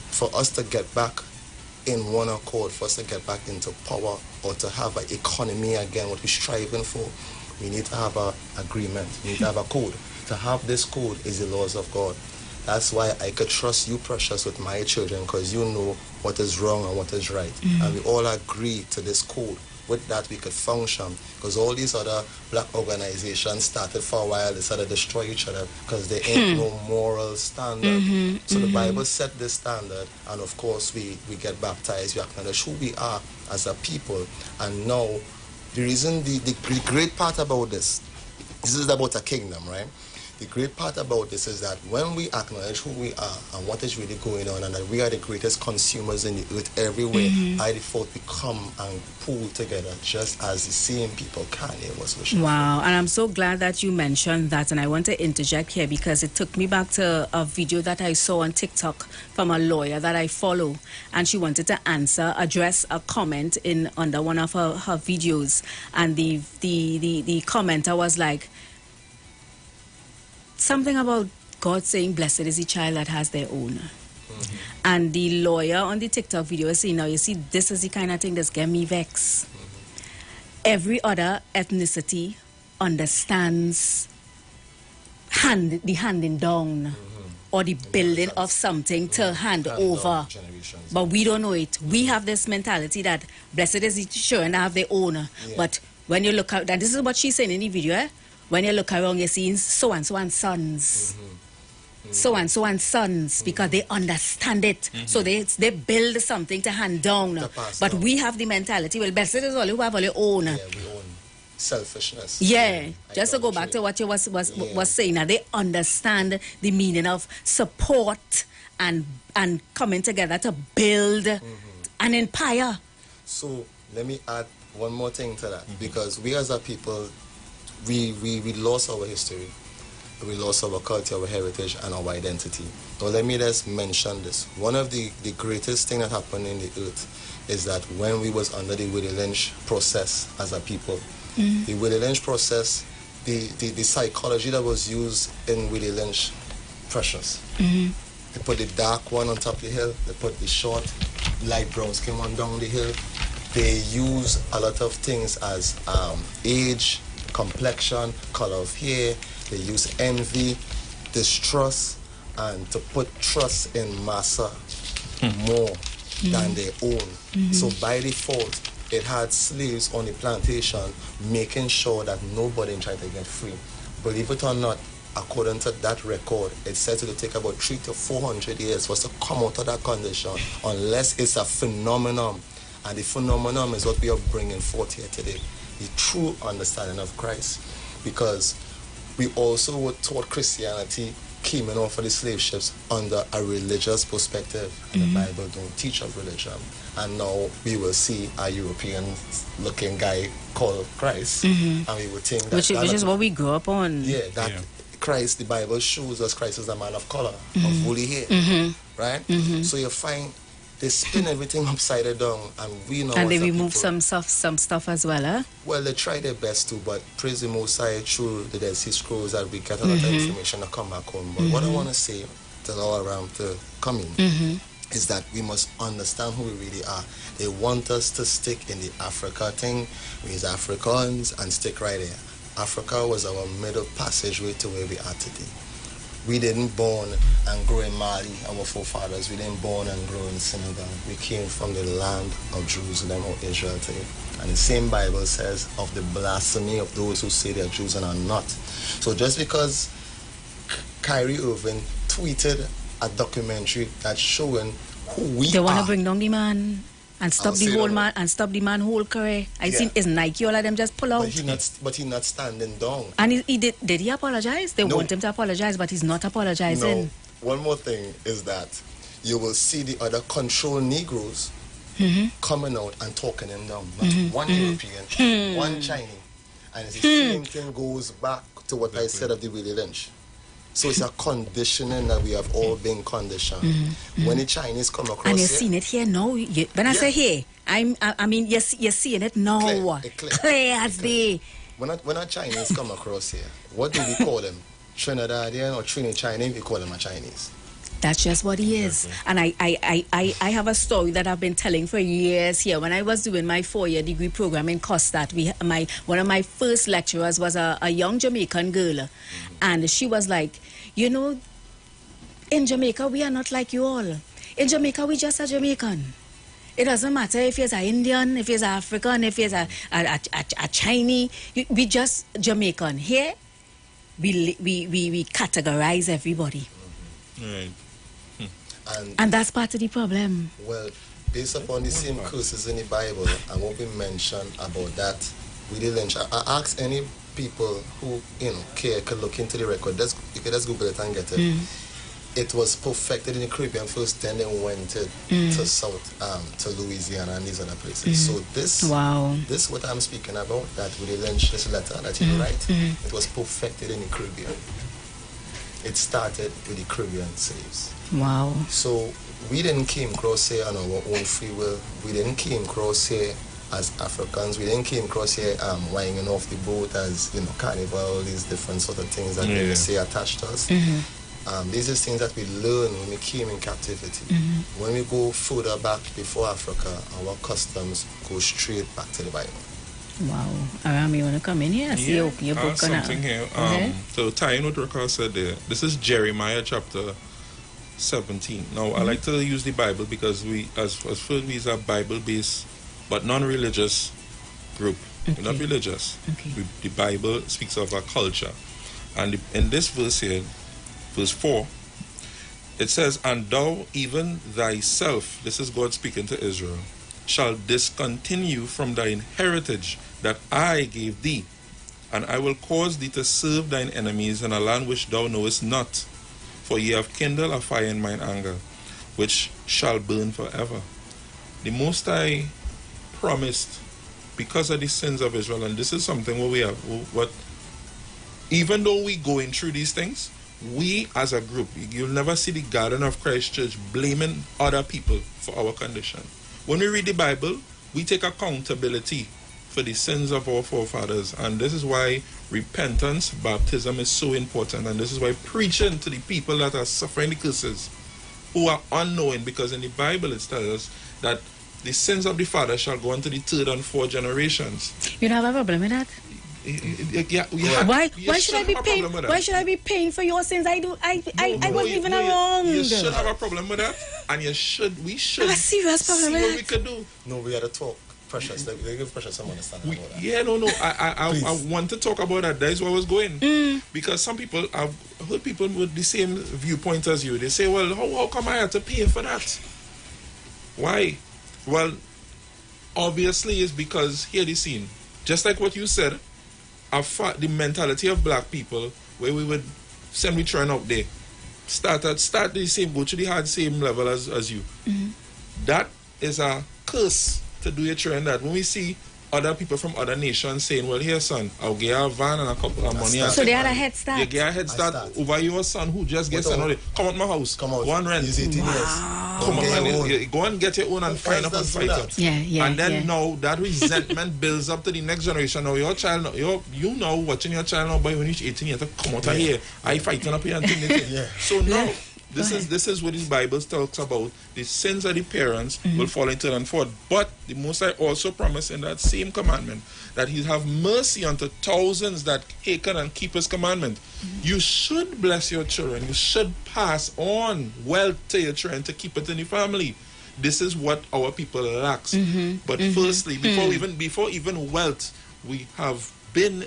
[SPEAKER 22] for us to get back in one accord, for us to get back into power or to have an economy again, what we're striving for, we need to have an agreement, we need to have a code. To have this code is the laws of God. That's why I could trust you, Precious, with my children, because you know what is wrong and what is right. And we all agree to this code. With that, we could function, because all these other black organizations started for a while. They started to destroy each other because there ain't no moral standard. So the Bible set this standard, and of course we get baptized, we acknowledge who we are as a people. And now, the reason, the great part about this is about a kingdom, right? The great part about this is that when we acknowledge who we are and what is really going on, and that we are the greatest consumers in the earth everywhere, by default we come and pool together, just as the same people Kanye was wishing.
[SPEAKER 5] Wow, and I'm so glad that you mentioned that, and I want to interject here because it took me back to a video that I saw on TikTok from a lawyer that I follow, and she wanted to address a comment under one of her videos, and the commenter was like, something about God saying, blessed is the child that has their own. And the lawyer on the TikTok video is saying, now you see, this is the kind of thing that's getting me vexed. Every other ethnicity understands the handing down or the building of something to hand over. But we don't know it. We have this mentality that blessed is the children that have their own. But when you look out, and this is what she's saying in the video, when you look around, you see so and sons. So and sons, because they understand it. So they build something to hand down. But we have the mentality, well, blessed is all who have all your own.
[SPEAKER 22] Yeah, we own selfishness.
[SPEAKER 5] Yeah, just to go back to what you was saying, now they understand the meaning of support and coming together to build an empire.
[SPEAKER 22] So let me add one more thing to that, because we as a people, we lost our history, we lost our culture, our heritage, and our identity. Now let me just mention this. One of the greatest thing that happened in the earth is that when we was under the Willie Lynch process as a people, the Willie Lynch process, the psychology that was used in Willie Lynch, Precious. They put the dark one on top of the hill, they put the short, light brown skin one down the hill. They use a lot of things as age, complexion, color of hair. They use envy, distrust, and to put trust in massa more than their own. So by default, it had slaves on the plantation making sure that nobody tried to get free. Believe it or not, according to that record, it says it will take about 300 to 400 years for us to come out of that condition unless it's a phenomenon. And the phenomenon is what we are bringing forth here today, the true understanding of Christ. Because we also were taught Christianity came in off of the slave ships under a religious perspective. And the Bible don't teach of religion. And now we will see a European-looking guy called Christ, and we would think that...
[SPEAKER 5] Which is what we grew up on.
[SPEAKER 22] Yeah, Christ, the Bible shows us Christ is a man of color, of woolly hair, right? So you find they spin everything upside down, and we know...
[SPEAKER 5] And they remove some stuff as well, huh?
[SPEAKER 22] Well, they try their best to, but praise the Most High through the Dead Sea Scrolls that we get a lot of information to come back home. But what I want to say to all around to come in is that we must understand who we really are. They want us to stick in the Africa thing, we as Africans, and stick right there. Africa was our middle passageway to where we are today. We didn't born and grow in Mali, our forefathers. We didn't born and grow in Senegal. We came from the land of Jerusalem or Israel today. And the same Bible says of the blasphemy of those who say they're Jews and are not. So just because Kyrie Irving tweeted a documentary that's showing who we
[SPEAKER 5] they want
[SPEAKER 22] are.
[SPEAKER 5] to bring down the man and stop the whole man and stop the man whole career. I seen is Nike all of them just pull out.
[SPEAKER 22] But he not standing down.
[SPEAKER 5] And he did he apologize? They want him to apologize, but he's not apologizing.
[SPEAKER 22] No. One more thing is that you will see the other control Negroes coming out and talking him down. Not one European, one Chinese. And the same thing goes back to what I said of the Willie Lynch. So it's a conditioning that we have all been conditioned. When the Chinese come across
[SPEAKER 5] and you're seeing it here now. When I say here, I mean you're seeing it now. Clear as day.
[SPEAKER 22] When a Chinese come across here, what do we call them? Trinidadian or Trini Chinese? We call them a Chinese.
[SPEAKER 5] That's just what he is. And I have a story that I've been telling for years here. When I was doing my 4-year degree program in Costat, one of my first lecturers was a young Jamaican girl. And she was like, you know, in Jamaica, we are not like you all. In Jamaica, we just a Jamaican. It doesn't matter if you're an Indian, if you're African, if you're a Chinese. We just Jamaican. Here, we categorize everybody.
[SPEAKER 21] Right.
[SPEAKER 5] And that's part of the problem.
[SPEAKER 22] Well, based upon the same curses in the Bible and what we mentioned about that, Willie Lynch, I ask any people who care could look into the record. You can just Google it and get it. It was perfected in the Caribbean first, then they went to South, to Louisiana and these other places. So this what I'm speaking about, that Willie Lynch, this letter that you write, it was perfected in the Caribbean. It started with the Caribbean slaves.
[SPEAKER 5] Wow.
[SPEAKER 22] So we didn't came across here on our own free will. We didn't came across here as Africans. We didn't came across here winding off the boat as, carnival, these different sort of things that we say attached to us. These are things that we learn when we came in captivity. When we go further back before Africa, our customs go straight back to the Bible.
[SPEAKER 5] Wow. Aram, you want to come in here? I see your book.
[SPEAKER 21] Something here. So tying what Raquel said there, this is Jeremiah chapter 17. Now, I like to use the Bible because we, as first, we are Bible-based, but non-religious group. We're not religious. The Bible speaks of a culture. And in this verse here, verse 4, it says, "And thou even thyself," this is God speaking to Israel, "shall discontinue from thine heritage that I gave thee, and I will cause thee to serve thine enemies in a land which thou knowest not. For ye have kindled a fire in mine anger, which shall burn forever." The Most High promised, because of the sins of Israel, and this is something where we have, even though we going through these things, we as a group, you'll never see the Garden of Christ Church blaming other people for our condition. When we read the Bible, we take accountability for the sins of our forefathers, and this is why repentance, baptism is so important, and this is why preaching to the people that are suffering the curses, who are unknowing, because in the Bible it tells us that the sins of the father shall go on to the 3rd and 4th generations.
[SPEAKER 5] You don't have a problem with that? Why should I be paying? Why should I be paying for your sins? I wasn't even around.
[SPEAKER 21] You should have a problem with that, and we should.
[SPEAKER 5] I have a serious problem with
[SPEAKER 21] what
[SPEAKER 5] that.
[SPEAKER 21] we could do.
[SPEAKER 22] No, we had to talk. Precious, like, they give Precious some understanding about that.
[SPEAKER 21] Yeah, no. I want to talk about that. That is where I was going. Because some people, I've heard people with the same viewpoint as you. They say, well, how come I have to pay for that? Why? Well, obviously it's because, here the scene. Just like what you said, the mentality of black people, where we would send we children out there, start the same, go to the hard same level as you. That is a curse to do your children that. When we see other people from other nations saying, well, here, son, I'll give you a van and a couple of money.
[SPEAKER 5] So they had a head start.
[SPEAKER 21] They get a head start over your son who just gets another. Come out my house. Come out. One rent.
[SPEAKER 22] He's 18 years.
[SPEAKER 21] Come on, and go and get your own and find up and fight up. And then now that resentment builds up to the next generation. Now your child, you know watching your child now, boy, when he's 18 years, come out of here. I fighting up here and things. So now. This is what the Bible talks about. The sins of the parents will fall into and forth. But the Most High also promised in that same commandment that He'll have mercy unto thousands that hearken and keep His commandment. You should bless your children. You should pass on wealth to your children to keep it in the family. This is what our people lacks. But firstly, before even wealth, we have been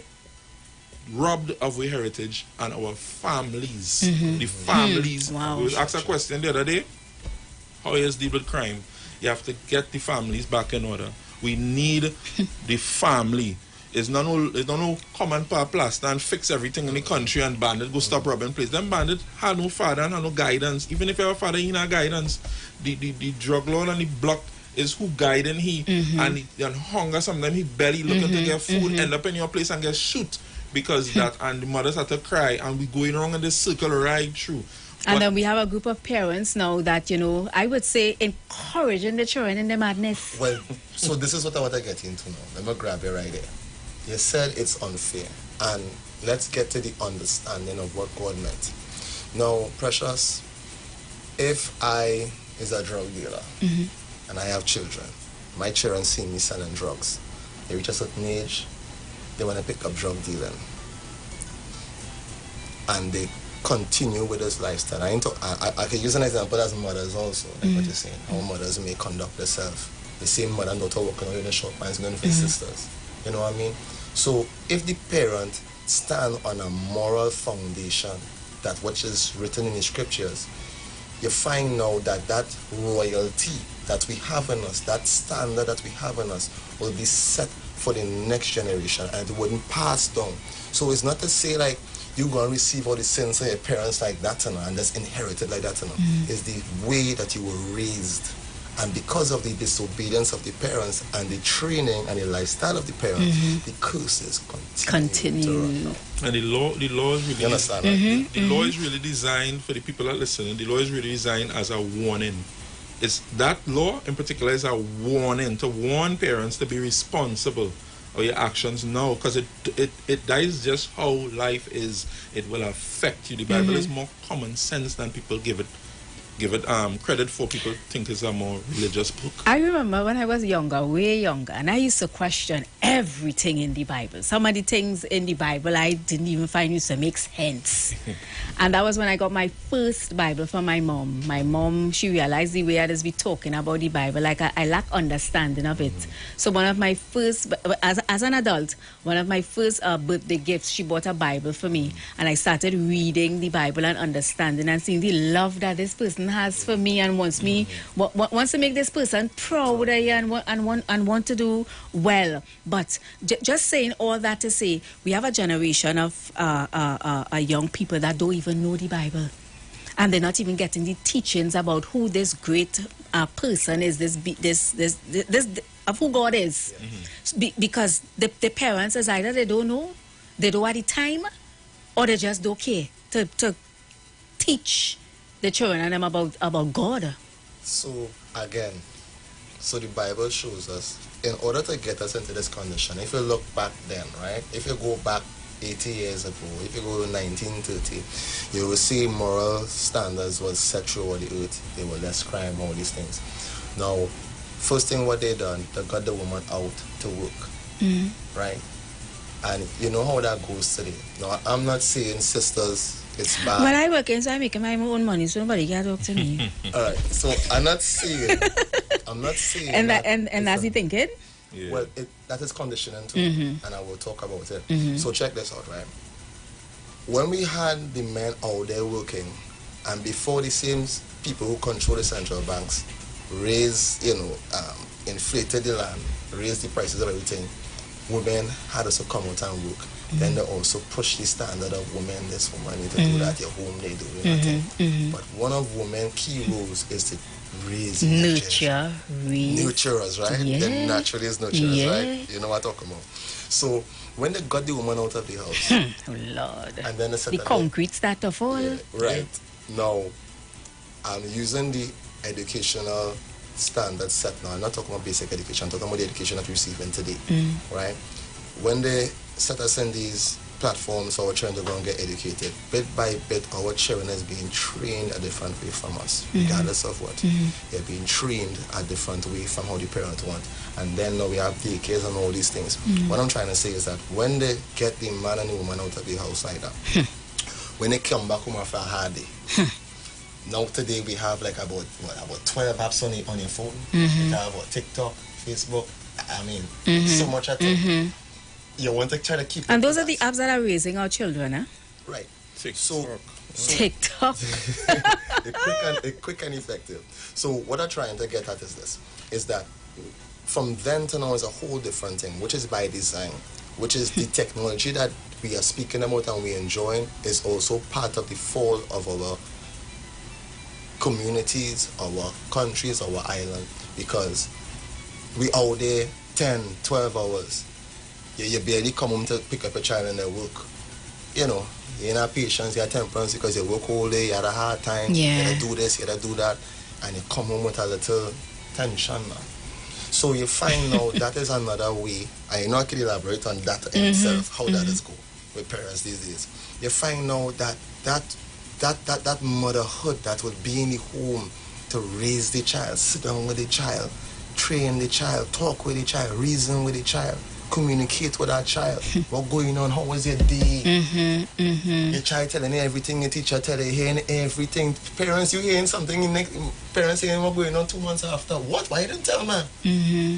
[SPEAKER 21] robbed of our heritage and our families. The families. We was asked a question the other day. How is deal with crime? You have to get the families back in order. We need the family. It's not no come and put a plaster and fix everything in the country and bandit go stop robbing place. Them bandit had no father and had no guidance. Even if you have a father, he not guidance. The drug lord and the block is who guiding he and hunger sometimes he barely looking to get food, end up in your place and get shoot. Because that, and the mothers have to cry, and we going wrong in this circle right through.
[SPEAKER 5] And then we have a group of parents now that, I would say, encouraging the children in the madness.
[SPEAKER 22] Well, so this is what I want to get into now. Let me grab you right there. You said it's unfair, and let's get to the understanding of what God meant. Now, Precious, if I is a drug dealer, and I have children, my children see me selling drugs, they reach a certain age, they want to pick up drug dealing, and they continue with this lifestyle. I can use an example as mothers also, like what you're saying. Our mothers may conduct themselves. The same mother and daughter walking away in the short pants going for sisters. You know what I mean? So if the parent stand on a moral foundation, that which is written in the scriptures, you find now that royalty that we have in us, that standard that we have in us, will be set for the next generation, and it wouldn't pass down. So it's not to say like you're going to receive all the sins of your parents like that and just inherit it like that. It's the way that you were raised. And because of the disobedience of the parents and the training and the lifestyle of the parents, the curses continue.
[SPEAKER 5] And
[SPEAKER 21] the law is really,
[SPEAKER 22] you understand,
[SPEAKER 21] the law is really designed for the people that listen. The law is really designed as a warning. It's that law in particular is a warning to warn parents to be responsible of your actions now, because that is just how life is. It will affect you. The Bible is more common sense than people give it credit for. People think it's a more religious book.
[SPEAKER 5] I remember when I was younger, way younger, and I used to question everything in the Bible. Some of the things in the Bible I didn't even find used to make sense. And that was when I got my first Bible from my mom. My mom, she realized the way I just be talking about the Bible, like I lack understanding of it. So one of my first, as an adult, one of my first birthday gifts, she bought a Bible for me, and I started reading the Bible and understanding and seeing the love that this person has for me and wants to make this person proud and want to do well. But just saying all that to say, we have a generation of young people that don't even know the Bible, and they're not even getting the teachings about who this great person is, this of who God is, because the parents is either they don't know, they don't have the time, or they just don't care to teach the children and them about God.
[SPEAKER 22] So again, the Bible shows us, in order to get us into this condition, if you look back then, right? If you go back 80 years ago, if you go to 1930, you will see moral standards was set through all the earth. They were less crime, all these things. Now, first thing what they done, they got the woman out to work, right? And you know how that goes today. Now, I'm not saying sisters, it's bad.
[SPEAKER 5] Well, I work in, so I make my own money, so nobody can talk to me.
[SPEAKER 22] Alright, so I'm not saying
[SPEAKER 5] and that's the thinking?
[SPEAKER 22] Yeah. Well, that is conditioning too, and I will talk about it. So check this out, right? When we had the men out there working, and before the same people who control the central banks raised, inflated the land, raised the prices of everything, women had us to come out and work. Then they also push the standard of women, this woman need to do that, your home they do nothing. But one of women's key roles is to raise nurturers, right?
[SPEAKER 5] Yeah.
[SPEAKER 22] They're naturally is nurturers, right? You know what I'm talking about. So when they got the woman out of the house,
[SPEAKER 5] oh Lord,
[SPEAKER 22] and then they
[SPEAKER 5] the concrete start to fall.
[SPEAKER 22] Yeah, right. Now I'm using the educational standard set now. I'm not talking about basic education, I'm talking about the education that we're receiving today. Right? When they set us in these platforms, our children go and get educated. Bit by bit, our children is being trained a different way from us, regardless of what. They're being trained a different way from how the parents want. And then now we have daycares and all these things. What I'm trying to say is that when they get the man and the woman out of the house like that, when they come back home after a hard day, now today we have like about 12 apps on your phone. We have about TikTok, Facebook. I mean, so much at it. You want to try to keep.
[SPEAKER 5] And those are the apps that are raising our children, huh?
[SPEAKER 22] Right.
[SPEAKER 5] TikTok.
[SPEAKER 22] Quick and effective. So what I'm trying to get at is this: is that from then to now is a whole different thing, which is by design, which is the technology that we are speaking about and we enjoying is also part of the fall of our communities, our countries, our island, because we out there 10, 12 hours. You barely come home to pick up a child and they work. You know, you ain't have patience, you have temperance because you work all day, you had a hard time, you gotta do this, you gotta do that, and you come home with a little tension, man. So you find out that is another way, and you know I can elaborate on that in itself, how that is go with parents these days. You find out that motherhood that would be in the home to raise the child, sit down with the child, train the child, talk with the child, reason with the child, communicate with that child. What's going on? How was your day? Your child telling you everything, your teacher telling you hearing everything. Parents, you hearing something, parents saying what's going on 2 months after. What? Why you didn't tell me?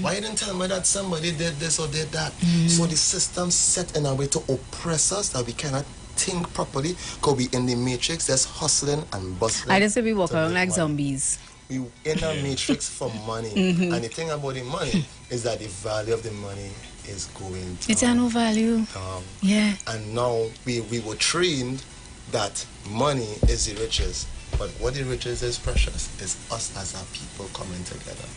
[SPEAKER 22] Why you didn't tell me that somebody did this or did that? So the system set in a way to oppress us that we cannot think properly because we in the matrix that's hustling and bustling.
[SPEAKER 5] I just say we walk around like zombies.
[SPEAKER 22] We in a matrix for money. And the thing about the money is that the value of the money is going down.
[SPEAKER 5] It's no value. Yeah.
[SPEAKER 22] And now we were trained that money is the riches. But what the riches is precious is us as a people coming together.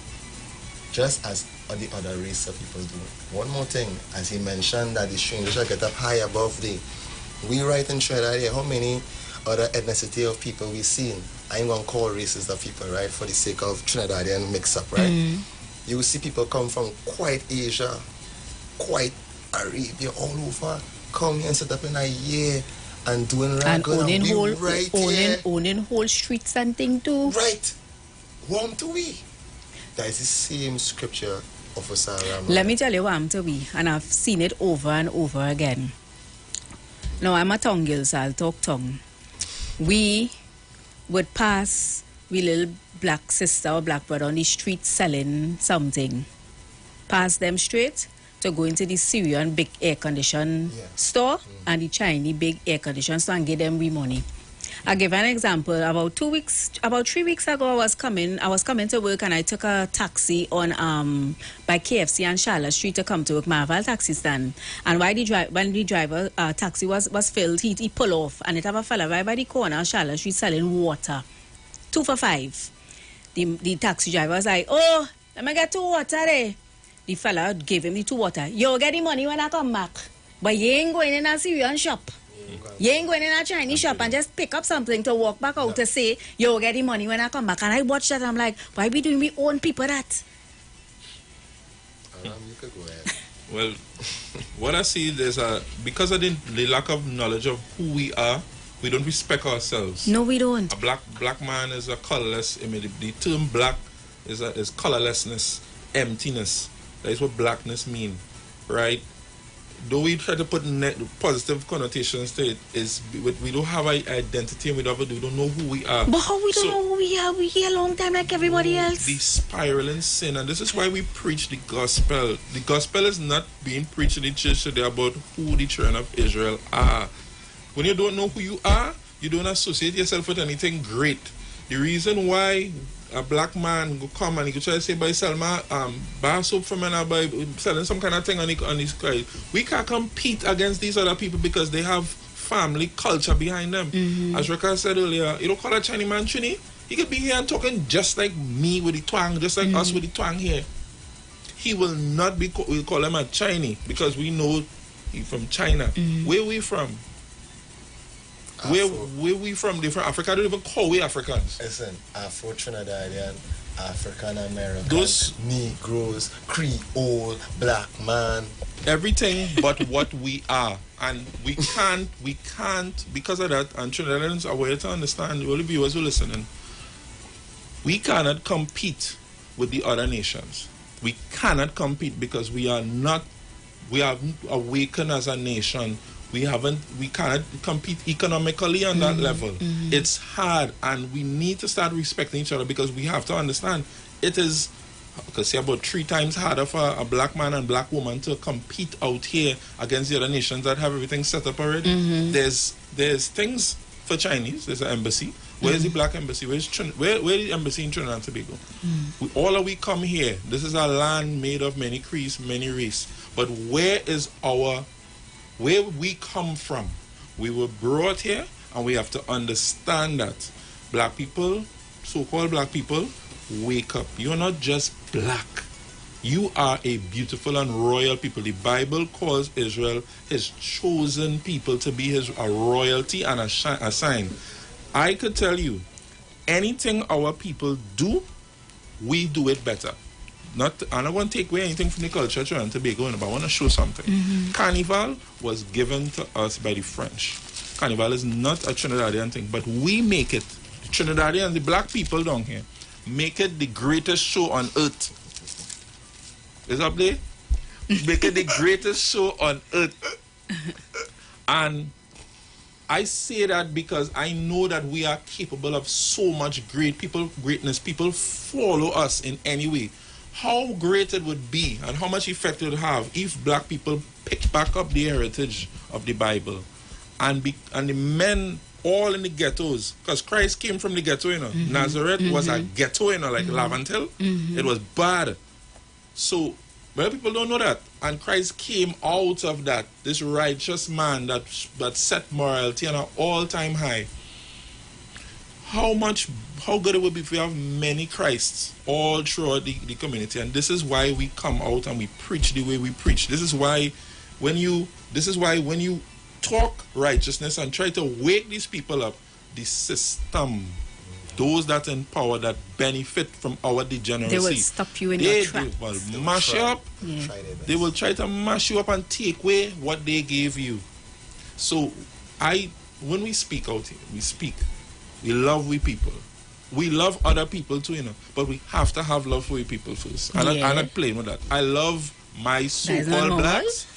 [SPEAKER 22] Just as the other race of people do. One more thing, as he mentioned that the strangers shall get up high above thee. We right in Trinidad here, how many other ethnicity of people we seen? I ain't gonna call races of people, right? For the sake of Trinidadian mix up, right? You will see people come from quite Asia, quite Arabia, all over, come here and set up in a year and doing right
[SPEAKER 5] and
[SPEAKER 22] owning
[SPEAKER 5] whole streets and thing too.
[SPEAKER 22] Right. Warm to we. That is the same scripture of Osara.
[SPEAKER 5] Let me tell you warm to we, and I've seen it over and over again. Now I'm a tongue girl, so I'll talk tongue. We would pass we little black sister or black brother on the street selling something. Pass them straight to go into the Syrian big air condition store and the Chinese big air condition store and give them we money. I'll give an example. About 3 weeks ago, I was coming to work and I took a taxi on by KFC and Charlotte Street to come to work, Marvel taxi stand. And when the driver taxi was filled, he pulled off and it have a fella right by the corner of Charlotte Street selling water. 2 for $5. The taxi driver was like, "Oh, let me get 2 water there." The fella gave him the 2 water. "You get the money when I come back, but you ain't going in a Syrian shop. You ain't going in a Chinese shop and just pick up something to walk back out to say, you'll get the money when I come back." And I watched that and I'm like, why we doing we own people that?
[SPEAKER 22] You could go ahead.
[SPEAKER 21] Well, what I see is because of the lack of knowledge of who we are, we don't respect ourselves.
[SPEAKER 5] No, we don't.
[SPEAKER 21] A black man is a colorless. I mean, the term black is colorlessness, emptiness. That is what blackness mean, right? though we try to put positive connotations to it, is we don't have an identity and we don't know who we are.
[SPEAKER 5] But how we don't know who we are? We here a long time like everybody else.
[SPEAKER 21] The spiral in sin, and this is why we preach the gospel. The gospel is not being preached in the church today about who the children of Israel are. When you don't know who you are, you don't associate yourself with anything great. The reason why a black man go come and he go try to say by Selma bar soap for men or by selling some kind of thing on his card. We can't compete against these other people because they have family culture behind them. As Rika said earlier, you don't call a Chinese man Trini. He could be here and talking just like me with the twang, just like us with the twang here. He will not be, we'll call him a Chinese because we know he's from China. Where we from? Where we from? Different Africa don't even call we Africans.
[SPEAKER 22] Listen, Afro Trinidadian, African American, Negroes, Creole, black man.
[SPEAKER 21] Everything but what we are. And we can't, because of that, and Trinidadians are way to understand, all the viewers who are listening, we cannot compete with the other nations. We cannot compete because we have awakened as a nation. We cannot compete economically on that level. It's hard, and we need to start respecting each other because we have to understand it is, because say about 3 times harder for a black man and black woman to compete out here against the other nations that have everything set up already. There's things for Chinese. There's an embassy. Where's the black embassy? Where the embassy in Trinidad and Tobago? We come here. This is a land made of many creeds, many races. But where we come from? We were brought here, and we have to understand that black people, so-called black people, wake up. You're not just black. You are a beautiful and royal people. The Bible calls Israel his chosen people to be a royalty and a sign. I could tell you, anything our people do, we do it better. I don't want to take away anything from the culture of Trinidad and Tobago, but I want to show something. Carnival was given to us by the French. Carnival is not a Trinidadian thing, but we make it. The Trinidadians, the black people down here, make it the greatest show on earth. Is up there? Make it the greatest show on earth. And I say that because I know that we are capable of so much greatness. People follow us in any way. How great it would be and how much effect it would have if black people pick back up the heritage of the Bible and the men all in the ghettos, because Christ came from the ghetto, Nazareth was a ghetto, like Laventille. It was bad. So, well, people don't know that. And Christ came out of that, this righteous man that set morality on an all-time high. How good it would be if we have many Christs all throughout the community. And this is why we come out and we preach the way we preach. This is why when you talk righteousness and try to wake these people up, the system, those that in power that benefit from our degeneracy,
[SPEAKER 5] they will stop you in your tracks.
[SPEAKER 21] They will mash you up. Yeah. They will try to mash you up and take away what they gave you. So when we speak out here, we love we people. We love other people too, but we have to have love for we people first. I'm not playing with that. I love my so-called blacks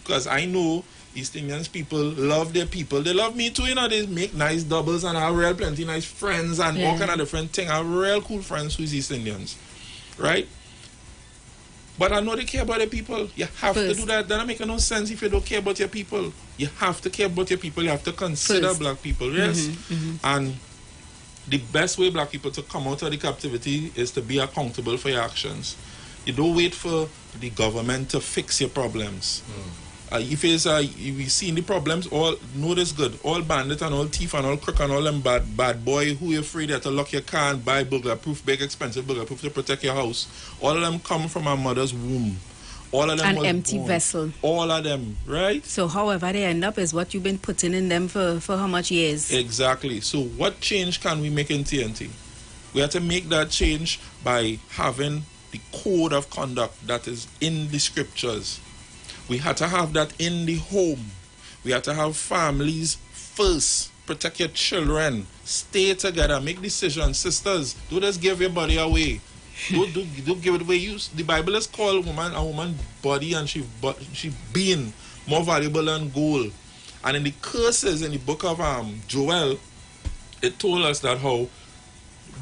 [SPEAKER 21] because I know East Indians people love their people. They love me too, They make nice doubles and I have real plenty nice friends and all kind of different things. I have real cool friends who's East Indians, right? But I know they care about their people. You have to do that. That doesn't make no sense if you don't care about your people. You have to care about your people. You have to consider black people, yes? And the best way black people to come out of the captivity is to be accountable for your actions. You don't wait for the government to fix your problems. If we see the problems, all know this good. All bandit and all thief and all crook and all them bad boy who you're afraid that to lock your car and buy burglar-proof, big expensive burglar-proof to protect your house. All of them come from a mother's womb. All of them
[SPEAKER 5] an empty vessel.
[SPEAKER 21] All of them, right?
[SPEAKER 5] So however they end up is what you've been putting in them for how much years?
[SPEAKER 21] Exactly. So what change can we make in TNT? We have to make that change by having the code of conduct that is in the scriptures. We had to have that in the home. We had to have families first. Protect your children. Stay together. Make decisions. Sisters, don't just give your body away. Don't give it away. The Bible is called a woman body and she being. more valuable than gold. And in the curses in the book of Joel, it told us that how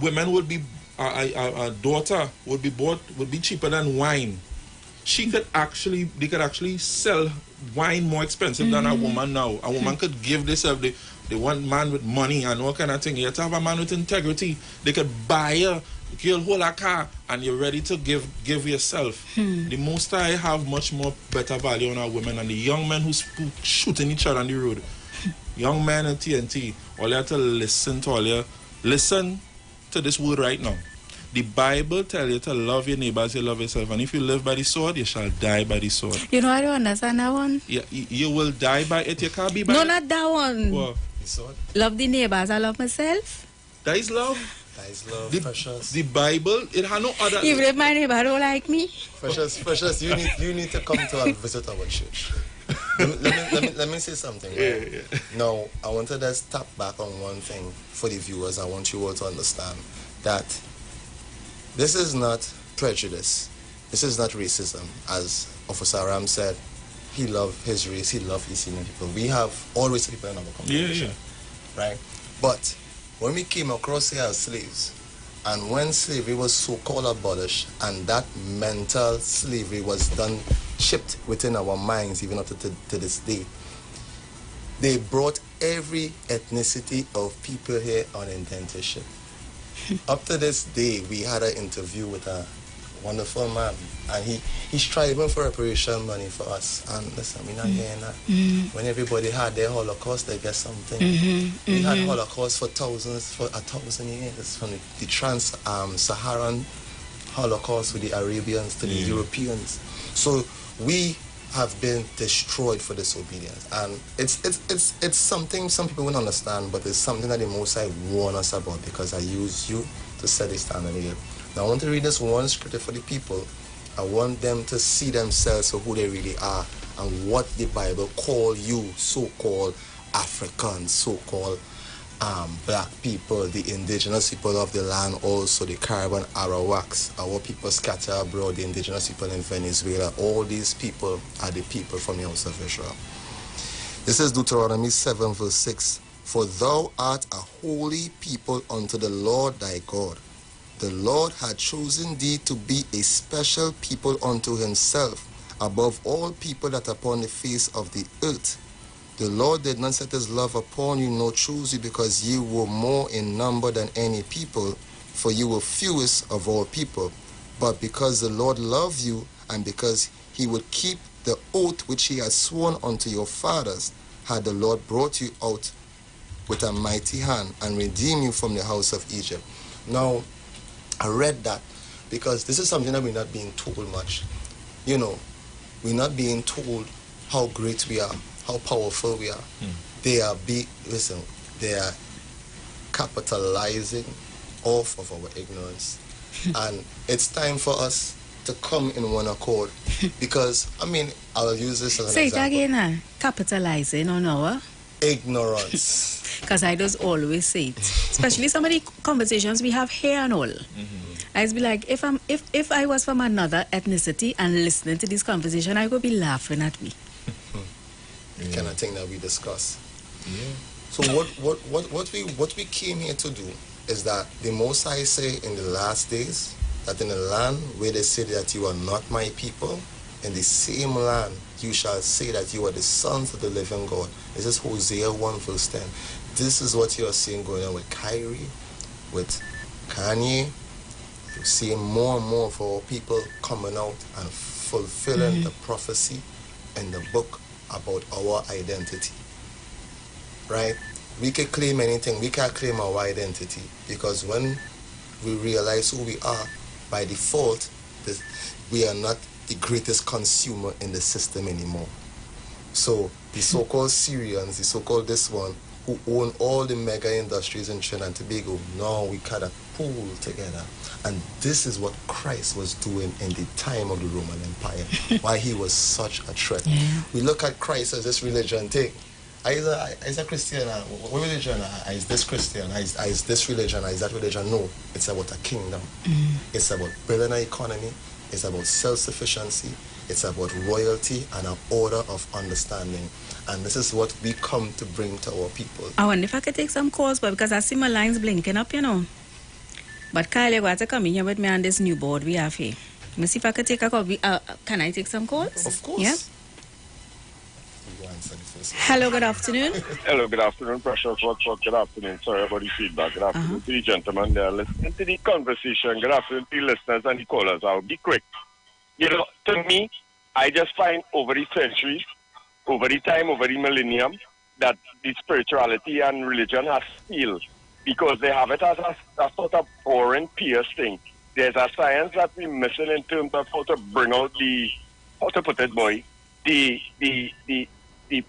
[SPEAKER 21] women would be, a daughter would be cheaper than wine. They could actually sell wine more expensive than a woman now. A woman could give themselves, they want man with money and all kind of thing. You have to have a man with integrity. They could buy a girl, hold a car, and you're ready to give yourself. The Most High have much more better value on our women and the young men who shooting each other on the road. Young men in TNT, all you have to listen to this word right now. The Bible tells you to love your neighbor as you love yourself. And if you live by the sword, you shall die by the sword.
[SPEAKER 5] You know, I don't understand that one.
[SPEAKER 21] Yeah, you will die by it. You can't be by it.
[SPEAKER 5] No, not that one.
[SPEAKER 21] What?
[SPEAKER 22] The sword?
[SPEAKER 5] Love the neighbor as I love myself.
[SPEAKER 21] That is love.
[SPEAKER 22] That is love, Precious.
[SPEAKER 21] The Bible, it has no other...
[SPEAKER 5] Even if my neighbor don't like me.
[SPEAKER 22] Precious, you need to come to and visit our church. Let me say something. Right? Yeah. Now, I want to just tap back on one thing for the viewers. I want you all to understand that this is not prejudice. This is not racism. As Officer Ram said, he loved his race, he loved East Indian people. We have all race people in our congregation. Right? But when we came across here as slaves, and when slavery was so-called abolished, and that mental slavery was done, shipped within our minds, even up to this day, they brought every ethnicity of people here on indentureship. Up to this day, we had an interview with a wonderful man, and he's striving for reparation money for us. And listen, we're not hearing that. When everybody had their Holocaust, they get something. We had Holocaust for 1,000 years, from the trans-Saharan Holocaust with the Arabians to the Europeans. So we have been destroyed for disobedience, and it's something some people won't understand, but it's something that the Most High warn us about, because I use you to set the standard here. Now I want to read this one scripture for the people. I want them to see themselves for who they really are and what the Bible call you, so-called Africans, so-called black people, the indigenous people of the land, also the Caribbean Arawaks, our people scattered abroad, the indigenous people in Venezuela. All these people are the people from the house of Israel. This is Deuteronomy 7 verse 6. For thou art a holy people unto the Lord thy God. The Lord had chosen thee to be a special people unto himself, above all people that upon the face of the earth. The Lord did not set his love upon you, nor choose you, because ye were more in number than any people, for you were fewest of all people. But because the Lord loved you, and because he would keep the oath which he had sworn unto your fathers, had the Lord brought you out with a mighty hand, and redeemed you from the house of Egypt. Now, I read that because this is something that we're not being told much. You know, we're not being told how great we are, how powerful we are. They are they are capitalizing off of our ignorance. And it's time for us to come in one accord, because, I mean, I'll use this as an example.
[SPEAKER 5] Say it again, capitalizing on our
[SPEAKER 22] ignorance.
[SPEAKER 5] Because I just always say it, especially some of the conversations we have here and all. I just be like, if I was from another ethnicity and listening to this conversation, I would be laughing at me.
[SPEAKER 22] The kind of thing that we discuss. So what we came here to do is that the Most High say in the last days that in the land where they say that you are not my people, in the same land you shall say that you are the sons of the living God. This is Hosea 1 verse 10. This is what you are seeing going on with Kyrie, with Kanye. You're seeing more and more of our people coming out and fulfilling the prophecy in the book about our identity. Right? We can claim anything. We can't claim our identity, because when we realize who we are, by default, we are not the greatest consumer in the system anymore. So the so-called Syrians, the so-called this one, who own all the mega industries in Trinidad and Tobago, now we kind of pool together. And this is what Christ was doing in the time of the Roman Empire, why he was such a threat. We look at Christ as this religion thing. Is a Christian? What religion? Is this Christian? Is this religion? Is that religion? No, it's about a kingdom. It's about building an economy. It's about self-sufficiency. It's about royalty and an order of understanding. And this is what we come to bring to our people.
[SPEAKER 5] I wonder if I could take some calls, but because I see my lines blinking up, But Kyle, you're going to come in here with me on this new board we have here. Let me see if I could take a call. Can I take some calls?
[SPEAKER 22] Of course.
[SPEAKER 5] Yeah. Hello, good afternoon.
[SPEAKER 1] Hello, good afternoon, Precious. What's up? Good afternoon. Sorry about the feedback. Good afternoon to the gentlemen there listening to the conversation. Good afternoon to the listeners and the callers. I'll be quick. To me, I just find over the centuries, over the time, over the millennium, that the spirituality and religion has failed because they have it as a sort of boring, pious thing. There's a science that we're missing in terms of how to bring out the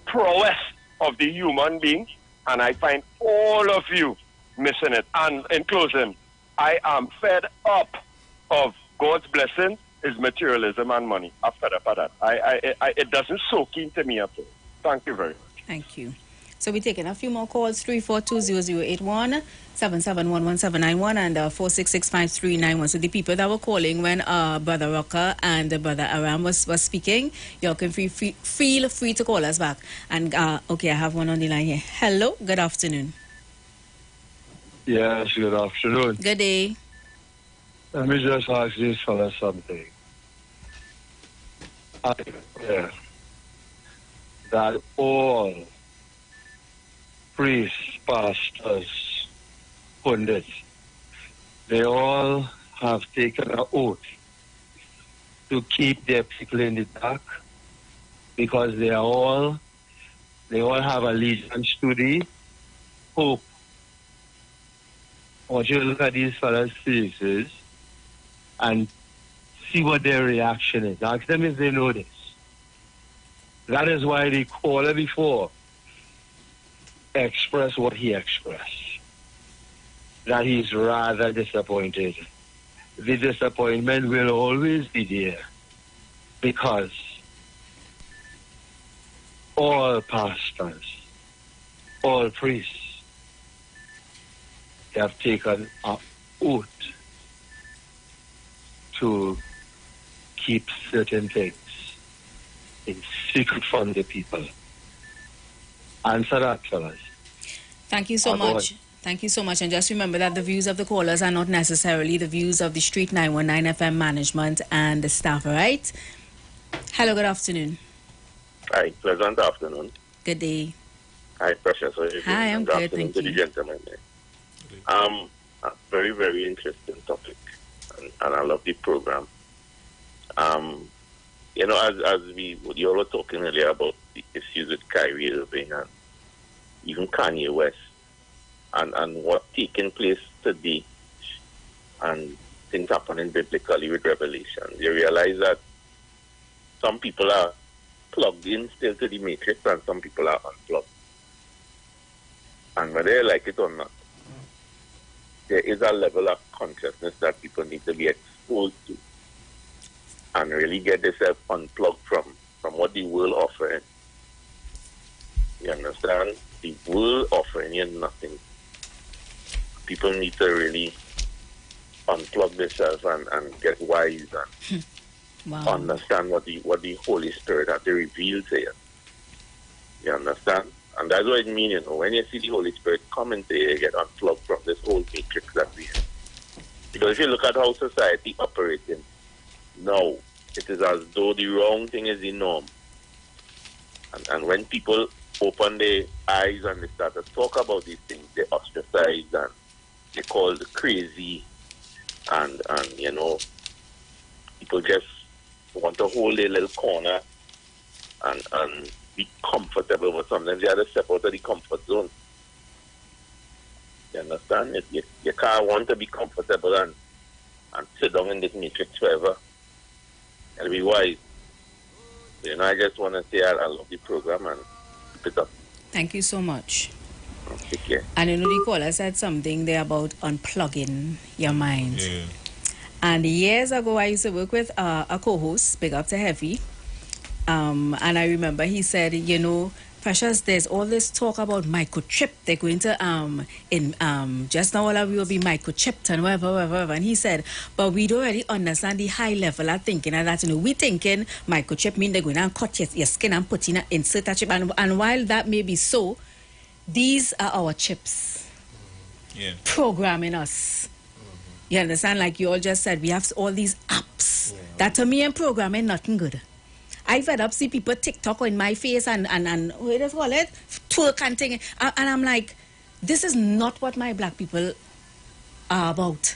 [SPEAKER 1] prowess of the human being, and I find all of you missing it. And in closing, I am fed up of God's blessing is materialism and money. I'm fed up of that. It doesn't soak into me at all. Thank you very much.
[SPEAKER 5] Thank you. So we're taking a few more calls, 342-0081, 7711791, and 4665391. So the people that were calling when Brother Rocker and Brother Aram was speaking, y'all can feel free to call us back. And, okay, I have one on the line here. Hello, good afternoon.
[SPEAKER 4] Yes, good afternoon.
[SPEAKER 5] Good day.
[SPEAKER 4] Let me just ask this fella something. That all priests, pastors, pundits, they all have taken an oath to keep their people in the dark because they all have allegiance to the hope. I want you to look at these fellas' faces and see what their reaction is. Ask them if they know this. That is why the caller before expressed what he expressed, that he's rather disappointed. The disappointment will always be there because all pastors, all priests have taken an oath to keep certain things in secret from the people. Answer that, fellas.
[SPEAKER 5] Thank you so much. Thank you so much. And just remember that the views of the callers are not necessarily the views of the Street 919 FM management and the staff, all right? Hello, good afternoon.
[SPEAKER 1] Hi, pleasant afternoon.
[SPEAKER 5] Good day.
[SPEAKER 1] Hi, Precious.
[SPEAKER 5] Hi, I'm good, thank
[SPEAKER 1] you. To the gentleman there. A very, very interesting topic, and I love the program. As you all were talking earlier about the issues with Kyrie Irving and even Kanye West, and what's taking place today, and things happening biblically with Revelation, you realize that some people are plugged in still to the matrix and some people are unplugged. And whether they like it or not, there is a level of consciousness that people need to be exposed to and really get themselves unplugged from what the world offering. You understand? The world offering you nothing. People need to really unplug themselves and get wise and understand what the Holy Spirit has to reveal to you. You understand? And that's what it means, when you see the Holy Spirit come into you, you get unplugged from this whole matrix that we have. Because if you look at how society operating now, it is as though the wrong thing is the norm. And when people open their eyes and they start to talk about these things, they ostracize and they call it crazy. And people just want to hold their little corner and be comfortable, but sometimes you have to step out of the comfort zone. You understand? You can't want to be comfortable and sit down in this matrix forever. And be wise. I just want to say I love the program and keep it up.
[SPEAKER 5] Thank you so much.
[SPEAKER 1] Take care.
[SPEAKER 5] And the caller said something there about unplugging your mind.
[SPEAKER 1] Yeah.
[SPEAKER 5] And years ago, I used to work with a co-host, big up to Heavy. And I remember he said, Precious, there's all this talk about microchip. They're going to just now all we will be microchipped and whatever. And he said, but we don't really understand the high level of thinking and that, we thinking microchip mean they're going to cut your skin and put in an insert a chip. And while that may be so, these are our chips.
[SPEAKER 21] Yeah.
[SPEAKER 5] Programming us. You understand? Like you all just said, we have all these apps. That to me and programming nothing good. I fed up see people TikTok in my face and what do you call it? Twerk and thing. And I'm like, this is not what my black people are about.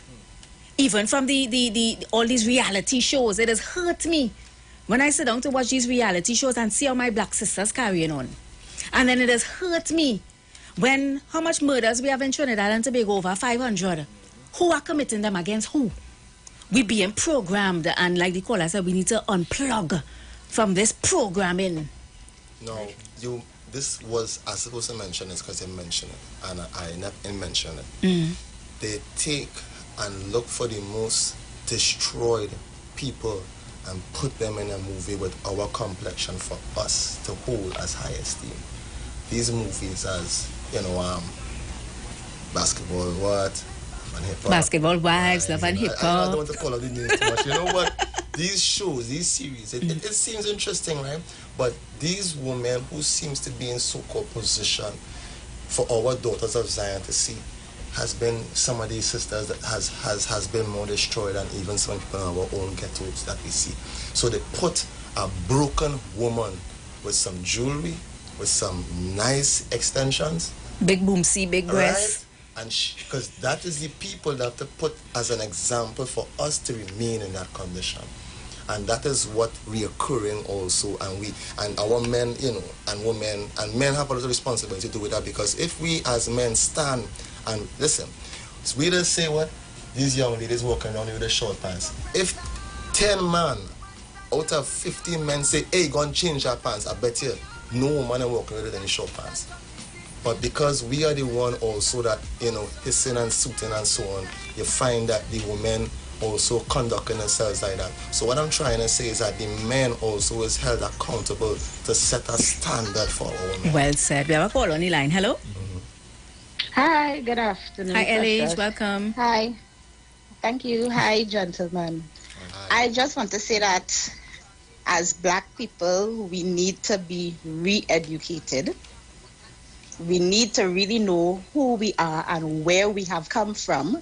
[SPEAKER 5] Even from the all these reality shows, it has hurt me when I sit down to watch these reality shows and see how my black sisters carrying on. And then it has hurt me when how much murders we have in Trinidad and Tobago, over 500. Who are committing them against who? We being programmed, and like the caller said, we need to unplug from this programming.
[SPEAKER 22] No, this was, I supposed to mention this because you mentioned it, and I never mentioned it. They take and look for the most destroyed people and put them in a movie with our complexion for us to hold as high esteem. These movies as, Basketball what? And hip-hop.
[SPEAKER 5] Basketball Wives, Love and Hip Hop.
[SPEAKER 22] I don't want to call out the names too much. You know what? These shows, these series, it seems interesting, right? But these women who seems to be in so-called position for our daughters of Zion to see has been some of these sisters that has been more destroyed than even some people in our own ghettos that we see. So they put a broken woman with some jewelry, with some nice extensions.
[SPEAKER 5] Big boomsy, big breasts.
[SPEAKER 22] Right? And because that is the people that have to put as an example for us to remain in that condition. And that is what reoccurring also, and our men, and women, and men have a lot of responsibility to do with that, because if we as men stand and listen, we just say what? These young ladies walking around with the short pants. If 10 men out of 15 men say, hey, go and change our pants, I bet you no woman is walking with any short pants. But because we are the one also that, hissing and suiting and so on, you find that the women also conducting themselves like that. So what I'm trying to say is that the men also is held accountable to set a standard for our men.
[SPEAKER 5] Well said. We have a call on the line. Hello?
[SPEAKER 7] Hi, good afternoon.
[SPEAKER 5] Hi, LH. Welcome.
[SPEAKER 7] Hi. Thank you. Hi, gentlemen. Hi. I just want to say that as black people, we need to be re-educated. We need to really know who we are and where we have come from,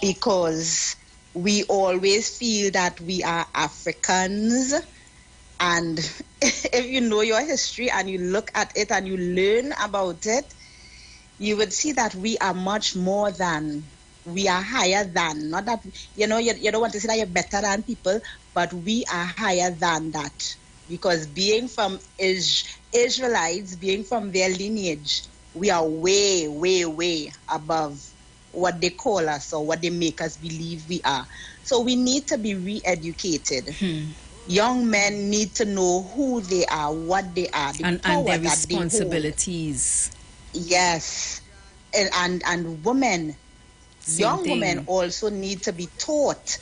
[SPEAKER 7] because we always feel that we are Africans. And if you know your history and you look at it and you learn about it, you would see that we are much more than, we are higher than. Not that, you don't want to say that you're better than people, but we are higher than that. Because being from Israelites, being from their lineage, we are way, way, way above what they call us or what they make us believe we are. So we need to be re-educated. Young men need to know who they are, what they are,
[SPEAKER 5] and their responsibilities.
[SPEAKER 7] Yes. And women, young women also need to be taught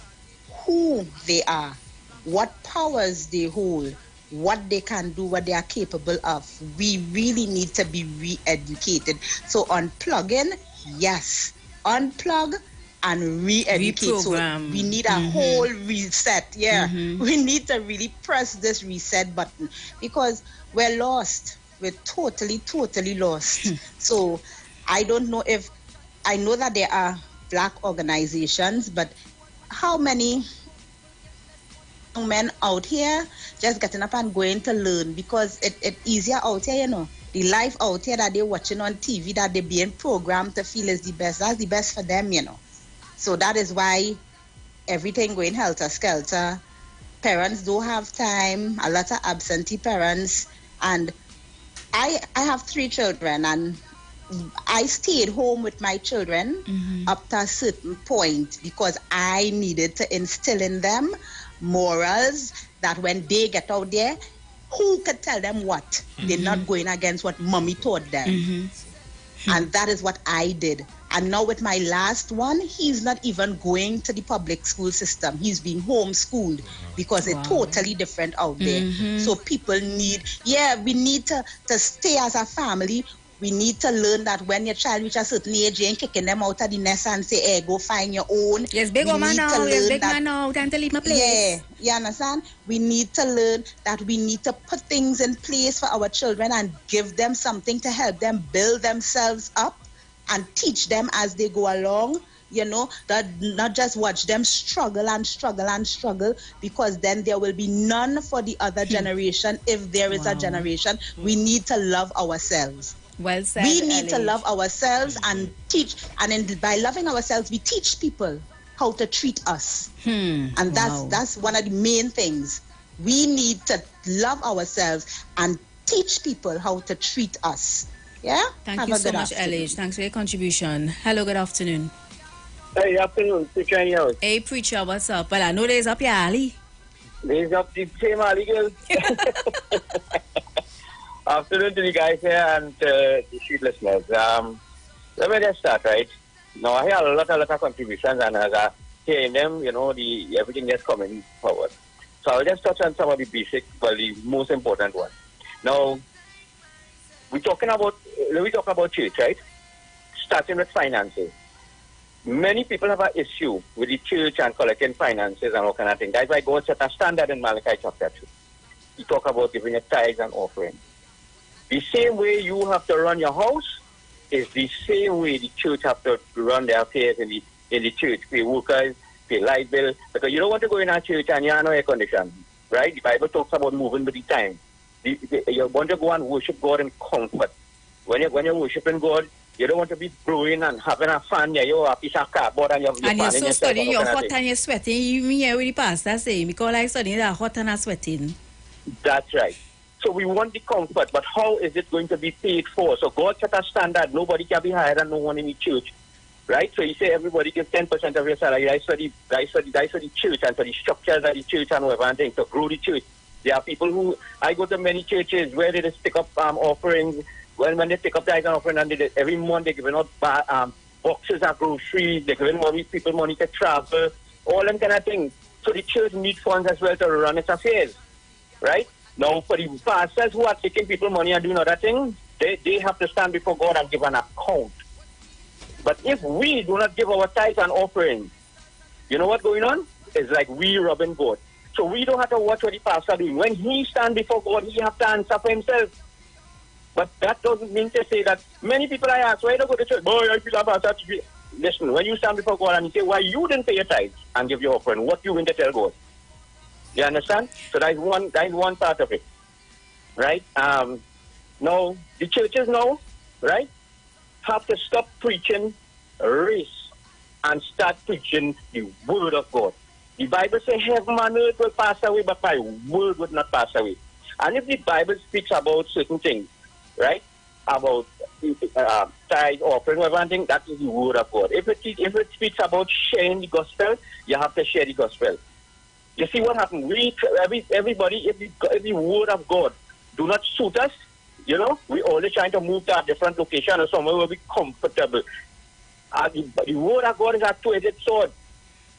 [SPEAKER 7] who they are, what powers they hold, what they can do, what they are capable of. We really need to be re-educated. So unplugging, yes. Unplug and re-educate. So we need a whole reset. Yeah. We need to really press this reset button, because we're lost. We're totally, totally lost. So I don't know if, I know that there are black organizations, but how many men out here just getting up and going to learn, because it's easier out here, the life out here that they're watching on TV, that they're being programmed to feel is the best, that's the best for them, So that is why everything going helter-skelter. Parents don't have time, a lot of absentee parents, and I have 3 children, and I stayed home with my children up to a certain point, because I needed to instill in them morals that when they get out there, who could tell them what? They're not going against what mommy taught them. And that is what I did. And now with my last one, he's not even going to the public school system. He's being homeschooled because it's totally different out there. So people need, we need to stay as a family. We need to learn that when your child reaches a certain age, you ain't kicking them out of the nest and say, hey, go find your own.
[SPEAKER 5] Yes, big woman now. Yes, big man now. Time to leave my place.
[SPEAKER 7] Yeah, you understand? We need to learn that we need to put things in place for our children and give them something to help them build themselves up and teach them as they go along. You know, that not just watch them struggle and struggle and struggle, because then there will be none for the other generation. If there is a generation, we need to love ourselves.
[SPEAKER 5] Well said.
[SPEAKER 7] We need to love ourselves and teach, and by loving ourselves, we teach people how to treat us. And that's one of the main things. We need to love ourselves and teach people how to treat us. Yeah?
[SPEAKER 5] Thank you so much, LH. Thanks for your contribution. Hello, good afternoon.
[SPEAKER 9] Hey, afternoon, Preacher in your house.
[SPEAKER 5] Hey, Preacher, what's up? Well, I know there's up your alley.
[SPEAKER 9] There's up the same alley, girl. Afternoon to the guys here and the street listeners. Let me just start, right? Now, I hear a lot of contributions, and as I hear them, you know, everything that's coming forward. So I'll just touch on some of the basic, but the most important one. Now, we talk about church, right? Starting with finances. Many people have an issue with the church and collecting finances and all kind of things. That's why God set a standard in Malachi chapter 2. He talk about giving a tithes and offering. The same way you have to run your house is the same way the church have to run their affairs in the church. Pay workers, pay light bill. Because you don't want to go in a church and you have no air condition, right? The Bible talks about moving with the time. You want to go and worship God in comfort. When you're worshiping God, you don't want to be brewing and having a fan there, you have a piece of cardboard and
[SPEAKER 5] you're so studying, you're hot and you're sweating. You mean here with the pastor saying, because like studying, they're hot and sweating.
[SPEAKER 9] That's right. So we want the comfort, but how is it going to be paid for? So God set a standard. Nobody can be higher than no one in the church, right? So you say everybody gives 10% of your salary. I study church and for the structures of the church and whatever and things to grow the church. There are people who, I go to many churches where they just pick up offerings. When they pick up the item offering, and every month they're giving out boxes of groceries, they're giving people money to travel, all them kind of things. So the church needs funds as well to run its affairs, right? Now, for the pastors who are taking people money and doing other things, they have to stand before God and give an account. But if we do not give our tithes and offerings, you know what's going on? It's like we robbing God. So we don't have to watch what the pastor doing. When he stands before God, he has to answer for himself. But that doesn't mean to say that many people I ask, why don't go to church? Boy, I feel about that. Listen, when you stand before God and you say, why you didn't pay your tithes and give your offering, what you going to tell God? You understand? So that is one part of it. Right? Now, the churches now, right, have to stop preaching race and start preaching the word of God. The Bible says heaven and earth will pass away, but my word will not pass away. And if the Bible speaks about certain things, right, about tithe, offering, everything, that is the word of God. If it speaks about sharing the gospel, you have to share the gospel. You see what happened? Everybody, if the word of God do not suit us, you know, we always trying to move to a different location or somewhere where we comfortable. The word of God is a two-edged sword.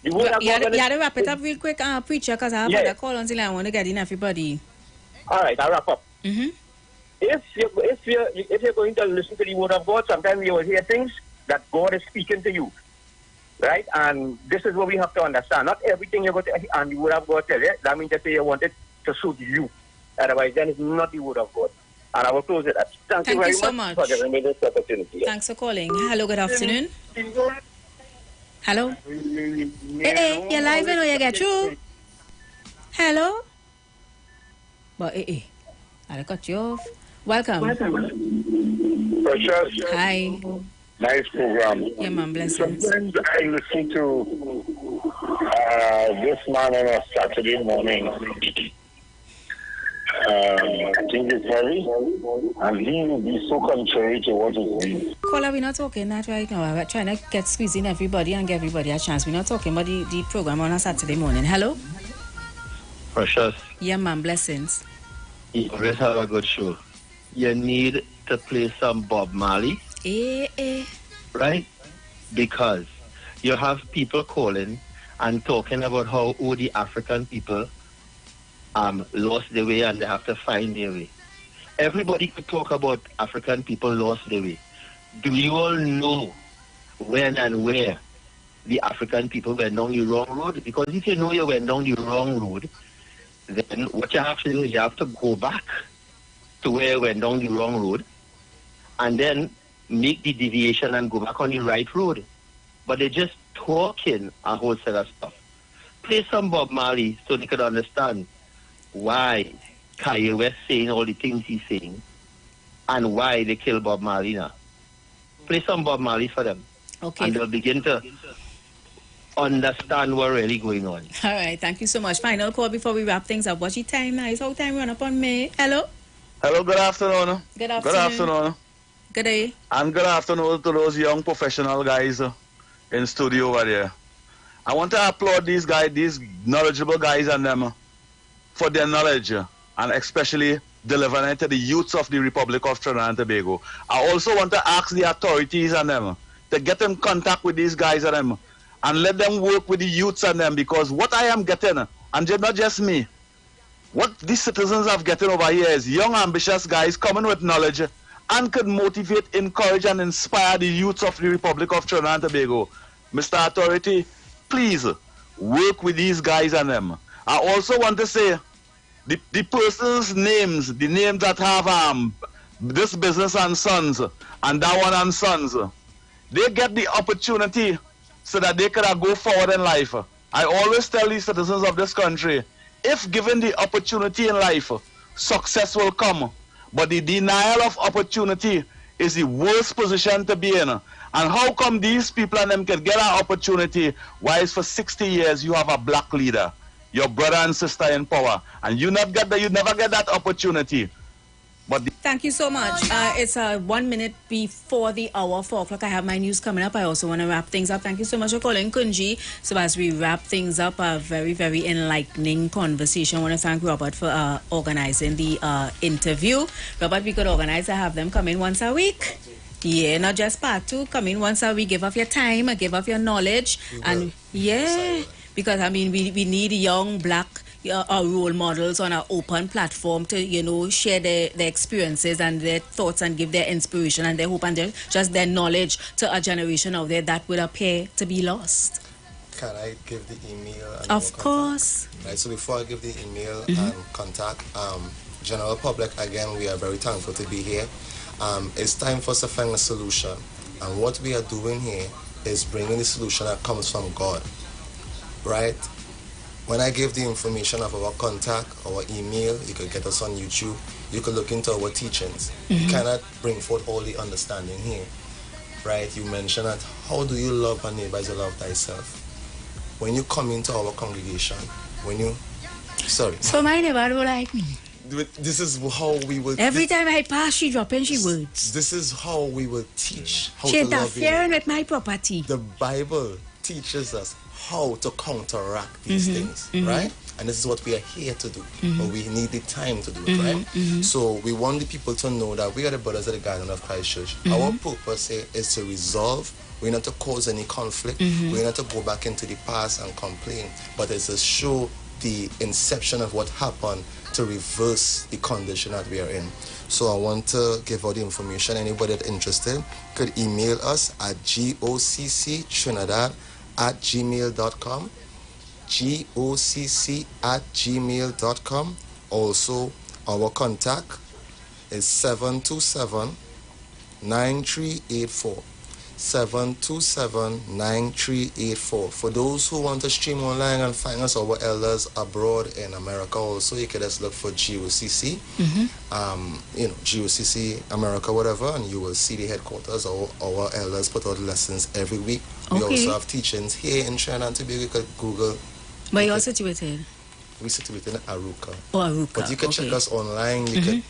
[SPEAKER 9] You
[SPEAKER 5] have to wrap it up real quick, Preacher, because I have a call until I want to get in everybody.
[SPEAKER 9] All right, I'll wrap up. If you're going to listen to the word of God, sometimes you will hear things that God is speaking to you, right? And this is what we have to understand. Not everything you're going to and the word of God tell you, that means that you want it to suit you. Otherwise, then it's not the word of God. And I will close it up. Thank you very
[SPEAKER 5] so
[SPEAKER 9] much for giving me this opportunity.
[SPEAKER 5] Thanks for calling. Hello, good afternoon. Hello? Hey, you're live in or you get through? Hello? But I'll cut you off. Welcome.
[SPEAKER 10] Precious.
[SPEAKER 5] Hi.
[SPEAKER 10] Nice program.
[SPEAKER 5] Yeah, man, blessings.
[SPEAKER 10] Sometimes I listen to this man on a Saturday morning. I think it's heavy, and he will be so contrary to what it means.
[SPEAKER 5] Caller, we're not talking that right now. We're trying to get squeezing everybody and give everybody a chance. We're not talking about the program on a Saturday morning. Hello?
[SPEAKER 23] Precious.
[SPEAKER 5] Yeah, man, blessings.
[SPEAKER 23] You always have a good show. You need to play some Bob Marley.
[SPEAKER 5] Eh.
[SPEAKER 23] Right? because you have people calling and talking about how all the African people lost their way and they have to find their way. Everybody could talk about African people lost their way. Do you all know when and where the African people went down the wrong road? Because if you know you went down the wrong road, then what you have to do is you have to go back to where you went down the wrong road and then make the deviation and go back on the right road. But they're just talking a whole set of stuff. Play some Bob Marley so they could understand why Iwer saying all the things he's saying and why they kill Bob Marley now. Play some Bob Marley for them.
[SPEAKER 5] Okay.
[SPEAKER 23] And they'll begin to understand what's really going on.
[SPEAKER 5] All right, thank you so much. Final call before we wrap things up. What's your time now? It's how time run up on me. Hello?
[SPEAKER 2] Hello, good afternoon.
[SPEAKER 5] Good afternoon.
[SPEAKER 2] Good afternoon.
[SPEAKER 5] Good day.
[SPEAKER 2] And good afternoon to those young professional guys in studio over there. I want to applaud these guys, these knowledgeable guys and them for their knowledge and especially delivering it to the youths of the Republic of Trinidad and Tobago. I also want to ask the authorities and them to get in contact with these guys and them and let them work with the youths and them, because what I am getting, and not just me, what these citizens are getting over here is young ambitious guys coming with knowledge and could motivate, encourage and inspire the youths of the Republic of Trinidad and Tobago. Mr. Authority, please work with these guys and them. I also want to say the person's names, the names that have this business and sons and that one and sons, they get the opportunity so that they could go forward in life. I always tell these citizens of this country, if given the opportunity in life, success will come. But the denial of opportunity is the worst position to be in. And how come these people and them can get an opportunity, while for 60 years you have a black leader, your brother and sister in power, and you never get that opportunity? But
[SPEAKER 5] Thank you so much. It's 1 minute before the hour, 4 o'clock. I have my news coming up. I also want to wrap things up. Thank you so much for calling, Kunji. So as we wrap things up, a very, very enlightening conversation. I want to thank Robert for organizing the interview. Robert, we could organize to have them come in once a week. Yeah, not just part two. Come in once a week. Give up your time, give up your knowledge. And yeah, because I mean, we need young black role models on our open platform to, share their experiences and their thoughts and give their inspiration and their hope and just their knowledge to a generation out there that would appear to be lost.
[SPEAKER 22] Can I give the email? And
[SPEAKER 5] of course.
[SPEAKER 22] Right, so before I give the email and contact, general public, again, we are very thankful to be here. It's time for us to find a solution. And what we are doing here is bringing the solution that comes from God. Right? When I give the information of our contact, our email, you could get us on YouTube. You could look into our teachings. You cannot bring forth all the understanding here. Right? You mentioned that, how do you love a neighbor as you love thyself? When you come into our congregation,
[SPEAKER 5] So my neighbor don't like me.
[SPEAKER 22] This is how we will...
[SPEAKER 5] Every time I pass, she dropping she words.
[SPEAKER 22] This is how we will teach how
[SPEAKER 5] she
[SPEAKER 22] to love you.
[SPEAKER 5] She interfering with my property.
[SPEAKER 22] The Bible teaches us how to counteract these things, right? And this is what we are here to do. But we need the time to do it, right? So we want the people to know that we are the brothers of the Garden of Christ Church. Our purpose here is to resolve. We're not to cause any conflict. We're not to go back into the past and complain. But it's to show the inception of what happened to reverse the condition that we are in. So I want to give out the information. Anybody that's interested could email us at gocctrinidad@gmail.com, goccc@gmail.com. Also, our contact is 727-9384. 727-9384. For those who want to stream online and find us, our elders abroad in America also, you can just look for GOCC, GOCC America, whatever, and you will see the headquarters. Our elders put out lessons every week. We also have teachings here in Trinidad and Tobago. You could Google.
[SPEAKER 5] Where you're situated?
[SPEAKER 22] We're situated in Aruca.
[SPEAKER 5] Oh, Aruca.
[SPEAKER 22] But you can check us online. You can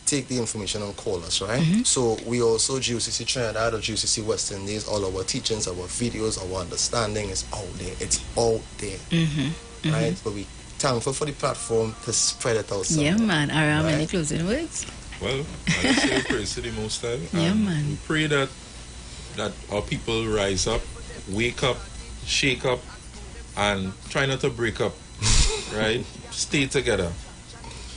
[SPEAKER 22] take the information and call us, right? So we also, GOCC Trinidad or GOCC West Indies, all our teachings, our videos, our understanding is out there. It's out there, right? But we thankful for the platform to spread it out somewhere.
[SPEAKER 5] Yeah, man. Aram, any closing words?
[SPEAKER 21] Well, let's say praise to the Most High.
[SPEAKER 5] Yeah, man.
[SPEAKER 21] We pray that that our people rise up, wake up, shake up, and try not to break up, right? Stay together.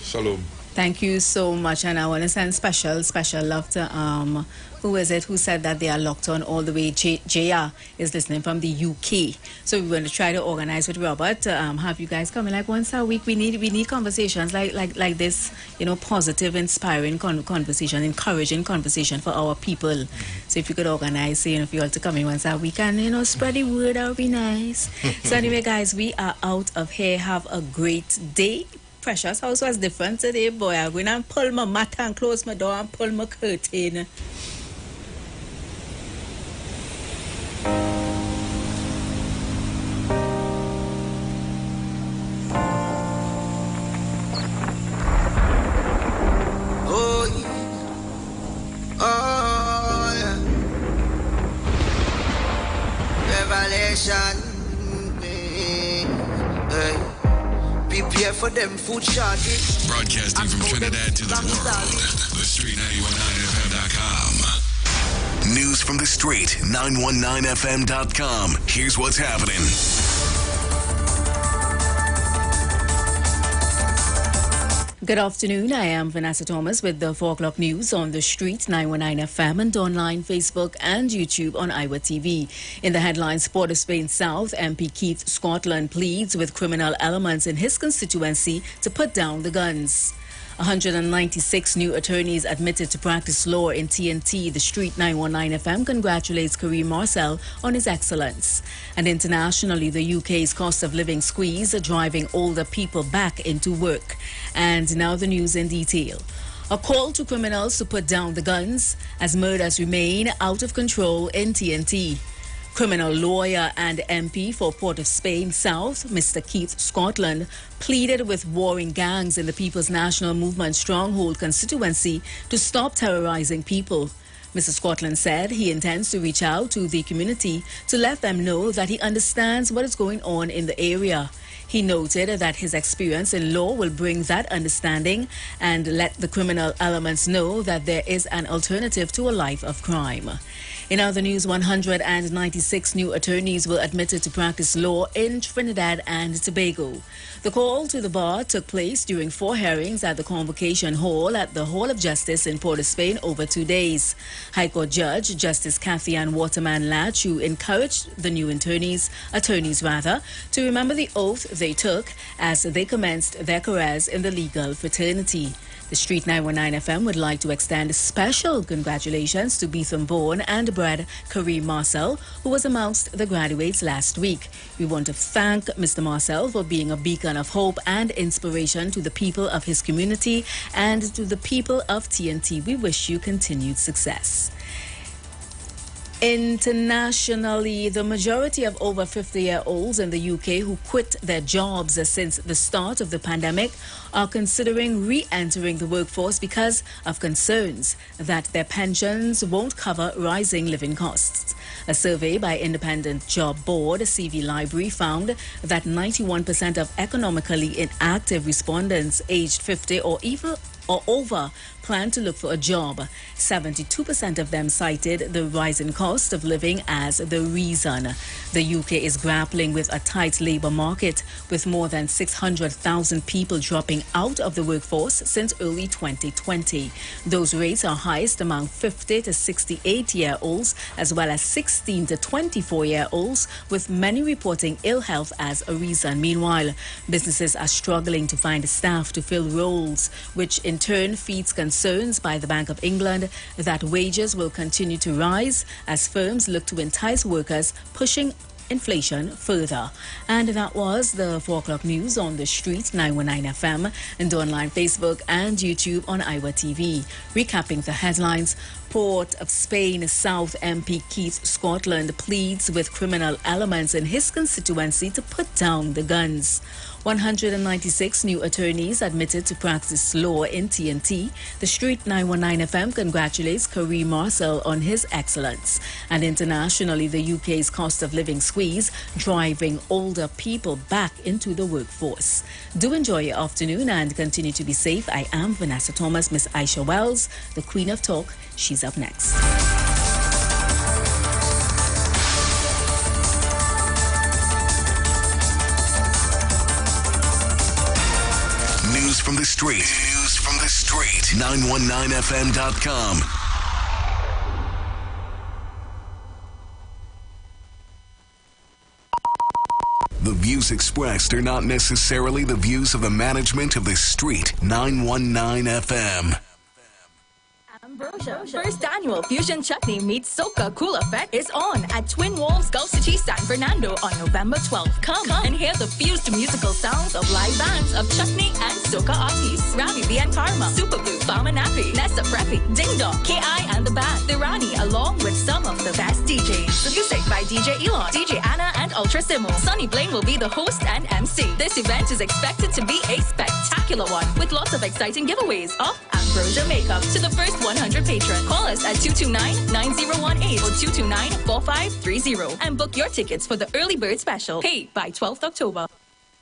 [SPEAKER 21] Shalom.
[SPEAKER 5] Thank you so much, and I want to send special love to who is it who said that they are locked on all the way. JR is listening from the UK, so we're going to try to organize with Robert to have you guys coming like once a week. We need conversations like this, positive, inspiring conversation, encouraging conversation for our people. So if you could organize, if you all to come in once a week and spread the word, that would be nice. So anyway, guys, we are out of here. Have a great day. Precious house was different today, boy. I'm going to pull my mat and close my door and pull my curtain.
[SPEAKER 6] Oh, yeah. Revelation. Prepare for them food shortage.
[SPEAKER 3] Broadcasting from Trinidad to the world. The Street 919FM.com. News from the Street 919FM.com. Here's what's happening.
[SPEAKER 5] Good afternoon. I am Vanessa Thomas with the 4 o'clock news on the Street 919 FM and online, Facebook and YouTube on Iwer TV. In the headlines, Port of Spain South, MP Keith Scotland pleads with criminal elements in his constituency to put down the guns. 196 new attorneys admitted to practice law in TNT. The Street 919 FM congratulates Kareem Marcel on his excellence. And internationally, the UK's cost of living squeeze driving older people back into work. And now the news in detail. A call to criminals to put down the guns as murders remain out of control in TNT. Criminal lawyer and MP for Port of Spain South, Mr. Keith Scotland, pleaded with warring gangs in the People's National Movement Stronghold constituency to stop terrorizing people. Mr. Scotland said he intends to reach out to the community to let them know that he understands what is going on in the area. He noted that his experience in law will bring that understanding and let the criminal elements know that there is an alternative to a life of crime. In other news, 196 new attorneys were admitted to practice law in Trinidad and Tobago. The call to the bar took place during 4 hearings at the Convocation Hall at the Hall of Justice in Port of Spain over 2 days. High Court Judge Justice Kathy Ann Waterman-Latch, who encouraged the new attorneys to remember the oath they took as they commenced their careers in the legal fraternity. The Street 919 FM would like to extend special congratulations to Beetham-born and bred Kareem Marcel, who was amongst the graduates last week. We want to thank Mr. Marcel for being a beacon of hope and inspiration to the people of his community and to the people of TNT. We wish you continued success. Internationally, the majority of over 50-year-olds in the UK who quit their jobs since the start of the pandemic are considering re-entering the workforce because of concerns that their pensions won't cover rising living costs. A survey by Independent Job Board CV Library found that 91% of economically inactive respondents aged 50 or over plan to look for a job. 72% of them cited the rising cost of living as the reason. The UK is grappling with a tight labour market, with more than 600,000 people dropping out of the workforce since early 2020. Those rates are highest among 50 to 68-year-olds, as well as 16 to 24-year-olds, with many reporting ill health as a reason. Meanwhile, businesses are struggling to find staff to fill roles, which in turn feeds concerns by the Bank of England that wages will continue to rise as firms look to entice workers, pushing inflation further. And that was the 4 o'clock news on the Street 919 FM and online, Facebook and YouTube on Iwer TV. Recapping the headlines, Port of Spain South MP Keith Scotland pleads with criminal elements in his constituency to put down the guns. 196 new attorneys admitted to practice law in TNT. The Street 919 FM congratulates Kareem Marcel on his excellence. And internationally, the UK's cost of living squeeze driving older people back into the workforce. Do enjoy your afternoon and continue to be safe. I am Vanessa Thomas. Miss Aisha Wells, the Queen of Talk. She's up next.
[SPEAKER 3] from the street. News from the street. 919fm.com. The views expressed are not necessarily the views of the management of the street. 919 FM.
[SPEAKER 8] Ambrosia. First annual Fusion Chutney meets Soca Cool Effect is on at Twin Walls Gulf City, San Fernando on November 12th. Come and hear the fused musical sounds of live bands of Chutney and Soca artists. Ravi B and Karma, Superblue, Farmer Nappy, Nessa Preppy, Ding Dong, K.I. and the band, The Rani, along with some of the best DJs. The music by DJ Elon, DJ Anna, and Ultra Simo. Sonny Blaine will be the host and MC. This event is expected to be a spectacular one with lots of exciting giveaways of Ambrosia makeup to the first 100 patrons. Call us at 229-9018 or 229-4530 and book your tickets for the early bird special. Pay by 12th October.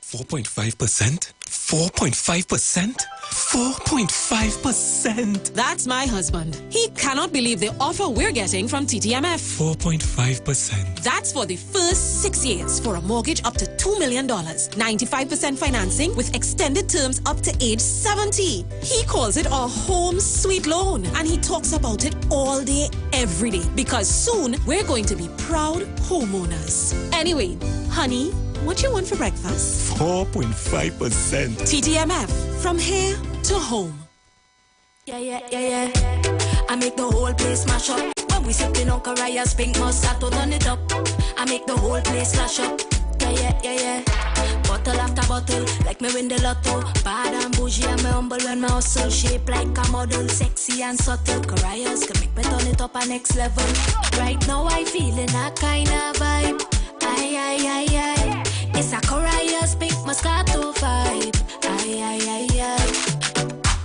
[SPEAKER 16] 4.5%? 4.5%? 4.5%.
[SPEAKER 17] That's my husband. He cannot believe the offer we're getting from TTMF.
[SPEAKER 16] 4.5%.
[SPEAKER 17] That's for the first 6 years for a mortgage up to $2 million. 95% financing with extended terms up to age 70. He calls it a home sweet loan. And he talks about it all day, every day. Because soon we're going to be proud homeowners. Anyway, honey, what you want for breakfast?
[SPEAKER 16] 4.5%.
[SPEAKER 17] TTMF, from here to home.
[SPEAKER 11] Yeah. I make the whole place mash up. When we sipping on Caraya's pink Moscato, turn it up. I make the whole place flash up. Yeah. Bottle after bottle, like me win the lotto. Bad and bougie, I'm humble when my hustle. Shape like a model, sexy and subtle. Caraya's can make me turn it up a next level. Right now I feeling a kind of vibe. Aye. It's a Caraya's pink Moscato vibe. Aye.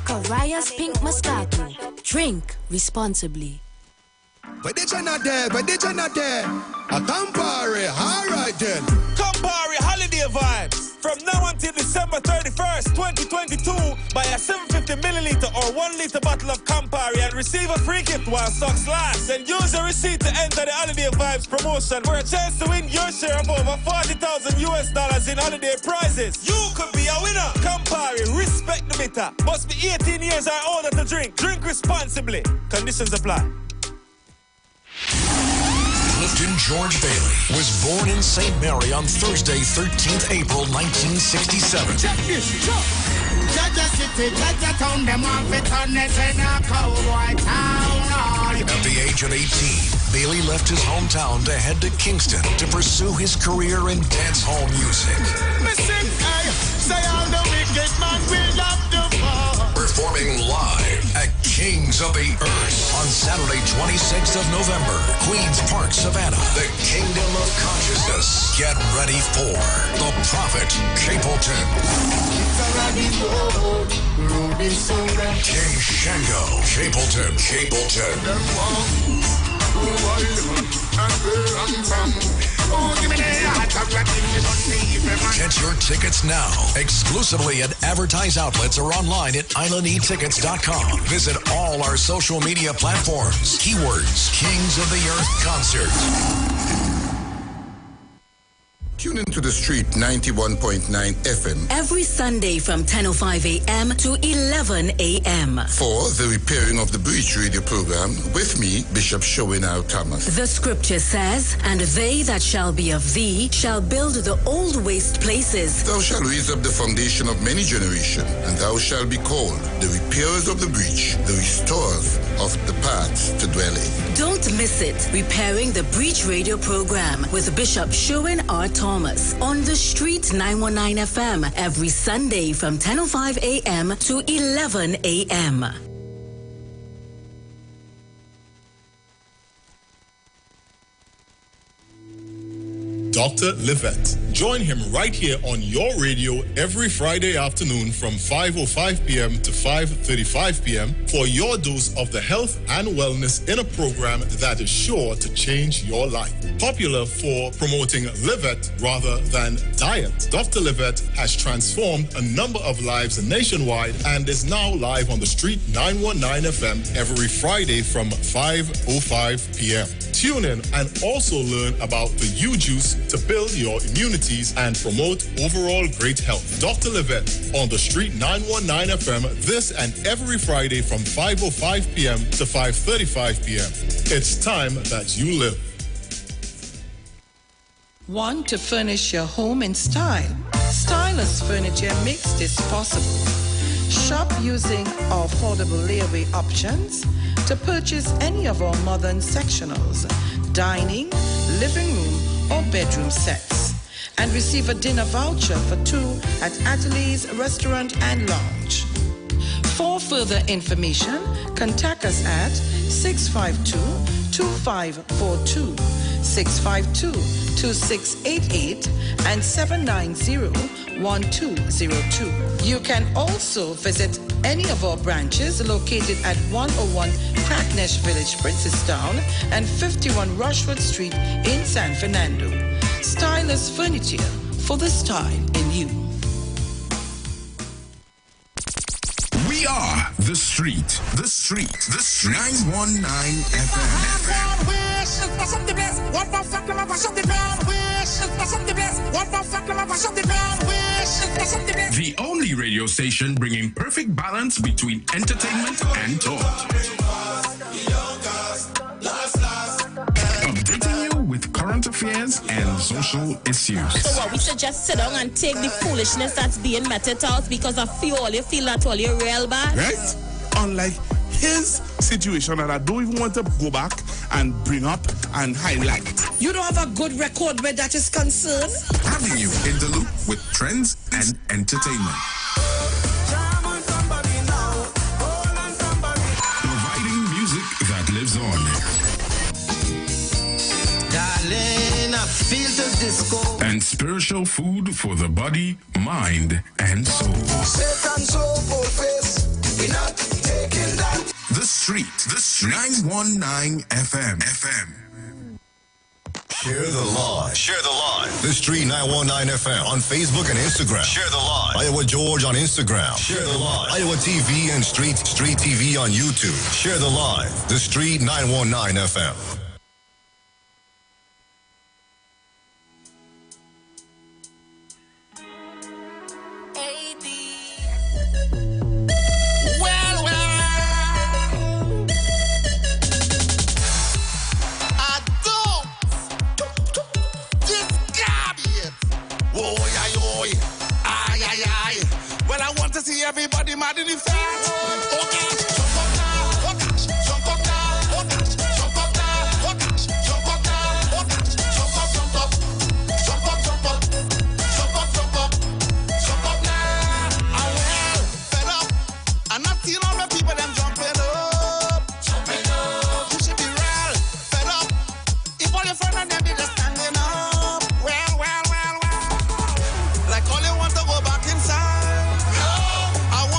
[SPEAKER 11] Caraya's pink Moscato. Drink responsibly.
[SPEAKER 13] But did you not there? A Campari, alright then.
[SPEAKER 24] Campari holiday vibes. From now until December 31st, 2022, buy a 750 milliliter or 1 liter bottle of Campari and receive a free gift while stocks last. Then use the receipt to enter the Holiday Vibes promotion for a chance to win your share of over $40,000 in holiday prizes. You could be a winner. Campari, respect the bitter. Must be 18 years or older to drink. Drink responsibly. Conditions apply.
[SPEAKER 3] Clifton George Bailey was born in St. Mary on Thursday, 13th April 1967.
[SPEAKER 14] Check this, Jaja City, Jaja Town, them off it on the cowboy town.
[SPEAKER 3] At the age of 18, Bailey left his hometown to head to Kingston to pursue his career in dancehall music.
[SPEAKER 14] Listen, say all the wicked man will have to fall.
[SPEAKER 3] Performing live at Kings of the Earth on Saturday, 26th of November, Queens Park, Savannah, the Kingdom of Consciousness. Get ready for The Prophet Capleton. King Shango, Capleton. Get your tickets now, exclusively at advertise outlets or online at islandetickets.com. Visit all our social media platforms. Keywords, Kings of the Earth Concert.
[SPEAKER 25] Tune into the street 91.9 FM
[SPEAKER 26] every Sunday from 10:05 a.m. to 11 a.m.
[SPEAKER 25] for the Repairing of the Breach radio program with me, Bishop Showinau Thomas.
[SPEAKER 26] The scripture says, "And they that shall be of thee shall build the old waste places.
[SPEAKER 25] Thou shalt raise up the foundation of many generations, and thou shalt be called the repairers of the breach, the restorers of the paths to dwell in."
[SPEAKER 26] Don't miss it. Repairing the Breach radio program with Bishop Sherwin R. Thomas on the street 919 FM every Sunday from 10:05 a.m. to 11 a.m.
[SPEAKER 18] Dr. Livette. Join him right here on your radio every Friday afternoon from 5:05 p.m. to 5:35 p.m. for your dose of the health and wellness in a program that is sure to change your life. Popular for promoting Livette rather than diet, Dr. Livette has transformed a number of lives nationwide and is now live on the street 919 FM every Friday from 5:05 p.m. Tune in and also learn about the U-Juice to build your immunities and promote overall great health. Dr. Livette on the Street 919 FM this and every Friday from 5:05 p.m. to 5:35 p.m. It's time that you live.
[SPEAKER 1] Want to furnish your home in style? Stylus Furniture makes this possible. Shop using our affordable layaway options to purchase any of our modern sectionals, dining, living room, or bedroom sets, and receive a dinner voucher for two at Atelier's Restaurant and Lounge. For further information, contact us at 652-2542, 652-2688, and 790-1202. You can also visit any of our branches located at 101 Crackness Village, Princestown, and 51 Rushwood Street in San Fernando. Stylus Furniture, for the style in you.
[SPEAKER 4] We are The Street. 919 FM. The only radio station bringing perfect balance between entertainment and talk. Updating you with current affairs and social issues.
[SPEAKER 12] So what, we should just sit down and take the foolishness that's being meted out because of all you feel that all you're real bad?
[SPEAKER 15] Right? Unlike his situation that I don't even want to go back and bring up and highlight.
[SPEAKER 1] You don't have a good record where that is concerned?
[SPEAKER 4] Having you in the loop with trends and entertainment. Providing music that lives on.
[SPEAKER 6] Darling, I feel the disco.
[SPEAKER 4] And spiritual food for the body, mind, and soul.
[SPEAKER 6] Satan soul, bold face. We're not taking that.
[SPEAKER 4] The Street. 919 FM.
[SPEAKER 3] Share the live. The Street 919 FM on Facebook and Instagram. Share the live. Iowa George on Instagram. Share the live. Iowa TV and Street TV on YouTube. Share the live. The Street 919 FM.
[SPEAKER 15] See everybody mad in the face. Oh gosh, jump up now. Oh gosh, jump up now. Oh gosh, jump up now. Oh gosh, jump up now. Oh gosh, jump up, jump up, jump up, jump up, jump up, jump up, jump up now. I will fed up. I'm not seeing all my people them jumping up, jumping up. You should be real fed up. If all your friends and them be just standing up, well. Like all you want to go back inside.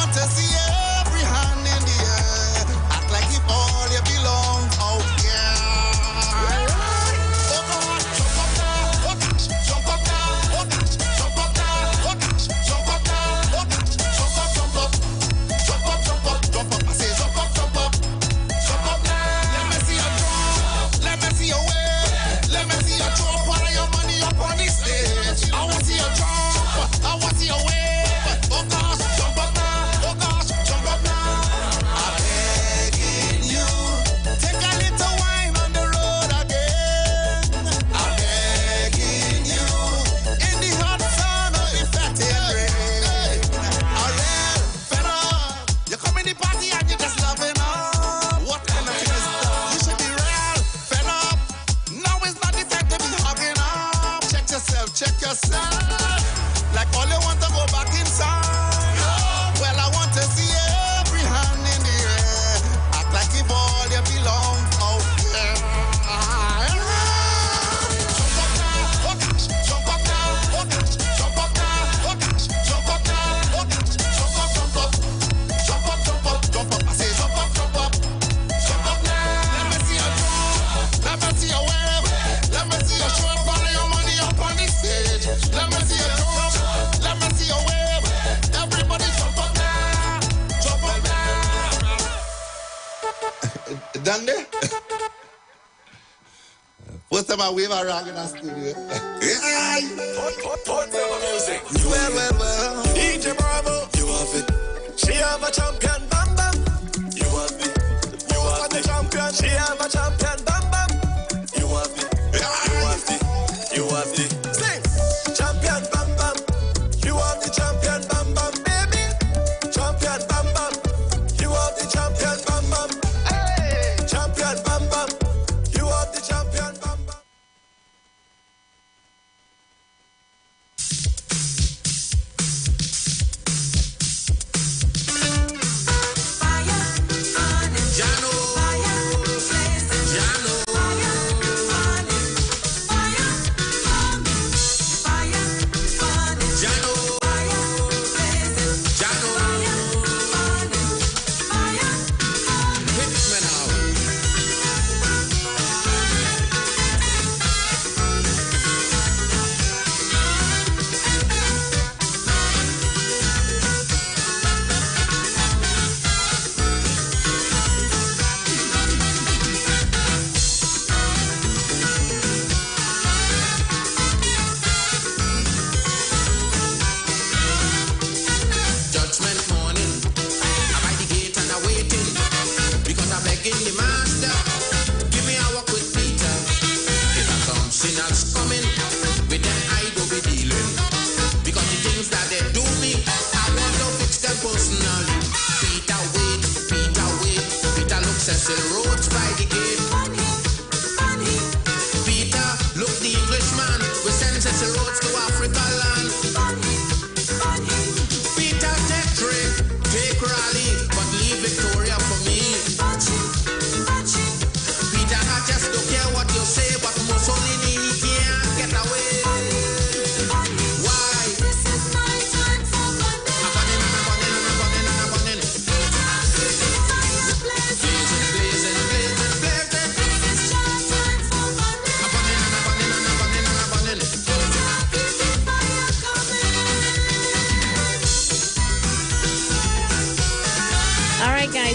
[SPEAKER 15] To see every hand in the air, act like if all you belong out here. Oh God, jump up now, oh gosh, jump up now, oh gosh, jump up now, oh gosh, jump up now, oh gosh, jump up, jump up, jump up, jump up, jump up. I say jump up, jump up, jump up now. Let me see you jump, let me see you wave, let me see you jump. All of your money up on the stage. I want to see you jump, I want to see you wave. Oh gosh, jump up now. Check yourself. Like all you want to go back inside. Well, I want to see every hand in the air. Act like if all you belong out there. Jump up now, oh gosh. Jump up now, oh gosh. Jump up now, oh gosh. Jump up now, oh gosh. Jump up, jump up. Jump up, jump up, jump up. I say jump up, jump up. Jump up now. Let me see you jump. Let me see you wave. Let me see you show up all of your money up on the stage. Let me see you jump. Let me see you wave. Everybody jump up now. Jump up now. Done there?
[SPEAKER 7] What's up, my wave around in the studio? Yeah.
[SPEAKER 6] Music. Well. DJ Bravo. You have it. She have a champion, bam bam. You have it. You have the champion. She have a champion, bam bam. You have it. You have it. You have it. Sing. Champion, bam bam. You have the champion, bam bam, baby. Champion, bam bam. You have the champion, bam bam. Hey. Champion, bam bam. You have the champion, bam bam.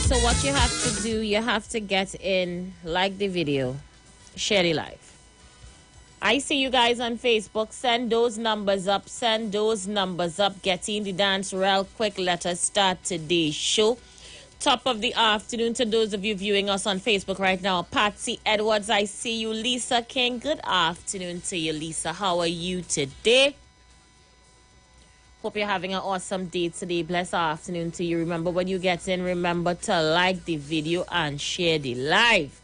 [SPEAKER 12] So what you have to do, you have to get in, like the video, share the live. I see you guys on Facebook. Send those numbers up. Send those numbers up. Get in the dance real quick. Let us start today's show. Top of the afternoon to those of you viewing us on Facebook right now. Patsy Edwards, I see you. Lisa King, good afternoon to you, Lisa. How are you today? Hope you're having an awesome day today. Blessed afternoon to you. Remember, when you get in, remember to like the video and share the live.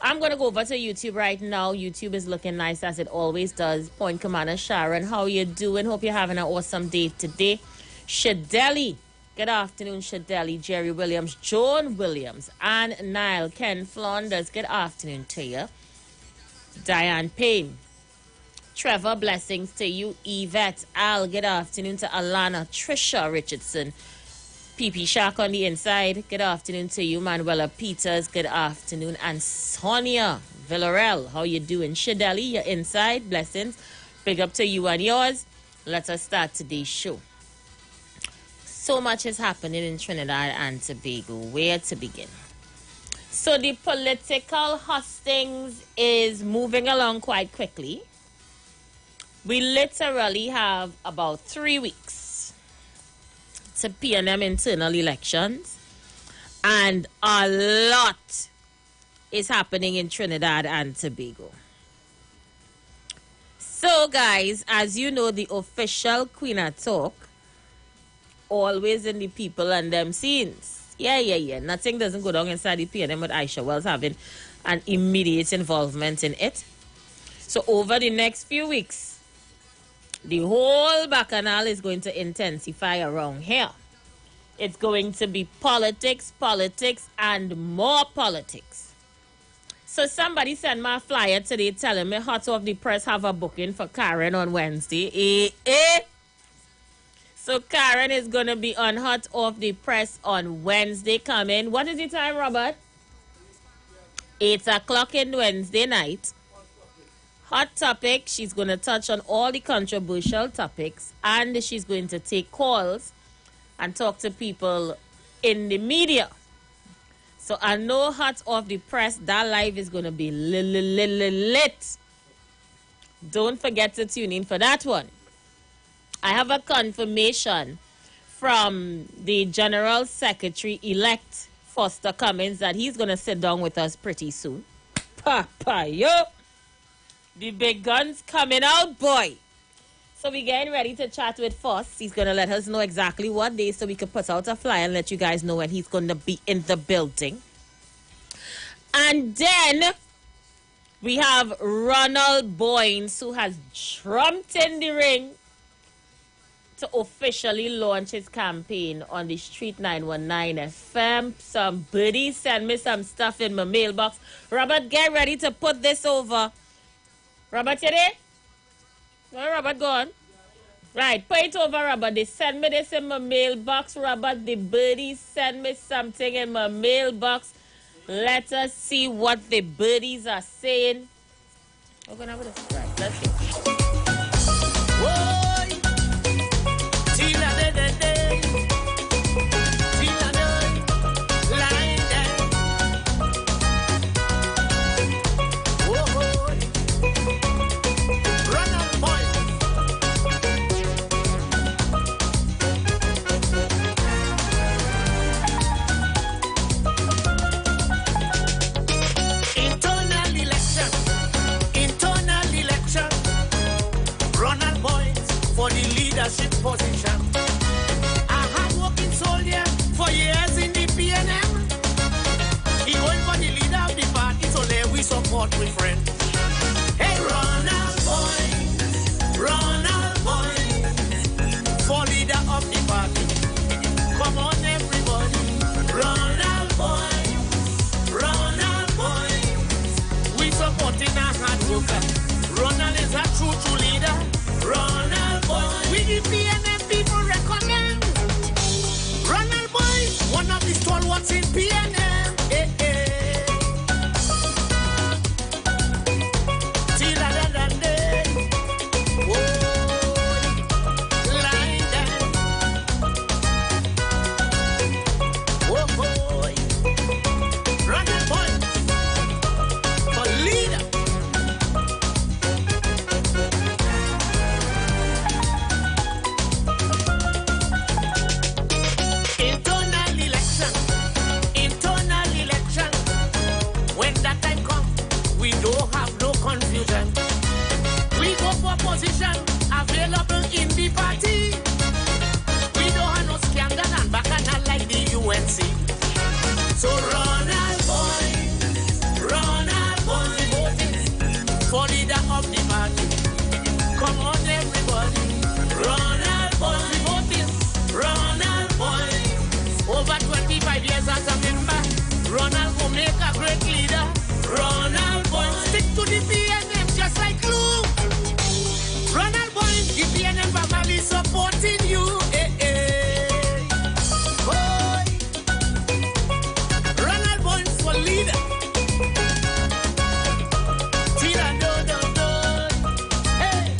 [SPEAKER 12] I'm going to go over to YouTube right now. YouTube is looking nice as it always does. Point Commander Sharon, how you doing? Hope you're having an awesome day today. Shadeli, good afternoon, Shadeli. Jerry Williams, Joan Williams, Ann Nile, Ken Flanders, good afternoon to you. Diane Payne. Trevor, blessings to you. Yvette, Al, good afternoon to Alana. Trisha Richardson, PP Shark on the inside, good afternoon to you. Manuela Peters, good afternoon. And Sonia Villarreal, how you doing? Shadeli, you're inside, blessings. Big up to you and yours. Let us start today's show. So much is happening in Trinidad and Tobago. Where to begin? So the political hustings is moving along quite quickly. We literally have about 3 weeks to PNM internal elections, and a lot is happening in Trinidad and Tobago. So, guys, as you know, the official Queen of Talk, always in the people and them scenes. Yeah. Nothing doesn't go down inside the PNM with Aisha Wells having an immediate involvement in it. So, over the next few weeks, the whole bacchanal is going to intensify around here. It's going to be politics, and more politics. So somebody sent my flyer today telling me Hot Off the Press have a booking for Karen on Wednesday. So Karen is going to be on Hot Off the Press on Wednesday coming. What is the time, Robert? 8 o'clock in Wednesday night. Hot topic, she's going to touch on all the controversial topics, and she's going to take calls and talk to people in the media. So I know Hot Off the Press, that live is going to be lit. Don't forget to tune in for that one. I have a confirmation from the General Secretary-elect, Foster Cummins, that he's going to sit down with us pretty soon. Papa, yo! The big guns coming out, boy. So we're getting ready to chat with Foss. He's going to let us know exactly what day so we can put out a flyer and let you guys know when he's going to be in the building. And then we have Ronald Boynes, who has jumped in the ring to officially launch his campaign on the Street 919 FM. Somebody send me some stuff in my mailbox. Robert, get ready to put this over. Robert, you there? Where Robert gone? Right, put it over, Robert. They send me this in my mailbox, Robert. The birdies send me something in my mailbox. Let us see what the birdies are saying. We're going to have this. Right, let's see.
[SPEAKER 2] Position. A hard-working soldier for years in the PNM. He went for the leader of the party, so there we support with friends. Hey, Ronald Boynes, for leader of the party. Come on, everybody. Ronald Boynes, we supporting a hard worker. Ronald is a true leader. Ronald Boynes, we the PNM people recommend. Ronald Boynes, one of the stalwarts in PNM. Hey, hey. Position available in the party. We don't have no scandal and bacchanal like the UNC. So Ronald Boynes, voting for leader of the party. Come on, everybody. Ronald Boynes, voting. Ronald Boynes, over 25 years as a member. Ronald will make a great leader. Ronald Boynes, stick to the PNM just like glue. Ronald Boynes, the PNM family supporting you. Hey, hey. Boy. Ronald Boynes for leader. Tira do do do. Hey.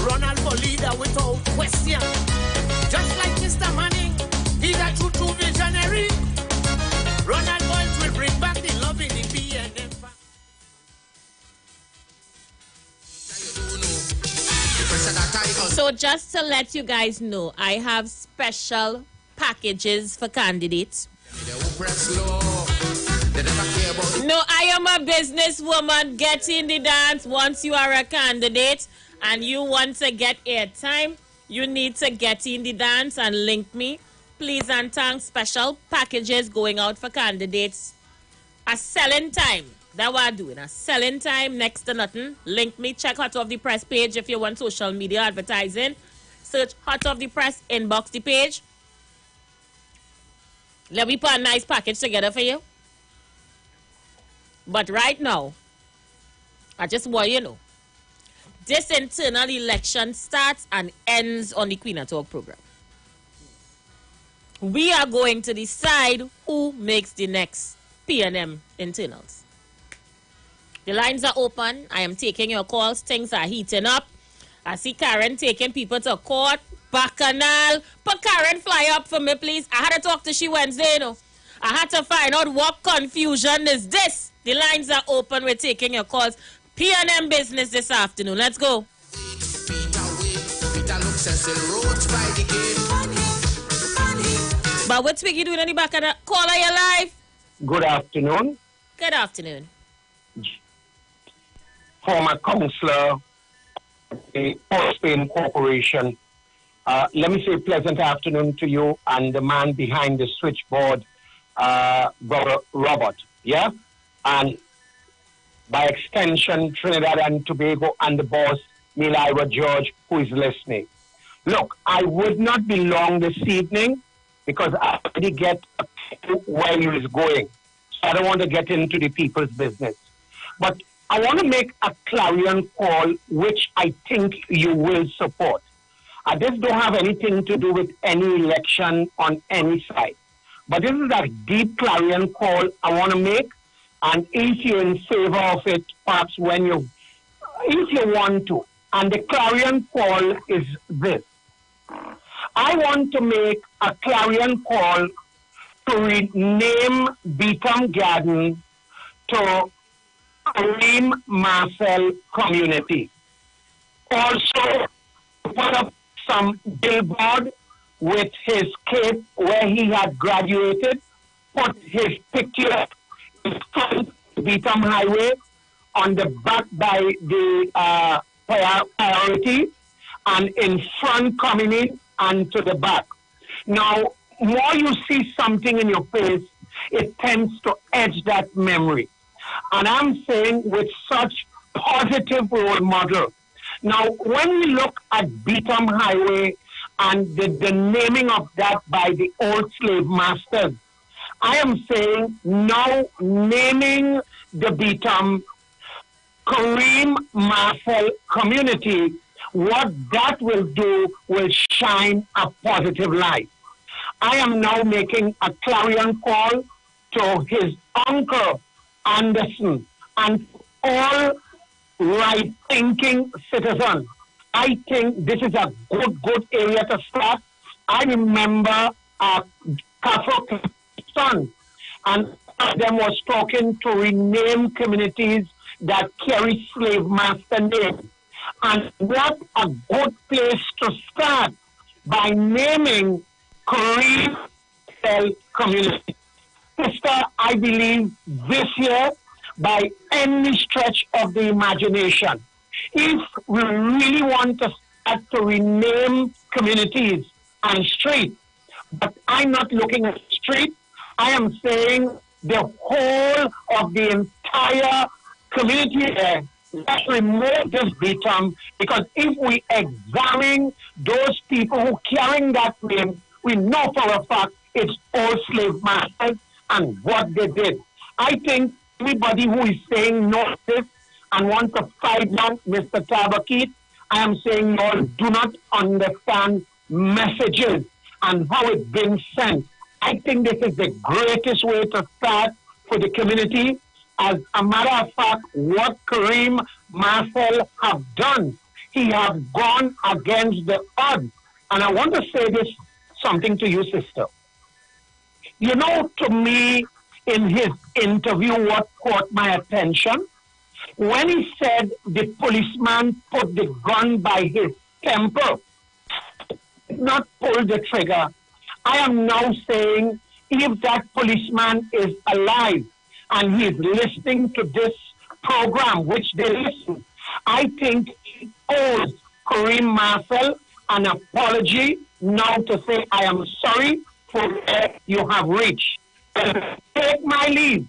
[SPEAKER 2] Ronald for leader without question. Just like Mr. Manning, he's a true visionary. Ronald Boynes will bring back the love in the PNM.
[SPEAKER 12] So just to let you guys know, I have special packages for candidates. No, I am a businesswoman. Get in the dance. Once you are a candidate and you want to get airtime, you need to get in the dance and link me. Please and thanks. Special packages going out for candidates. A selling time. That's what I'm doing. A selling time, next to nothing. Link me. Check Hot Off the Press page if you want social media advertising. Search Hot Off the Press, inbox the page. Let me put a nice package together for you. But right now, I just want you to know, this internal election starts and ends on the Queen at Talk program. We are going to decide who makes the next P&M internals. The lines are open. I am taking your calls. Things are heating up. I see Karen taking people to court. Bacchanal. Put Karen fly up for me, please. I had to talk to she Wednesday, you know. I had to find out what confusion is this. The lines are open. We're taking your calls. P&M business this afternoon. Let's go. But what's Twiggy doing in the back of the caller? You live?
[SPEAKER 9] Good afternoon.
[SPEAKER 12] Good afternoon.
[SPEAKER 9] Former councillor of the Port Spain Corporation. Let me say pleasant afternoon to you and the man behind the switchboard, Brother Robert. Yeah? And by extension, Trinidad and Tobago and the boss, Neil Iwer George, who is listening. Look, I would not be long this evening because I already get where he is going. So I don't want to get into the people's business. But I want to make a clarion call, which I think you will support. This don't have anything to do with any election on any side. But this is a deep clarion call I want to make. And if you're in favor of it, perhaps if you want to. And the clarion call is this. I want to make a clarion call to rename Beetham Garden to Kareem Marcel Community. Also, put up some billboard with his cape where he had graduated, put his picture in front of Beetham Highway, on the back by the priority, and in front coming in and to the back. Now, more you see something in your face, it tends to edge that memory. And I'm saying with such positive role model. Now, when we look at Beetham Highway and the naming of that by the old slave masters, I am saying now naming the Beetham Kareem Marcel Community, what that will do will shine a positive light. I am now making a clarion call to his uncle, Anderson, and all right-thinking citizens. I think this is a good area to start. I remember Catholic son, and one of them was talking to rename communities that carry slave master names. And what a good place to start by naming Kareem Community. Sister, I believe this year, by any stretch of the imagination, if we really want to start to rename communities and streets, but I'm not looking at street, I am saying the whole of the entire community there, let's remove this Beetham, because if we examine those people who carrying that name, we know for a fact it's all slave masters and what they did. I think everybody who is saying no to this and want to fight down Mr. Tabakit, I am saying you all do not understand messages and how it's been sent. I think this is the greatest way to start for the community. As a matter of fact, what Kareem Marcel have done, he have gone against the odds. And I want to say this something to you, sister. You know, to me, in his interview, what caught my attention? When he said the policeman put the gun by his temple, not pull the trigger. I am now saying, if that policeman is alive and he is listening to this program, which they listen, I think he owes Kareem Marcel an apology now to say, I am sorry for where you have reached. Take my leave.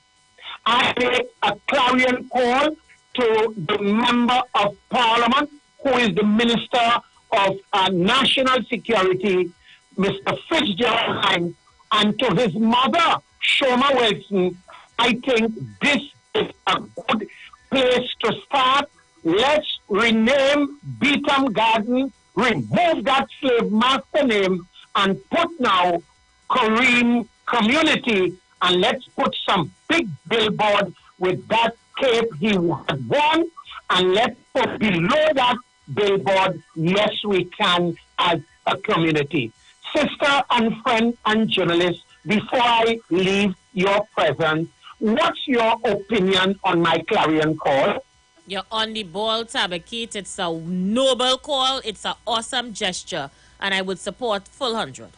[SPEAKER 9] I make a clarion call to the Member of Parliament, who is the Minister of National Security, Mr. Fitzgerald Hines, and to his mother, Shoma Wilson. I think this is a good place to start. Let's rename Beetham Garden, remove that slave master name, and put now Kareem Community. and let's put some big billboard with that cape he had worn, and let's put below that billboard, yes, we can as a community. Sister and friend and journalist, before I leave your presence, what's your opinion on my clarion call?
[SPEAKER 12] You're on the ball, Tabakit. It's a noble call. It's an awesome gesture. And I would support full 100.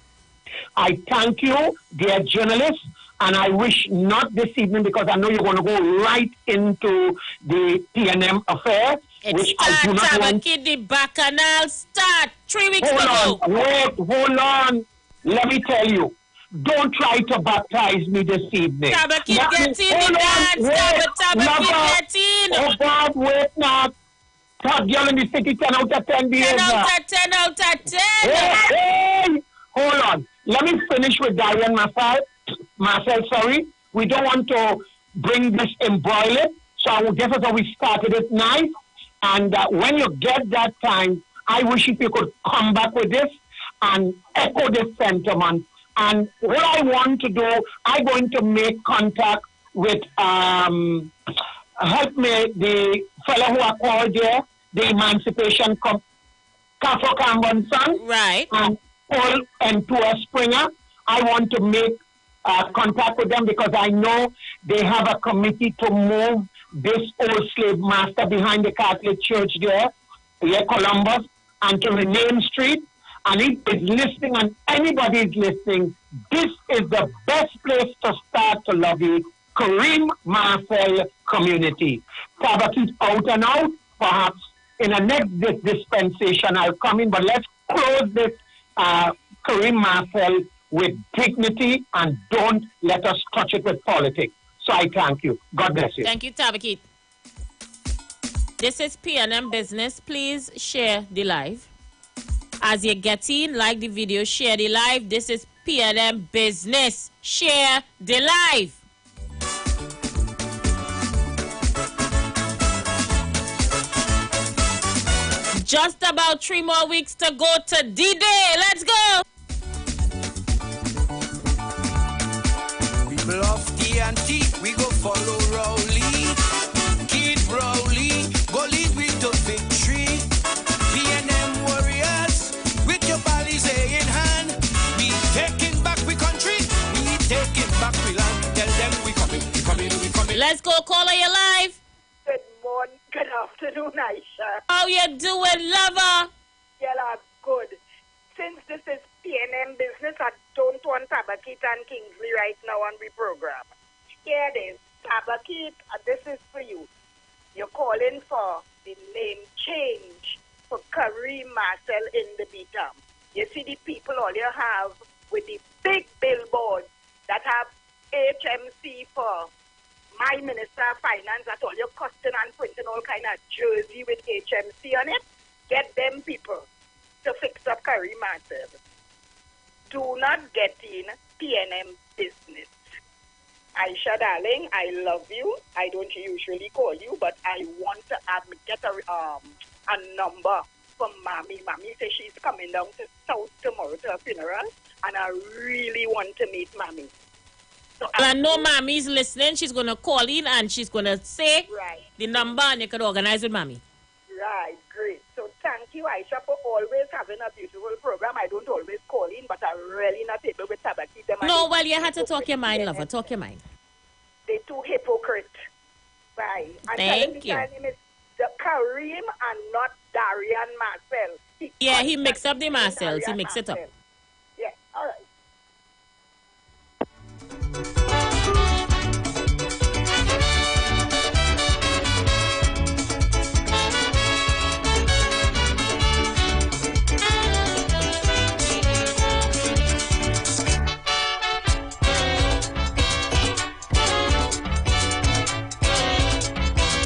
[SPEAKER 9] I thank you, dear journalists, and I wish not this evening, because I know you're going to go right into the PNM affair, which I do not want.
[SPEAKER 12] The bacchanal start 3 weeks
[SPEAKER 9] hold
[SPEAKER 12] ago.
[SPEAKER 9] Hold on. Let me tell you. Don't try to baptize me this evening.
[SPEAKER 12] Tabakit, get in the dance. Tabakit, get in.
[SPEAKER 9] Oh, God, wait now. Top girl in the city, 10 out of 10 behavior.
[SPEAKER 12] 10 out of 10 out of 10.
[SPEAKER 9] Hey. Hold on. Let me finish with Diane Marcel, sorry. We don't want to bring this embroil it. So I will guess how we started it nice. And when you get that time, I wish if you could come back with this and echo this sentiment. And what I want to do, I'm going to make contact with, help me, the fellow who are called there, the Emancipation Kafo Kambonson.
[SPEAKER 12] Right.
[SPEAKER 9] And Paul and Tua Springer. I want to make contact with them, because I know they have a committee to move this old slave master behind the Catholic Church there, Columbus, and to rename Street. And if it's listening and anybody is listening, this is the best place to start to love the Kareem Marcel community. Tabakit out and out, perhaps in the next dispensation I'll come in, but let's close this Kareem Marcel with dignity, and don't let us touch it with politics. So I thank you. God bless you.
[SPEAKER 12] Thank you, Tabakit. This is PNM Business. Please share the live. As you get in, like the video, share the live. This is PNM Business. Share the live. Just about 3 more weeks to go to D-Day. Let's go.
[SPEAKER 10] We bluff TNT, we go follow Rowley. Kid Rowley, go lead with the victory. PNM warriors, with your bodies in hand. We taking back we country, we taking back we land. Tell them we coming, we coming, we coming.
[SPEAKER 12] Let's go, caller, you live.
[SPEAKER 19] Good morning, good afternoon, Aisha.
[SPEAKER 12] How you doing, lover?
[SPEAKER 19] Yeah, I'm good. Since this is PNM Business, I don't want Tabakit and Kingsley right now on the program. Here it is. Tabakit, this is for you. You're calling for the name change for Kareem Marcel in the Beatam. You see the people all you have with the big billboards that have HMC for my Minister of Finance, that all your costing and printing all kind of jersey with HMC on it. Get them people to fix up Kareem Marcel. Do not get in PNM Business. Aisha, darling, I love you. I don't usually call you, but I want to get a number from Mommy. Mommy says she's coming down to South tomorrow to her funeral, and I really want to meet Mommy. So
[SPEAKER 12] I know Mommy's listening. She's going to call in and she's going to say the number, and you can organize with Mommy.
[SPEAKER 19] Right, great. So thank you, Aisha, for always having a beautiful program. I don't always call in, but I'm really not able with Tabakit.
[SPEAKER 12] No, well, you had to talk your mind, lover. Talk your mind.
[SPEAKER 19] They're too hypocrite. Right. And
[SPEAKER 12] thank you.
[SPEAKER 19] Her name is Kareem and not Darian Marcel.
[SPEAKER 12] Yeah, he mixed up the Marcels. He mixed it up.
[SPEAKER 19] Yeah, all right.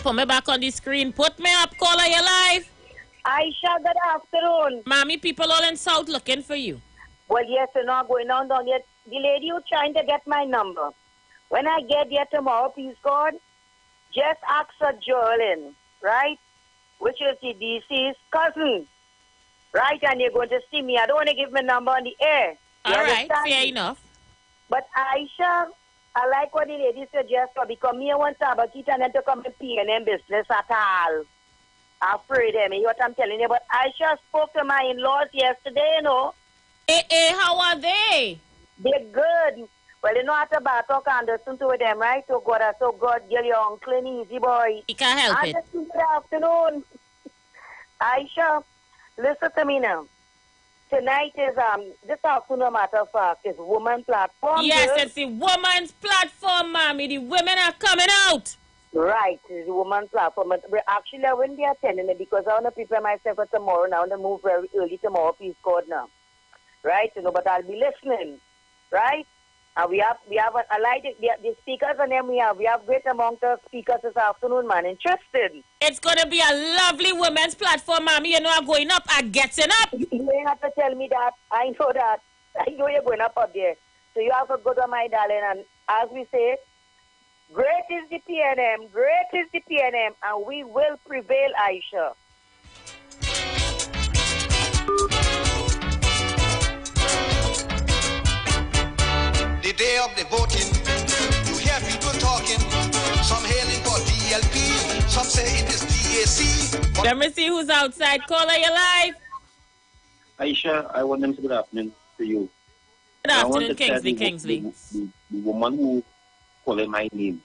[SPEAKER 12] Put me back on the screen. Put me up, caller, you live.
[SPEAKER 19] Aisha, good afternoon.
[SPEAKER 12] Mommy, people all in South looking for you.
[SPEAKER 19] Well, yes, you're not going on down yet. The lady who's trying to get my number. When I get there tomorrow, please God, just ask for Joelyn, right? Which is the DC's cousin, right? And you're going to see me. I don't want to give my number on the air.
[SPEAKER 12] All right, fair enough.
[SPEAKER 19] But Aisha, I like what the lady suggested because me want Tabakita and them to come to P&M business at all. I'm afraid of me, what I'm telling you. But I just spoke to my in-laws yesterday, you know.
[SPEAKER 12] How are they?
[SPEAKER 19] They're good. Well, you know how to talk and listen to them, right? So God, get your uncle and easy boy.
[SPEAKER 12] He can't help
[SPEAKER 19] and
[SPEAKER 12] it.
[SPEAKER 19] Good afternoon. Aisha, listen to me now. Tonight is, this afternoon, matter of fact, is Woman Platform.
[SPEAKER 12] Yes,
[SPEAKER 19] girl.
[SPEAKER 12] it's the woman's platform, mommy. The women are coming out.
[SPEAKER 19] Right, it's the Woman Platform. But actually, I wouldn't be attending it because I want to prepare myself for tomorrow. Now I want to move very early tomorrow, please God now. Right, you know, but I'll be listening. Right? And we have I like the speakers and then we have great amount of speakers this afternoon, man. Interested.
[SPEAKER 12] It's gonna be a lovely women's platform, mommy. You know I'm going up and getting up.
[SPEAKER 19] You ain't have to tell me that. I know that. I know you're going up there. So you have to go to my darling, and as we say, great is the PNM, great is the PNM, and we will prevail, Aisha.
[SPEAKER 15] The day of the voting, you hear people talking, some hailing for DLP, some say it is DAC.
[SPEAKER 12] Let me see who's outside. Caller, you live.
[SPEAKER 5] Aisha, I want them to say good afternoon to you.
[SPEAKER 12] Good afternoon, Kingsley.
[SPEAKER 5] The woman who called my name.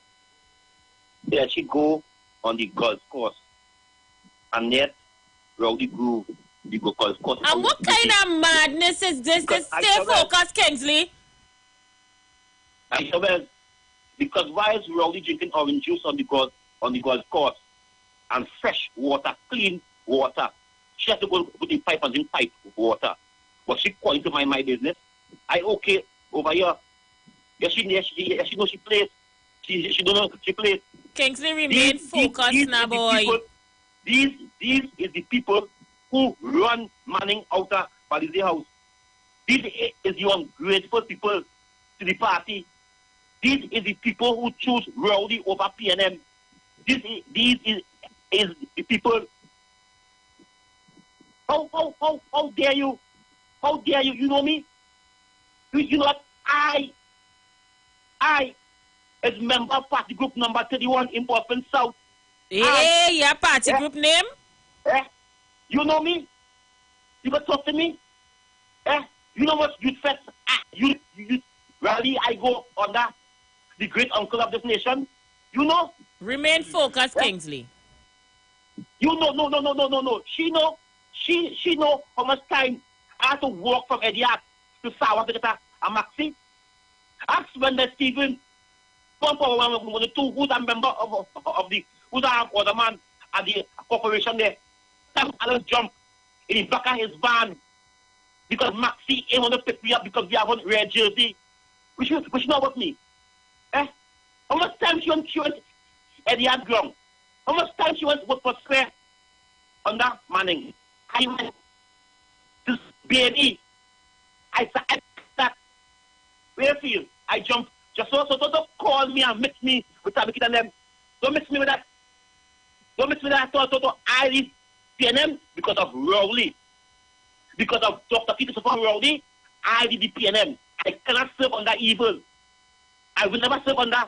[SPEAKER 5] They actually go on the golf course. And yet, Rowdy Groove, the golf course.
[SPEAKER 12] And what kind of madness is this? Stay focused, Kingsley.
[SPEAKER 5] Aisha, because why is Rowdy drinking orange juice on the golf course? And fresh water, clean water. She has to go put the pipe and drink pipe water. But she calling to my business. I okay over here. Yes, she knows she plays. She don't know she plays.
[SPEAKER 12] Kingsley, remain focused now, boy.
[SPEAKER 5] These is the people who run Manning out of Palisade House. This is the ungrateful people to the party. These is the people who choose Rowdy over PNM. These is the people. How dare you? How dare you? You know me? You know what? I as member of party group number 31 in Portland South.
[SPEAKER 12] Hey, your party group name?
[SPEAKER 5] You know me? You got to talk to me? You know what youth fest? Youth rally I go under the great uncle of this nation. You know?
[SPEAKER 12] Remain focused, Kingsley.
[SPEAKER 5] You know, no. She know how much time I have to walk from Ediac to Sawa to get a Maxi. Ask when the Stephen, one of the two, who's a member of the, who's a man at the corporation there. Sam Allen jump in the back of his van because Maxi ain't want to pick me up because we have on red jersey. Which you know about me? How much time she went Ediac ground? How much time she went work for Square under Manning? I went to BNE. I said that. Where feel? I jumped. Just so don't call me and mix me with Tabakit and them. Don't mix me with that. Don't mix me with that. So I leave PNM because of Rowley. Because of Dr. Christopher Rowley, I did the PNM. I cannot serve under evil. I will never serve under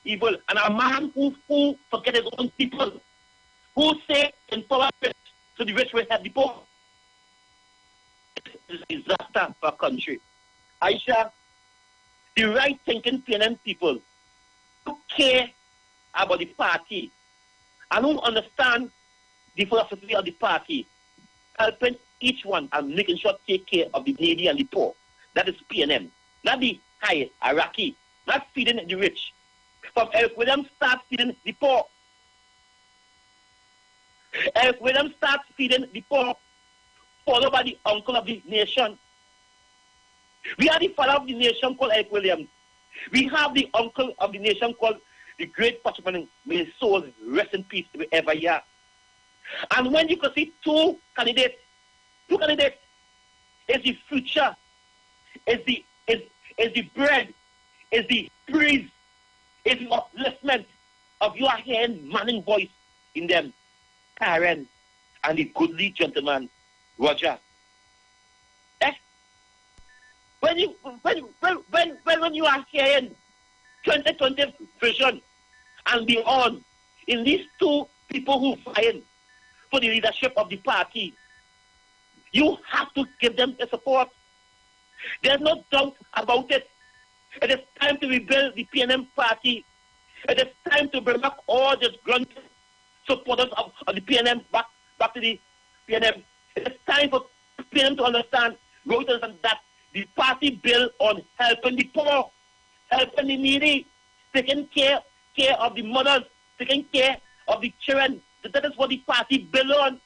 [SPEAKER 5] evil. And a man who forget his own people, who say empower rich so the rich will help the poor. It's a disaster for a country. Aisha, the right-thinking PNM people who care about the party and who understand the philosophy of the party, helping each one and making sure take care of the needy and the poor. That is PNM. Not the hierarchy, not feeding the rich. From Eric Williams starts feeding the poor. Eric Williams starts feeding the poor, followed by the uncle of the nation. We have the father of the nation called Eric Williams. We have the uncle of the nation called the great Patrick Manning. May his soul rest in peace wherever he are. And when you can see two candidates, is the future, is the bread, is the breeze, is the upliftment of your hearing Manning voice in them. Karen and the goodly gentleman, Roger. When you are hearing 2020 vision and beyond, in these two people who vying for the leadership of the party, you have to give them the support. There's no doubt about it. It is time to rebuild the PNM party. It is time to bring back all the grunt supporters of the PNM back to the PNM. It is time for PNM to understand that the party built on helping the poor, helping the needy, taking care of the mothers, taking care of the children. That is what the party built on.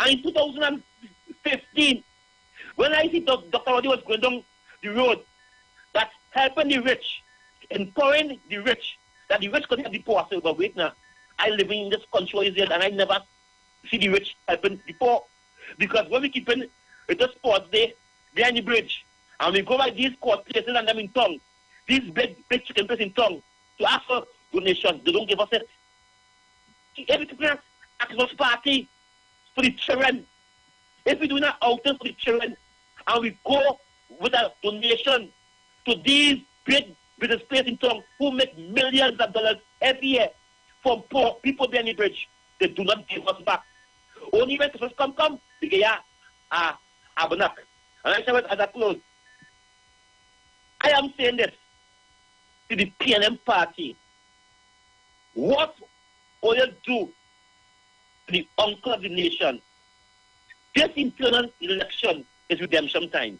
[SPEAKER 5] And in 2015, when I see Dr. Roddy was going down the road, that helping the rich, empowering the rich, that the rich could help the poor. So, but wait now, I live in this country and I never see the rich helping the poor. Because when we keep in the sports day behind the bridge, and we go by these court places and them in town, these big chicken places in town, to ask for donations, they don't give us it. Everything else, Christmas party for the children. If we do not outing for the children, and we go with a donation to these big business places in town who make millions of dollars every year from poor people behind the bridge, they do not give us back. Only when Christmas come, they get a banak. And I say as I close, I am saying this to the PNM party. What will you do to the uncle of the nation? This internal election is redemption time.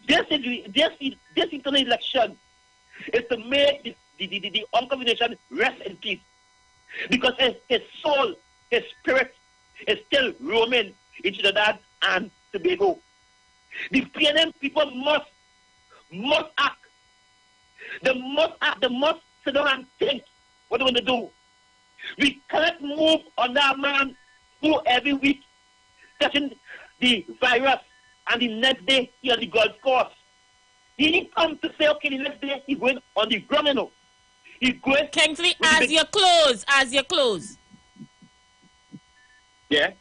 [SPEAKER 5] This internal election is to make the uncle of the nation rest in peace. Because his soul, his spirit is still roaming in Trinidad and Tobago. The PNM people must act. They must sit down and think what they want to do. We cannot move on that man who every week touching the virus and the next day he on the golf course. He didn't come to say, okay, the next day he's going on the ground, you know. He's going...
[SPEAKER 12] Kingsley, as you close.
[SPEAKER 5] Yeah?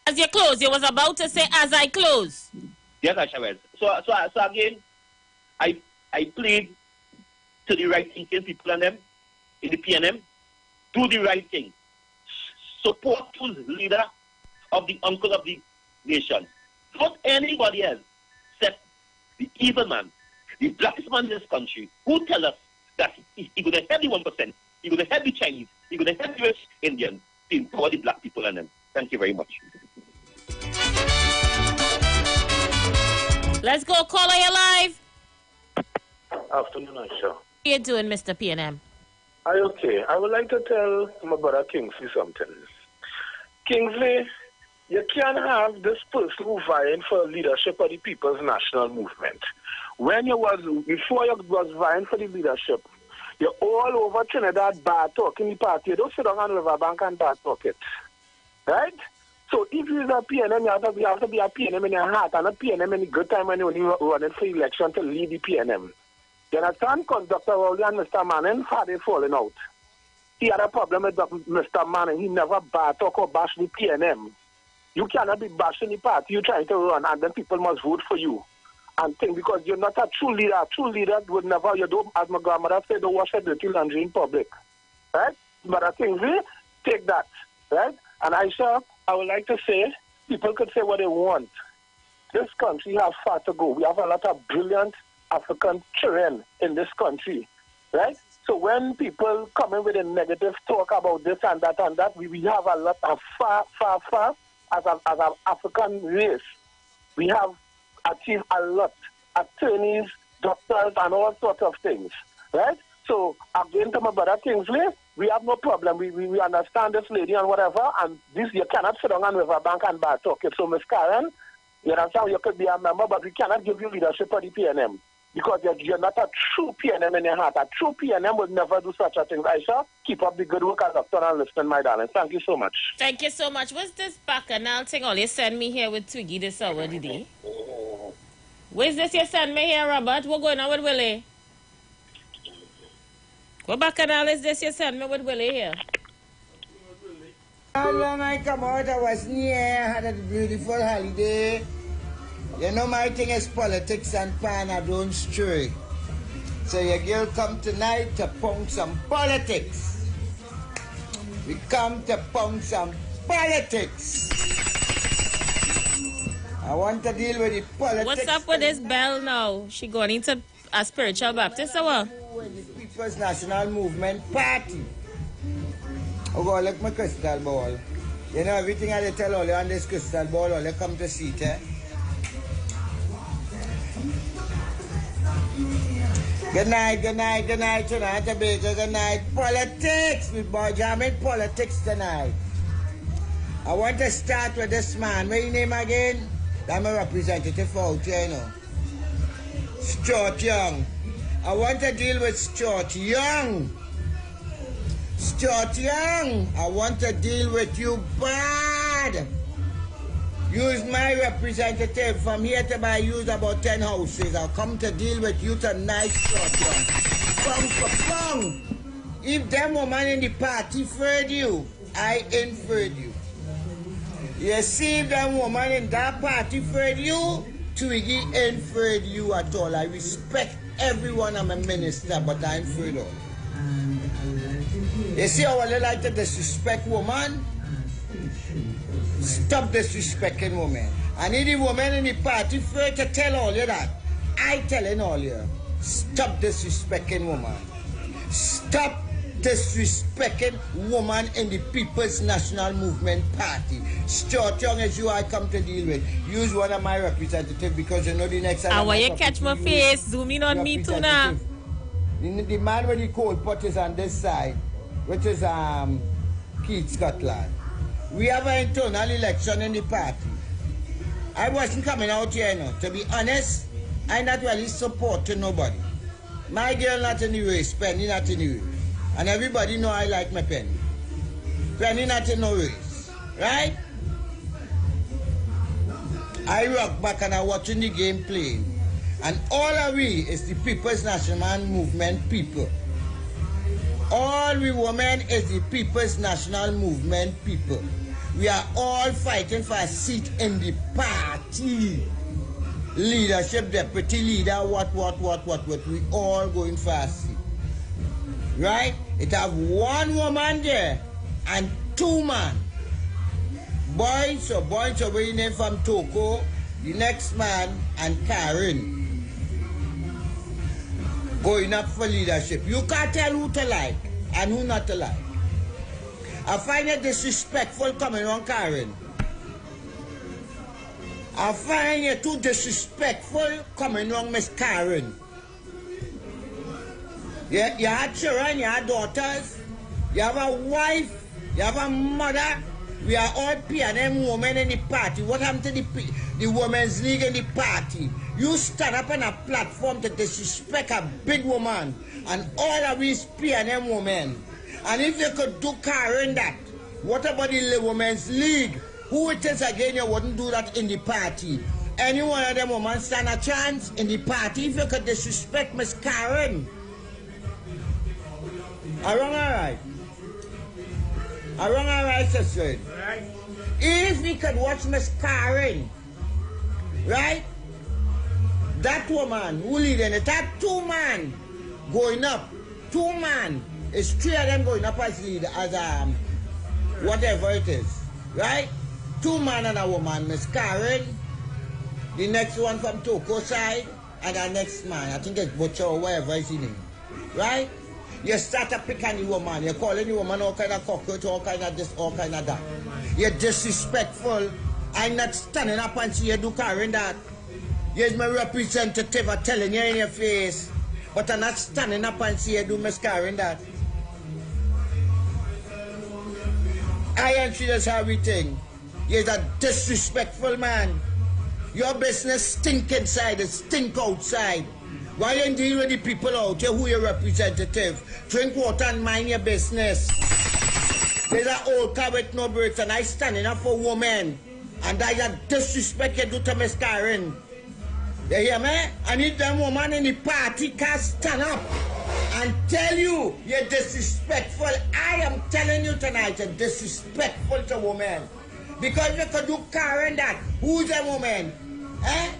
[SPEAKER 12] As you close, you was about to say, as I close.
[SPEAKER 5] Yes, I shall. So again, I plead to the right thinking people and them in the PNM, do the right thing. Support the leader of the uncle of the nation. Not anybody else except the evil man, the blackest man in this country, who tell us that he's going to help the 1%, he's going to help the Chinese, he's going to help the rich Indians to empower the black people and them. Thank you very much.
[SPEAKER 12] Let's go, caller, you live.
[SPEAKER 8] Afternoon, Aisha.
[SPEAKER 12] How you doing, Mr. PNM?
[SPEAKER 8] Okay. I would like to tell my brother Kingsley something. Kingsley, you can't have this person who vying for leadership of the People's National Movement. Before you was vying for the leadership, you're all over Trinidad bar talking the party. You don't sit down on Riverbank and bar talk it. Right? So if you're a PNM, you have to be a PNM in your heart and a PNM in a good time when you're running for election to lead the PNM. You understand? Because Dr. Rowley and Mr. Manning had a falling out. He had a problem with Mr. Manning. He never talk or bash the PNM. You cannot be bashing the party you're trying to run, and then people must vote for you. And think because you're not a true leader. A true leader would never, you don't, as my grandmother said, don't wash your dirty laundry in public. Right? But I think we take that. Right? And Aisha, I would like to say, people could say what they want. This country has far to go. We have a lot of brilliant African children in this country. Right? So when people come in with a negative talk about this and that, we have a lot of far, as an African race, we have achieved a lot. Attorneys, doctors, and all sorts of things. Right? So, again to my brother Kingsley, we have no problem. We understand this lady and whatever, and this you cannot sit down on Riverbank and bar talk it. So, Miss Karen, you understand you could be a member, but we cannot give you leadership of the PNM. Because you're not a true PNM in your heart. A true PNM would never do such a thing. Aisha, keep up the good work as doctor and listen, my darling. Thank you so much.
[SPEAKER 12] Thank you so much. What's this bacchanal thing all you send me here with Twiggy this hour today? Where's this you send me here, Robert? What's going on with Willie? What bacchanal is this you send me with Willie here?
[SPEAKER 16] When I come out, I was near, had a beautiful holiday. You know, my thing is politics and pan, I don't stray. So your girl come tonight to punk some politics. We come to punk some politics. I want to deal with the politics.
[SPEAKER 12] What's up with this bell now? She going into a spiritual Baptist or what?
[SPEAKER 16] The People's National Movement Party. Oh God, look my crystal ball. You know everything I tell all you on this crystal ball, all you come to see it, eh? Good night, tonight, baby. Good night. Politics. We boy jamming politics tonight. I want to start with this man. What's your name again? I'm a representative out here, you know. Stuart Young. I want to deal with Stuart Young. Stuart Young, I want to deal with you bad. Use my representative from here to buy use about 10 houses. I'll come to deal with you tonight, Stuart Young. Bang for bang. If them woman in the party furred you, I inferred you. You see if them woman in that party furred you, Twiggy inferred you at all. I respect everyone. I'm a minister, but I inferred all. You see how I like to disrespect woman? Stop disrespecting women. I need the woman in the party for to tell all you that. I telling all you. Stop disrespecting woman. Stop disrespecting woman in the People's National Movement Party. Stuart Young as you I come to deal with. Use one of my representatives because you know the next time.
[SPEAKER 12] I want you catch my face. Zoom in on me too now.
[SPEAKER 16] The man with the cold pot is on this side, which is Keith Scotland. We have an internal election in the party. I wasn't coming out here, you know. To be honest, I'm not really supporting nobody. My girl not in the race, Penny not in the race. And everybody know I like my Penny. Penny not in no race, right? I rock back and I watching the game playing. And all of we is the People's National Movement people. All we women is the People's National Movement people. We are all fighting for a seat in the party. Leadership, deputy leader, what. We all going for a seat. Right? It have one woman there and two men. Boys are waiting from Toko, the next man, and Karen. Going up for leadership. You can't tell who to like and who not to like. I find it disrespectful coming on Karen. I find it too disrespectful coming on Miss Karen. You had children, you had daughters, you have a wife, you have a mother. We are all P&M women in the party. What happened to the Women's League in the party? You stand up on a platform to disrespect a big woman and all of these P&M women. And if you could do Karen that, what about the Women's League? Who it is again, you wouldn't do that in the party. Any one of them women stand a chance in the party if you could disrespect Miss Karen. I wrong or right? I wrong or right, sister? If we could watch Miss Karen, right? That woman who leading it, that two man going up, two man, it's three of them going up as leader, as whatever it is, right? Two man and a woman, Miss Karen, the next one from Toko side, and the next man, I think it's Butcher or whatever is his name, right? You start to pick on the woman, you're calling the woman all kind of cockroach, all kind of this, all kind of that. You're disrespectful. I'm not standing up and see you do Karen that. Here's my representative, I'm telling you in your face. But I'm not standing up and see you do Miss Karen that. I and she does everything. You're a disrespectful man. Your business stink inside, it stink outside. Why you deal with the people out here who your representative? Drink water and mind your business. There's an old car with no brakes and I standing up for women. And I got disrespect you do to Miss Karen. You hear me? I need them woman in the party can stand up and tell you you're disrespectful. I am telling you tonight you're disrespectful to women. Because you could do Karen that. Who's a woman? Eh?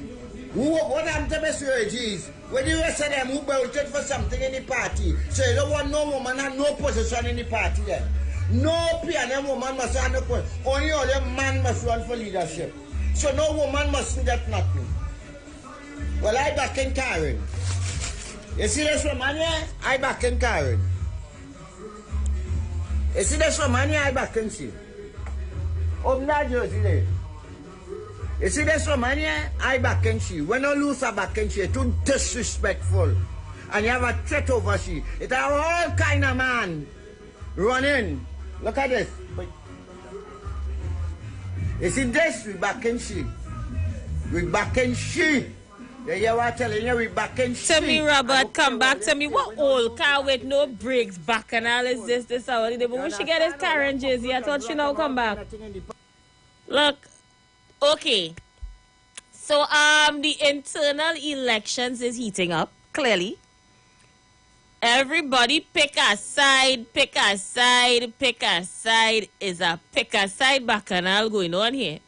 [SPEAKER 16] What happened to Mr. Regis? When the rest of them who voted for something in the party, so you don't want no woman and no position in the party then. No PNM woman must run the position. Only other man must run for leadership. So no woman mustn't get nothing. Well, I back in Karen. You see this woman here? I back in Karen. You see this woman here? I back in she. Open that jersey there. You see this woman here? I back in she. When you lose a back in she, too disrespectful. And you have a threat over she. It have all kind of man running. Look at this. You see this? We back in she. We back in she. You are telling you we back in she.
[SPEAKER 12] Tell me, Robert, come back. Tell me what old car with no brakes back and all is this, but when she get his car and jersey, I thought she now come back. Look. Okay, so the internal elections is heating up, clearly. Everybody pick a side, pick a side, pick a side. Is a pick a side bacchanal going on here.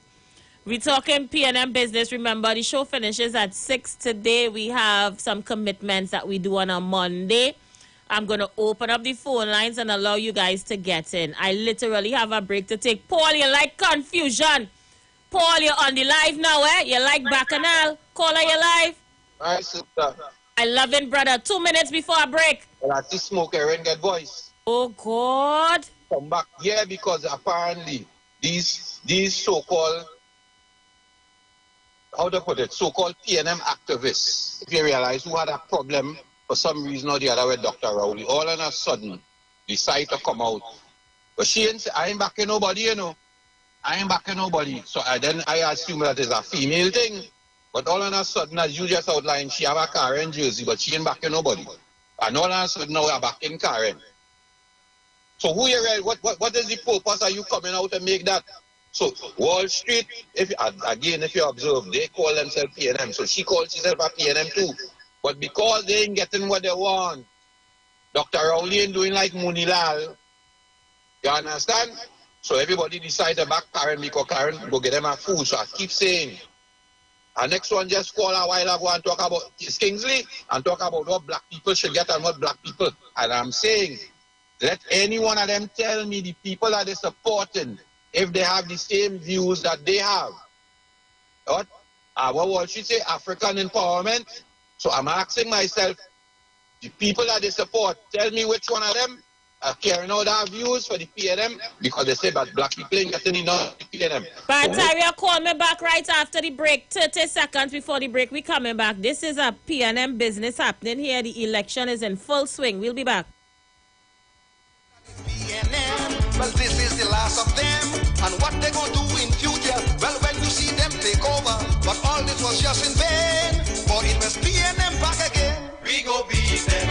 [SPEAKER 12] We're talking PNM business. Remember, the show finishes at 6 today. We have some commitments that we do on a Monday. I'm going to open up the phone lines and allow you guys to get in. I literally have a break to take. Paul, you like confusion? Paul, you're on the live now, eh? You like Bacchanal? Caller, you live?
[SPEAKER 11] Hi, sister.
[SPEAKER 12] I love it, brother. 2 minutes before I break.
[SPEAKER 11] Well, I see smoke and get voice.
[SPEAKER 12] Oh, God.
[SPEAKER 11] Come back. Yeah, because apparently these so-called, how to put it, so-called PNM activists, if you realize who had a problem for some reason or the other with Dr. Rowley, all of a sudden decide to come out. But I ain't backing nobody, you know. I ain't backing nobody. So then I assume that it's a female thing. But all of a sudden, as you just outlined, she have a Karen jersey, but she ain't backing nobody. And all of a sudden now you're backing Karen. So who you read? What is the purpose? Are you coming out and make that? So Wall Street, if you observe, they call themselves PNM. So she calls herself a PNM too. But because they ain't getting what they want, Dr. Rowley ain't doing like Munilal. You understand? So everybody decided to back Karen because Karen go get them a food. So I keep saying. And next one just call a while ago and talk about Kingsley and talk about what black people should get and what black people. And I'm saying, let any one of them tell me the people that they're supporting if they have the same views that they have. What will she say? African empowerment. So I'm asking myself, the people that they support, tell me which one of them are carrying out our views for the PNM, because they say that black people ain't getting enough PNM.
[SPEAKER 12] But Tyria, call me back right after the break. 30 seconds before the break, we coming back. This is a PNM business happening here. The election is in full swing. We'll be back.
[SPEAKER 15] PNM, well, this is the last of them. And what they gonna do in future? Well, when you see them take over. But all this was just in vain. For it was PNM back again.
[SPEAKER 10] We go beat them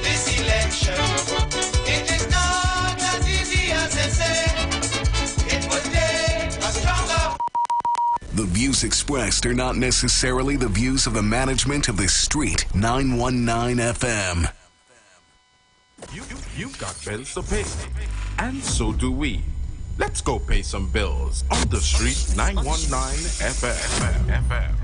[SPEAKER 10] this election. It is not as easy as they say. It will take a stronger.
[SPEAKER 3] The views expressed are not necessarily the views of the management of the Street 919 FM.
[SPEAKER 4] You've got bills to pay, and so do we. Let's go pay some bills on the Street 919 FM.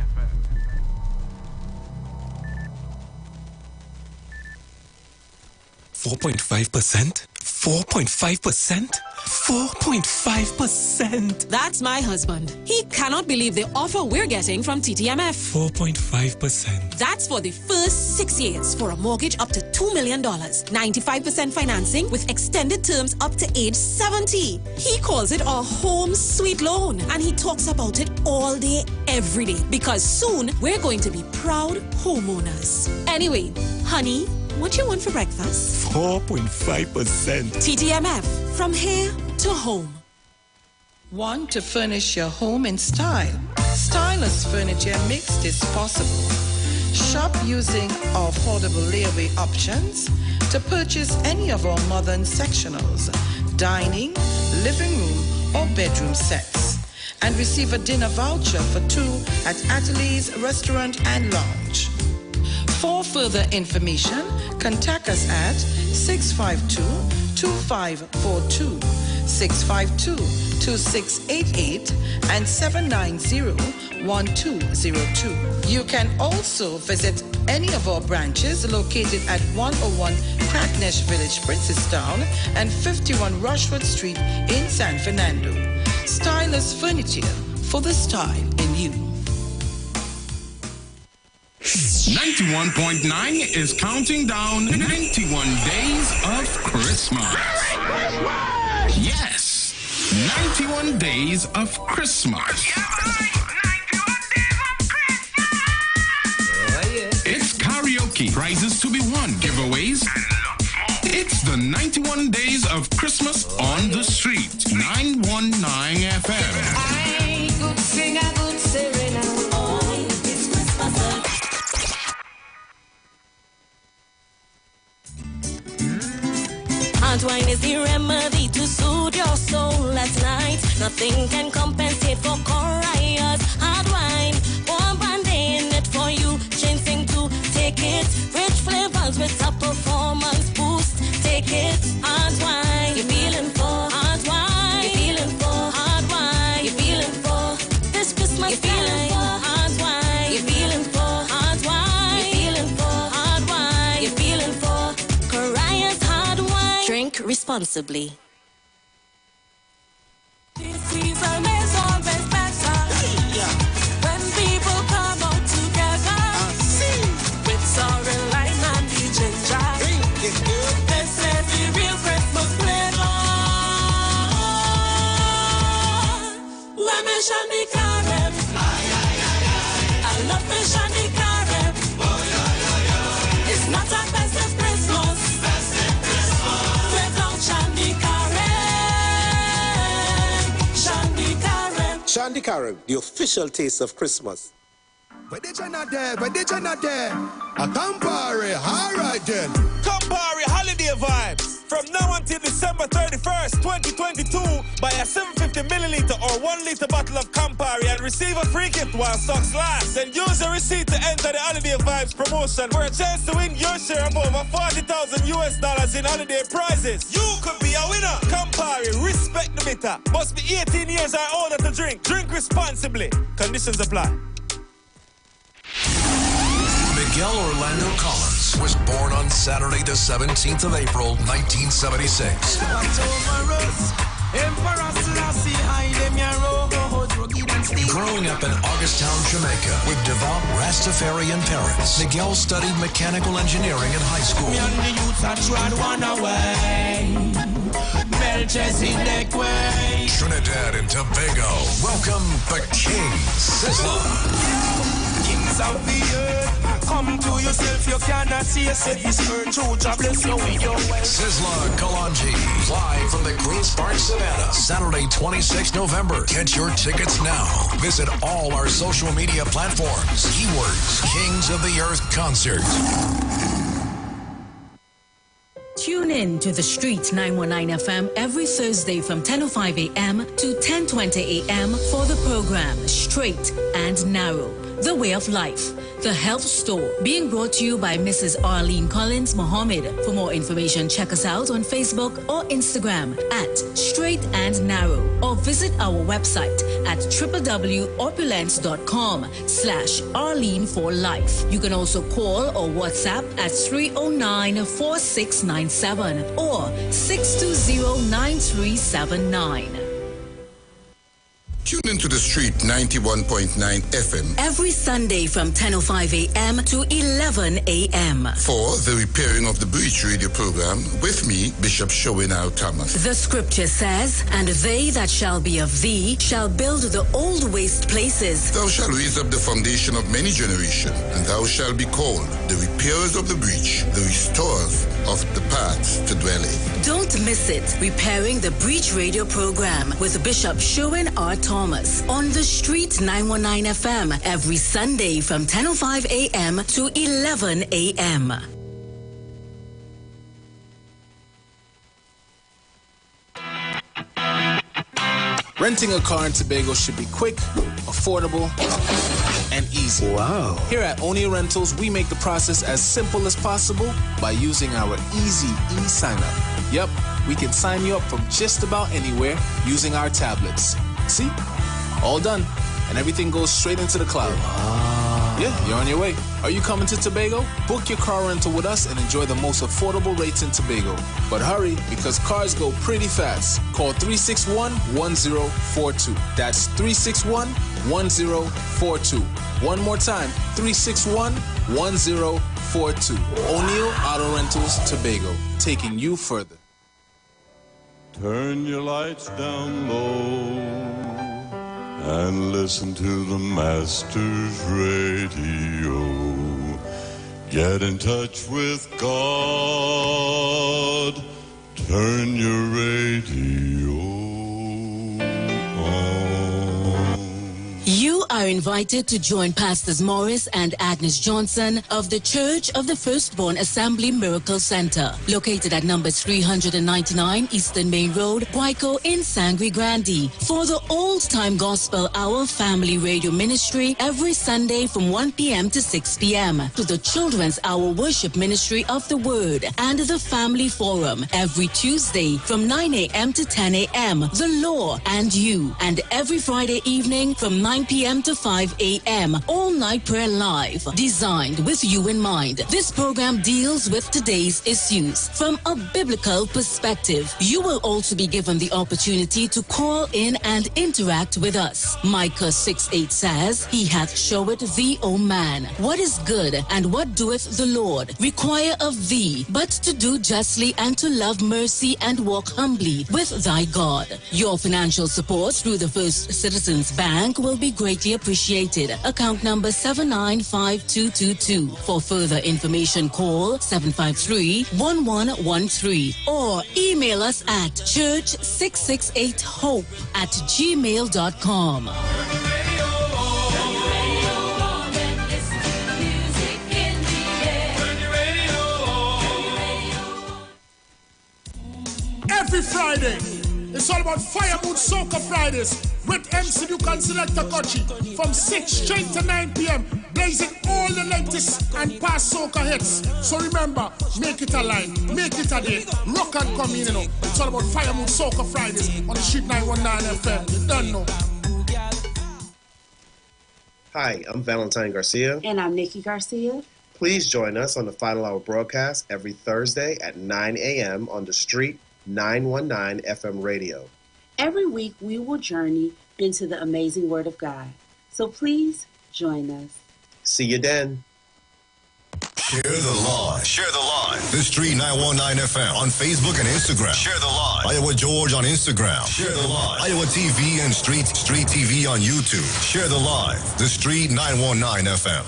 [SPEAKER 17] 4.5%? 4.5%? 4.5%.
[SPEAKER 20] That's my husband. He cannot believe the offer we're getting from TTMF.
[SPEAKER 17] 4.5%.
[SPEAKER 20] That's for the first 6 years for a mortgage up to $2 million. 95% financing with extended terms up to age 70. He calls it a home sweet loan, and he talks about it all day, every day, because soon we're going to be proud homeowners. Anyway, honey, what you want for breakfast?
[SPEAKER 17] 4.5%.
[SPEAKER 20] TTMF, from here to home.
[SPEAKER 1] Want to furnish your home in style? Stylish Furniture makes this possible. Shop using our affordable layaway options to purchase any of our modern sectionals, dining, living room, or bedroom sets, and receive a dinner voucher for 2 at Atelier's Restaurant and Lounge. For further information, contact us at 652-2542, 652-2688, and 790-1 1202. You can also visit any of our branches located at 101 Crackness Village, Princestown, and 51 Rushwood Street in San Fernando. Stylus Furniture, for the style in you.
[SPEAKER 4] 91.9 is counting down 91 days of Christmas. Yes, 91 days of Christmas. It's karaoke, prizes to be won, giveaways. It's the 91 days of Christmas on the street. 919 FM.
[SPEAKER 10] I could sing a good serenade. Oh, it's Christmas.
[SPEAKER 13] Hard wine is the remedy to soothe your soul at night. Nothing can compensate for chorus. Hard wine, warm band-aid in it for you. Chasing to take it. Rich flavors with a performance boost. Take it. Hard wine, you're feeling for. Hard wine, you're feeling for. Hard wine, you're feeling for. This Christmas you're feeling for. Hard wine, you're feeling for. Hard wine, you're feeling for. Hard wine, you're feeling for. Coria's hard wine. Drink responsibly.
[SPEAKER 10] This season is always better. When people come out together. With sour and lime and the ginger. This is the real Christmas flavor. When me Shani Carib. I love me Shani Carib. It's not a festive Christmas. Without Shani Carib. Shani Carib.
[SPEAKER 14] Shandy Carib, the official taste of Christmas.
[SPEAKER 21] But did you not there? A Campari, all right then.
[SPEAKER 22] Campari holiday vibes. From now until December 31st, 2022, buy a 750 milliliter or 1 liter bottle of Campari and receive a free gift while stocks last. And use the receipt to enter the holiday vibes promotion for a chance to win your share of over $40,000 in holiday prizes. You could be a winner. Campari, respect the meter. Must be 18 years or older to drink. Drink responsibly. Conditions apply.
[SPEAKER 3] Miguel Orlando Collins was born on Saturday, the 17th of April, 1976. Growing up in Augustown, Jamaica, with devout Rastafarian parents, Miguel studied mechanical engineering in high school. Trinidad and Tobago, welcome the King Sizzler.
[SPEAKER 10] Kings of the earth, come to yourself, you cannot see yourself. This earth, Georgia, bless you with your wealth.
[SPEAKER 3] Sizzler Kalanji, live from the Queen's Park Savannah, Saturday, 26 November. Get your tickets now. Visit all our social media platforms. Keywords, Kings of the Earth Concert.
[SPEAKER 26] Tune in to The Street 919 FM every Thursday from 10:05 a.m. to 10:20 a.m. for the program Straight and Narrow, The Way of Life, The Health Store, being brought to you by Mrs. Arlene Collins Mohammed. For more information, check us out on Facebook or Instagram at Straight and Narrow, or visit our website at www.opulence.com/Arlene for Life. You can also call or WhatsApp at 309-4697 or 620-9379.
[SPEAKER 25] Tune into The Street 91.9 FM
[SPEAKER 26] every Sunday from 10:05 a.m. to 11 a.m.
[SPEAKER 25] for the Repairing of the Breach radio program with me, Bishop Showinal Thomas.
[SPEAKER 26] The scripture says, "And they that shall be of thee shall build the old waste places.
[SPEAKER 25] Thou shalt raise up the foundation of many generations, and thou shalt be called the repairers of the breach, the restorers of the paths to dwell in."
[SPEAKER 26] Don't miss it. Repairing the Breach radio program with Bishop Sherwin R. Thomas on The Street 919 FM every Sunday from 10:05 a.m. to 11 a.m.
[SPEAKER 23] Renting a car in Tobago should be quick, affordable, and easy. Wow. Here at Onia Rentals, we make the process as simple as possible by using our easy e-sign-up. Yep, we can sign you up from just about anywhere using our tablets. See? All done. and everything goes straight into the cloud. Yeah, you're on your way. Are you coming to Tobago? Book your car rental with us and enjoy the most affordable rates in Tobago. But hurry, because cars go pretty fast. Call 361-1042. That's 361-1042. One more time, 361-1042. O'Neill Auto Rentals, Tobago, taking you further.
[SPEAKER 2] Turn your lights down low and listen to the Master's radio. Get in touch with God. Turn your radio on.
[SPEAKER 26] You are invited to join Pastors Morris and Agnes Johnson of the Church of the Firstborn Assembly Miracle Center, located at number 399 Eastern Main Road, Guayco in Sangre Grande, for the Old Time Gospel Hour Family Radio Ministry every Sunday from 1 p.m. to 6 p.m., to the Children's Hour Worship Ministry of the Word and the Family Forum every Tuesday from 9 a.m. to 10 a.m., The Law and You, and every Friday evening from 9 p.m. to 5 a.m. All Night Prayer Live, designed with you in mind. This program deals with today's issues from a biblical perspective. You will also be given the opportunity to call in and interact with us. Micah 6:8 says, He hath showed thee, O man, what is good, and what doeth the Lord require of thee, but to do justly and to love mercy and walk humbly with thy God. Your financial support through the First Citizens Bank will be greatly appreciated. Account number 795222. For further information, call 753-1113 or email us at church668hope@gmail.com.
[SPEAKER 6] Every Friday, it's all about Fire Mood Soca Fridays with MC Duke and Selector Kochi from 6 straight to 9 p.m. blazing all the latest and past soca hits. So remember, make it a line, make it a day, rock and come in, you know. It's all about Fire Mood Soca Fridays on the Street 919 FM. You don't know.
[SPEAKER 7] Hi, I'm Valentine Garcia.
[SPEAKER 9] And I'm Nikki Garcia.
[SPEAKER 7] Please join us on the Final Hour broadcast every Thursday at 9 a.m. on the Street 919 FM radio.
[SPEAKER 9] Every week we will journey into the amazing Word of God. So please join us.
[SPEAKER 7] See you then.
[SPEAKER 3] Share the live. Share the live. The Street 919 FM on Facebook and Instagram. Share the live. Iowa George on Instagram. Share the live. Iowa TV and Street TV on YouTube. Share the live. The Street 919 FM.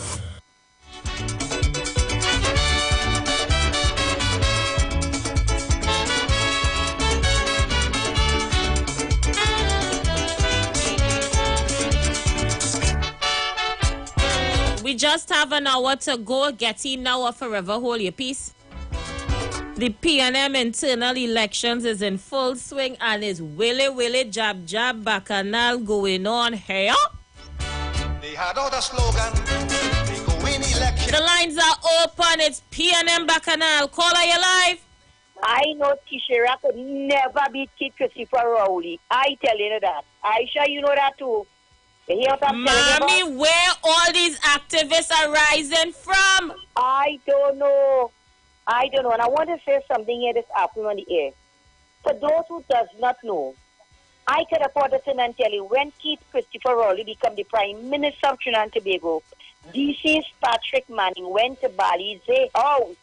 [SPEAKER 12] We just have an hour to go. Get in now or forever hold your peace. The PNM internal elections is in full swing and is willy jab bacchanal going on here.
[SPEAKER 18] They had out a slogan. They go in election.
[SPEAKER 12] The lines are open. It's PNM bacchanal. Caller, you live.
[SPEAKER 24] I know Tishera could never beat Kid Christopher Rowley. I tell you that. Aisha, you know that too.
[SPEAKER 12] Mommy, where all these activists are rising from?
[SPEAKER 24] I don't know. And I want to say something here this afternoon on the air. For those who does not know, I could afford to and tell you when Keith Christopher Rowley became the Prime Minister of Trinidad and Tobago, DC's Patrick Manning went to Bali's house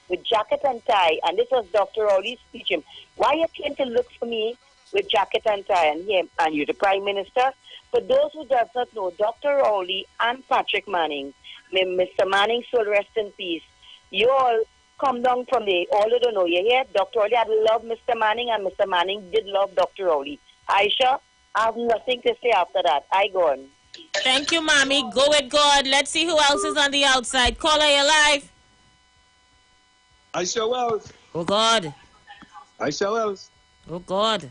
[SPEAKER 24] with jacket and tie, and this was Dr. Rowley's speech. Why you came to look for me with jacket and tie and him, and you're the Prime Minister? For those who does not know, Dr. Rowley and Patrick Manning, may Mr. Manning soul rest in peace, you all come down from the, all you don't know, you hear? Dr. Rowley had loved Mr. Manning and Mr. Manning did love Dr. Rowley. Aisha, I have nothing to say after that. I go on.
[SPEAKER 12] Thank you, Mommy. Go with God. Let's see who else is on the outside. Caller, you live.
[SPEAKER 27] Aisha Wells.
[SPEAKER 12] Oh, God.
[SPEAKER 27] Aisha Wells.
[SPEAKER 12] Oh, God.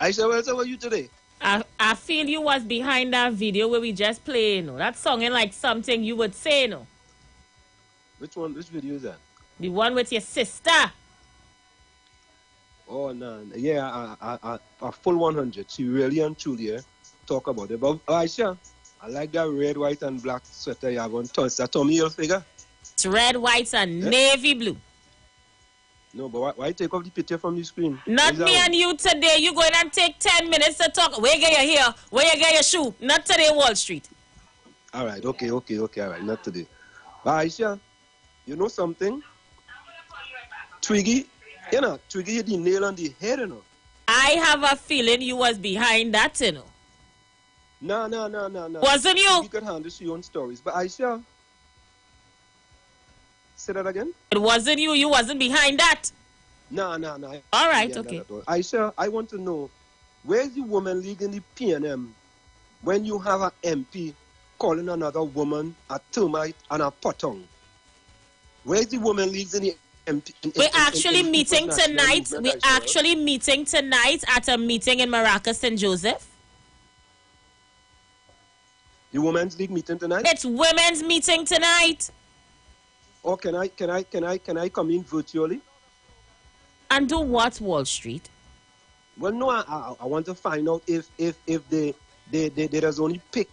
[SPEAKER 27] Aisha Wells, how are you today?
[SPEAKER 12] I feel you was behind that video where we just played. No? That songing like something you would say, no?
[SPEAKER 27] Which one? Which video is that?
[SPEAKER 12] The one with your sister.
[SPEAKER 27] Oh, no. Yeah, a full 100. She really and truly talk about it. But Aisha, I like that red, white, and black sweater you have on. Is that Tommy Hilfiger?
[SPEAKER 12] It's red, white, and navy blue.
[SPEAKER 27] No, but why take off the picture from the screen?
[SPEAKER 12] Not me and you today. You going and take 10 minutes to talk. Where you get your hair? Where you get your shoe? Not today, Wall Street.
[SPEAKER 27] All right, okay, all right, not today. But Aisha, you know something? Twiggy, Twiggy hit the nail on the head,
[SPEAKER 12] I have a feeling you was behind that,
[SPEAKER 27] No.
[SPEAKER 12] Wasn't you?
[SPEAKER 27] You could handle your own stories. But Aisha, say that again?
[SPEAKER 12] It wasn't you. You wasn't behind that.
[SPEAKER 27] No.
[SPEAKER 12] All right, okay.
[SPEAKER 27] Aisha, I want to know, where's the Women League in the PNM when you have an MP calling another woman a termite and a potong? Where's the Women Leagues in the MP?
[SPEAKER 12] We're actually meeting tonight. We're actually meeting tonight at a meeting in Maracas, St. Joseph.
[SPEAKER 27] The Women's League meeting tonight?
[SPEAKER 12] It's women's meeting tonight.
[SPEAKER 27] Oh, can I come in virtually?
[SPEAKER 12] And do what, Wall Street?
[SPEAKER 27] Well, no, I want to find out if there's only pick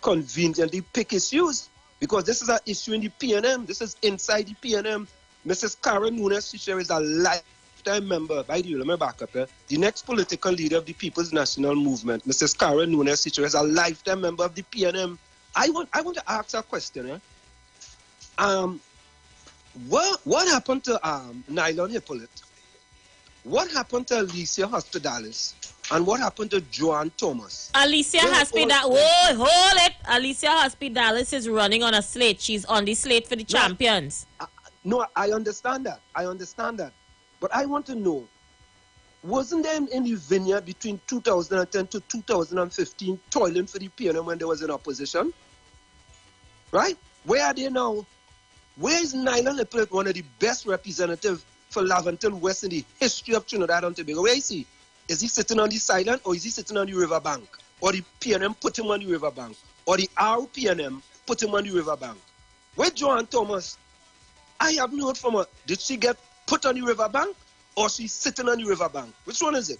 [SPEAKER 27] conveniently pick issues, because this is an issue in the PNM. This is inside the PNM. Mrs. Karen Nunes Fisher is a lifetime member. By the way, let me back up. The next political leader of the People's National Movement, Mrs. Karen Nunes Fisher, is a lifetime member of the PNM. I want to ask a question. What happened to Nylon Hippolyte? What happened to Alicia Hospitalis? And what happened to Joanne Thomas?
[SPEAKER 12] Alicia Hospitalis. Hold it. Alicia Hospitalis is running on a slate. She's on the slate for the champions.
[SPEAKER 27] No, I understand that. But I want to know, wasn't there in the vineyard between 2010 to 2015 toiling for the PNM when there was an opposition? Right? Where are they now? Where is Nylon Hippolyte, one of the best representatives for Laventon West in the history of Trinidad and Tobago? Where is he? Is he sitting on the sideline, or is he sitting on the riverbank? Or the PNM put him on the riverbank? Or the RPNM put him on the riverbank? Where Joanne Thomas? I haven't heard from her. Did she get put on the riverbank, or she's sitting on the riverbank? Which one is it?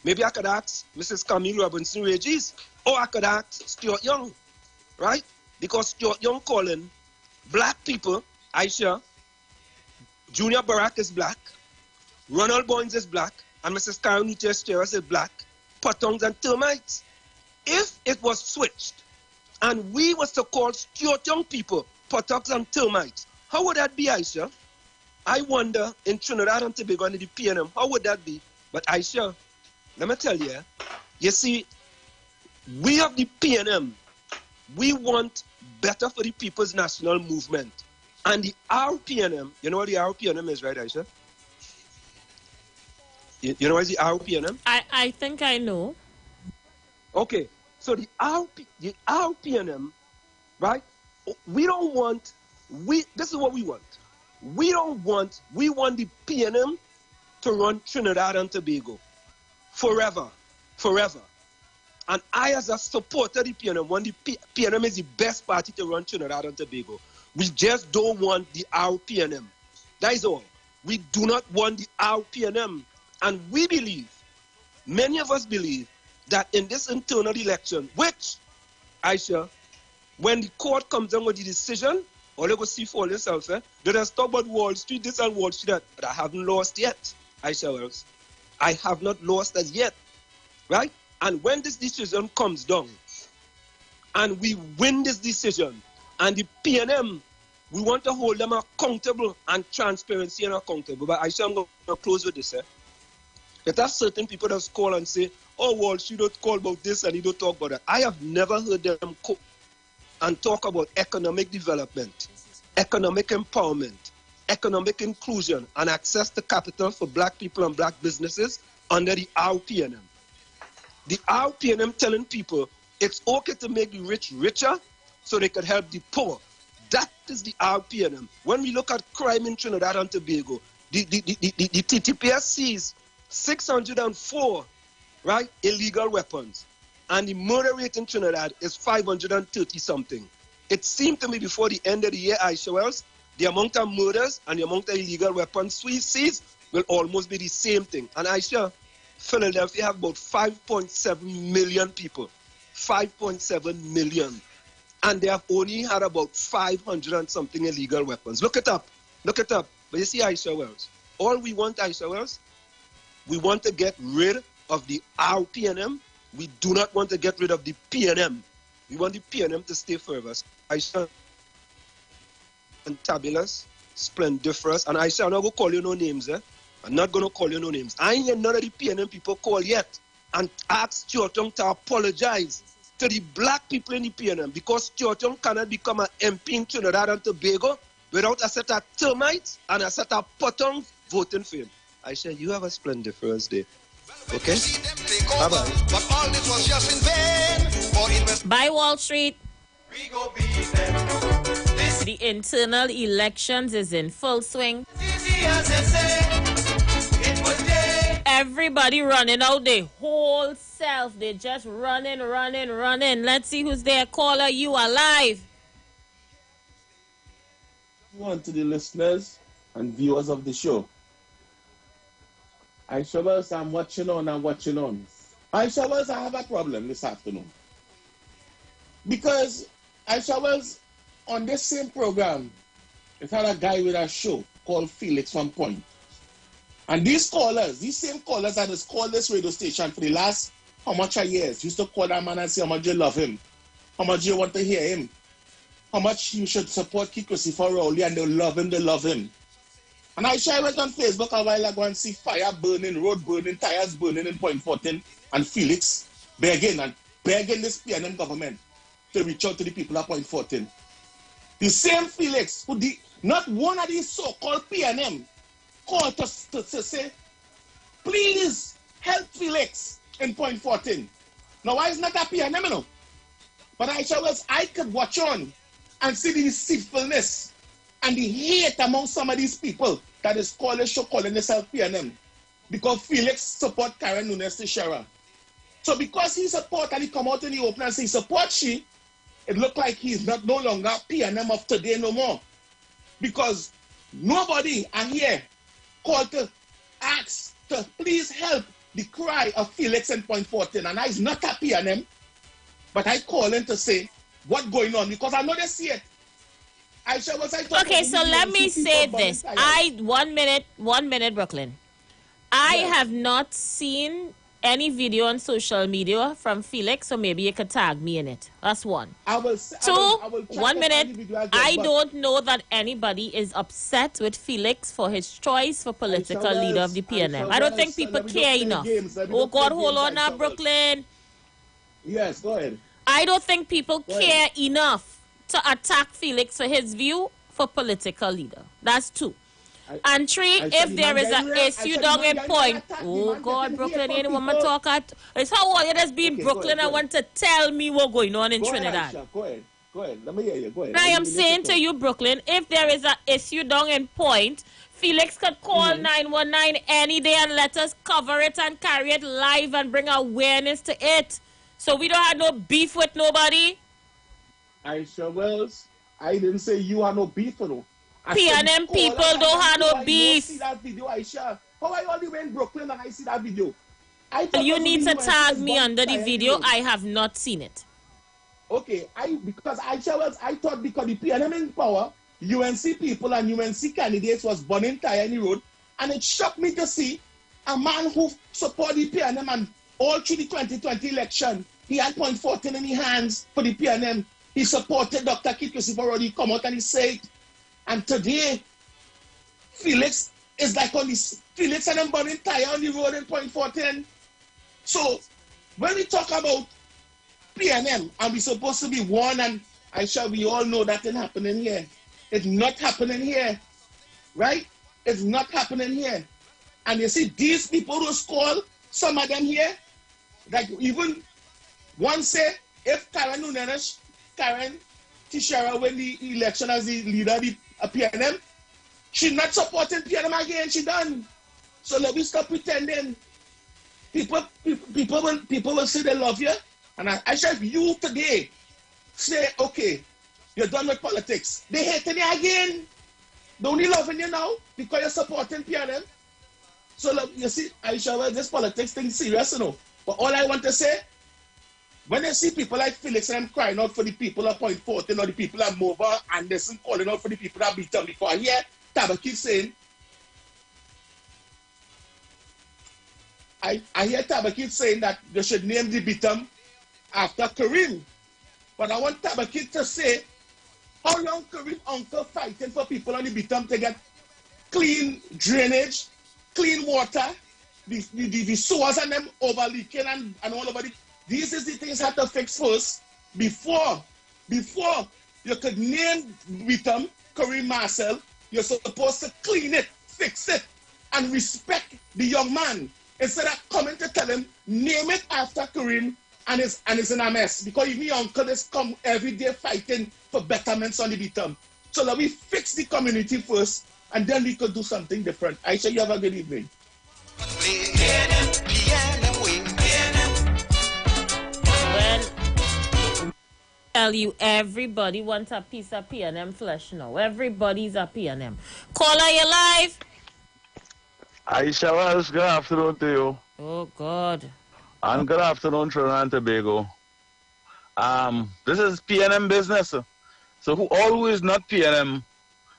[SPEAKER 27] Maybe I could ask Mrs. Camille Robinson-Regis, or I could ask Stuart Young, right? Because Stuart Young calling black people, Aisha, Junior Barack is black, Ronald Boynes is black, and Mrs. Karen Nunes is black, potongs and termites. If it was switched, and we was to call Stuart Young people potongs and termites, how would that be, Aisha? I wonder, in Trinidad and Tobago and the PNM, how would that be? But Aisha, let me tell you, you see, we of the PNM, we want better for the People's National Movement. And the RPNM, you know what the RPNM is, right, Aisha? You know what is the RPNM?
[SPEAKER 12] I think I know.
[SPEAKER 27] Okay, so the RPNM, right? We don't want, this is what we want. We want the PNM to run Trinidad and Tobago forever. And I, as a supporter of the PNM, want the PNM is the best party to run Trinidad and Tobago. We just don't want the RPNM. That is all. We do not want the RPNM. And we believe, many of us believe, that in this internal election, which, Aisha, when the court comes down with the decision, all you go see for yourself, they just talk about Wall Street, this and Wall Street, that, but I haven't lost yet, Aisha Wells. I have not lost as yet, right? And when this decision comes down, and we win this decision, and the PNM, we want to hold them accountable and transparency and accountable. But Aisha, I'm going to close with this. That have certain people that call and say, oh, Wall Street don't call about this and you don't talk about that. I have never heard them call and talk about economic development, economic empowerment, economic inclusion, and access to capital for black people and black businesses under the RPNM. The RPNM telling people it's okay to make the rich richer so they could help the poor. That is the RPNM. When we look at crime in Trinidad and Tobago, the TTPS sees 604, right, illegal weapons. And the murder rate in Trinidad is 530 something. It seemed to me before the end of the year, Aisha Wells, the amount of murders and the amount of illegal weapons we seize will almost be the same thing. And I sure Philadelphia have about 5.7 million people. 5.7 million. And they have only had about 500 and something illegal weapons. Look it up. Look it up. But you see, Aisha Wells, all we want, Aisha Wells, we want to get rid of the RPNM. We do not want to get rid of the PNM. We want the PNM to stay forever. Aisha, Fantabulous, Splendiferous, and Aisha, I'm not going to call you no names, eh? I'm not going to call you no names. I ain't heard none of the PNM people call yet and ask Chortong to apologize to the black people in the PNM because Chortong cannot become an MP in Trinidad and Tobago without a set of termites and a set of potong voting for him. Aisha, you have a splendiferous day. Okay? Bye-bye.
[SPEAKER 18] But all this was just in vain.
[SPEAKER 12] Bye, Wall Street. The internal elections is in full swing. Everybody running out their whole self. They just running. Let's see who's there. Caller, you alive.
[SPEAKER 5] On to the listeners and viewers of the show. Aisha Wells, I'm watching on. Aisha Wells, I have a problem this afternoon. Because Aisha Wells, on this same program, it had a guy with a show called Felix from Point. And these same callers that has called this radio station for the last how much years, used to call that man and say how much you love him, how much you want to hear him, how much you should support Kid Christopher Rowley, and they love him. And I went on Facebook a while ago and see fire burning, road burning, tires burning in Point 14, and Felix begging this PNM government to reach out to the people at Point 14. The same Felix, not one of these so-called PNM, called to say, please help Felix in Point 14. Now, why is not a PNM, you know? But I could watch on and see the deceitfulness and the hate among some of these people that is calling themselves PNM because Felix support Karen Nunes Teixeira. So because he support and he come out in the open and say he support she, it look like he's no longer PNM of today no more. Because nobody are here called to ask to please help the cry of Felix in Point 14. And I is not a PNM, but I call in to say what's going on because I know they see it.
[SPEAKER 12] Okay, so let me say this. 1 minute, Brooklyn. I have not seen any video on social media from Felix, so maybe you could tag me in it. That's one. I will 1 minute. I don't know that anybody is upset with Felix for his choice for political leader of the PNM. I don't think people care enough. Oh God, hold on now, Brooklyn.
[SPEAKER 5] Yes, go ahead.
[SPEAKER 12] I don't think people care enough to attack Felix for his view for political leader. That's two. And three, if there is an issue down in Point, oh God, Brooklyn, anyone to talk at? It's how all it has been Brooklyn. I want to tell me what's going on in Trinidad.
[SPEAKER 5] Go ahead. Let me hear you. Go ahead.
[SPEAKER 12] I am saying to you, Brooklyn, if there is an issue down in Point, Felix could call 919 any day and let us cover it and carry it live and bring awareness to it. So we don't have no beef with nobody.
[SPEAKER 5] Aisha Wells, I didn't say you have no beef for no.
[SPEAKER 12] PNM people don't have no beef.
[SPEAKER 5] I see that video, Aisha. How I only went in Brooklyn and I see that video?
[SPEAKER 12] You need to tag me under the video. I have not seen it.
[SPEAKER 5] Okay, because Aisha Wells, I thought because the PNM in power, UNC people and UNC candidates was burning tire in the road, and it shocked me to see a man who supported the PNM and all through the 2020 election, he had Point 14 in his hands for the PNM. He supported Dr. Kid Christopher already come out and he said, and today, Felix is like on this, Felix and them burning tire on the road in Point 14. So, when we talk about PNM, and we're supposed to be one, and we all know that ain't happening here. It's not happening here, right? It's not happening here. And you see, these people who call, some of them here, like even one say, if Karen Teixeira win the election as the leader of the PNM, she's not supporting PNM again, she done. So let me stop pretending. People will say they love you, and I shall you today say, okay, you're done with politics. They hate you again. They only loving you now because you're supporting PNM. So look, you see, Aisha, well, this politics thing serious, you know. But all I want to say, when you see people like Felix and them crying out for the people of Point 14 or the people of Mova, Anderson calling out for the people that beat them before, I hear Tabaki saying, I hear Tabaki saying that they should name the Bitam after Kareem. But I want Tabaki to say, how long Kareem uncle fighting for people on the Bitam to get clean drainage, clean water, the sewers and them over leaking and all over the... These is the things that have to fix first before you could name Bitam, Kareem Marcel, you're supposed to clean it, fix it, and respect the young man. Instead of coming to tell him, name it after Kareem and it's in a mess. Because even your uncle is come every day fighting for betterments on the Bitam. So let me fix the community first and then we could do something different. Aisha, you have a good evening.
[SPEAKER 12] Well, tell you, everybody wants a piece of PNM flesh now. Everybody's a PNM. Caller, you live?
[SPEAKER 8] Aisha Wells, good afternoon to you.
[SPEAKER 12] Oh, God.
[SPEAKER 8] And good afternoon, Trinidad and Tobago. This is PNM business. So who is not PNM,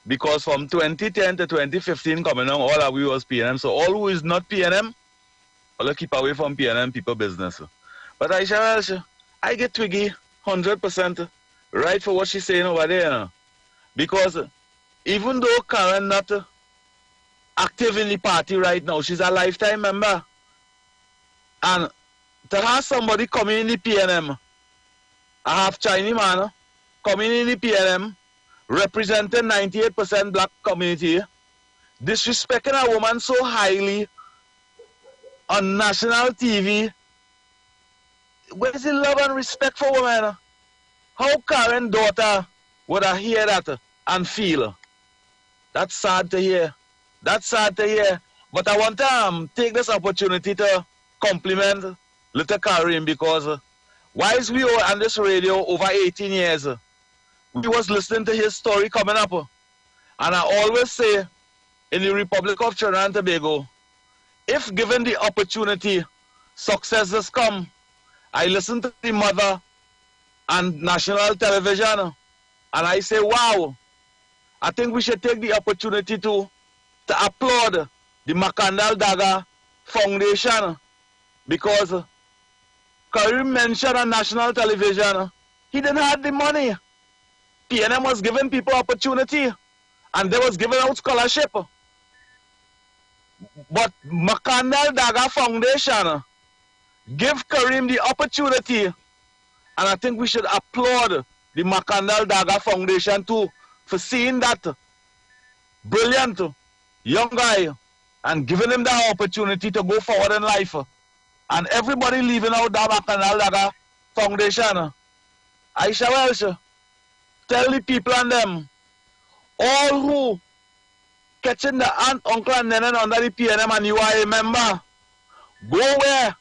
[SPEAKER 8] because from 2010 to 2015 coming on, all of we was PNM. So all who is not PNM, all keep away from PNM people business. But Aisha Welsh, I get Twiggy 100% right for what she's saying over there. Because even though Karen not active in the party right now, she's a lifetime member. And to have somebody coming in the PNM, a half Chinese man, coming in the PNM, representing 98% black community, disrespecting a woman so highly on national TV, where is the love and respect for women? How Karen daughter would I hear that and feel? That's sad to hear. That's sad to hear. But I want to take this opportunity to compliment little Karim, because whilst we were on this radio over 18 years, we was listening to his story coming up. And I always say, in the Republic of Trinidad and Tobago, if given the opportunity, success has come. I listen to the mother and national television, and I say, wow, I think we should take the opportunity to applaud the Makandal Daga Foundation, because Karim mentioned on national television, he didn't have the money. PNM was giving people opportunity, and they was giving out scholarship. But Makandal Daga Foundation give Karim the opportunity, and I think we should applaud the Makandal Daga Foundation too for seeing that brilliant young guy and giving him that opportunity to go forward in life. And everybody leaving out that Makandal Daga Foundation. Aisha Welsh, tell the people and them, all who catching the aunt, uncle and nenen under the PNM and you are a member, go where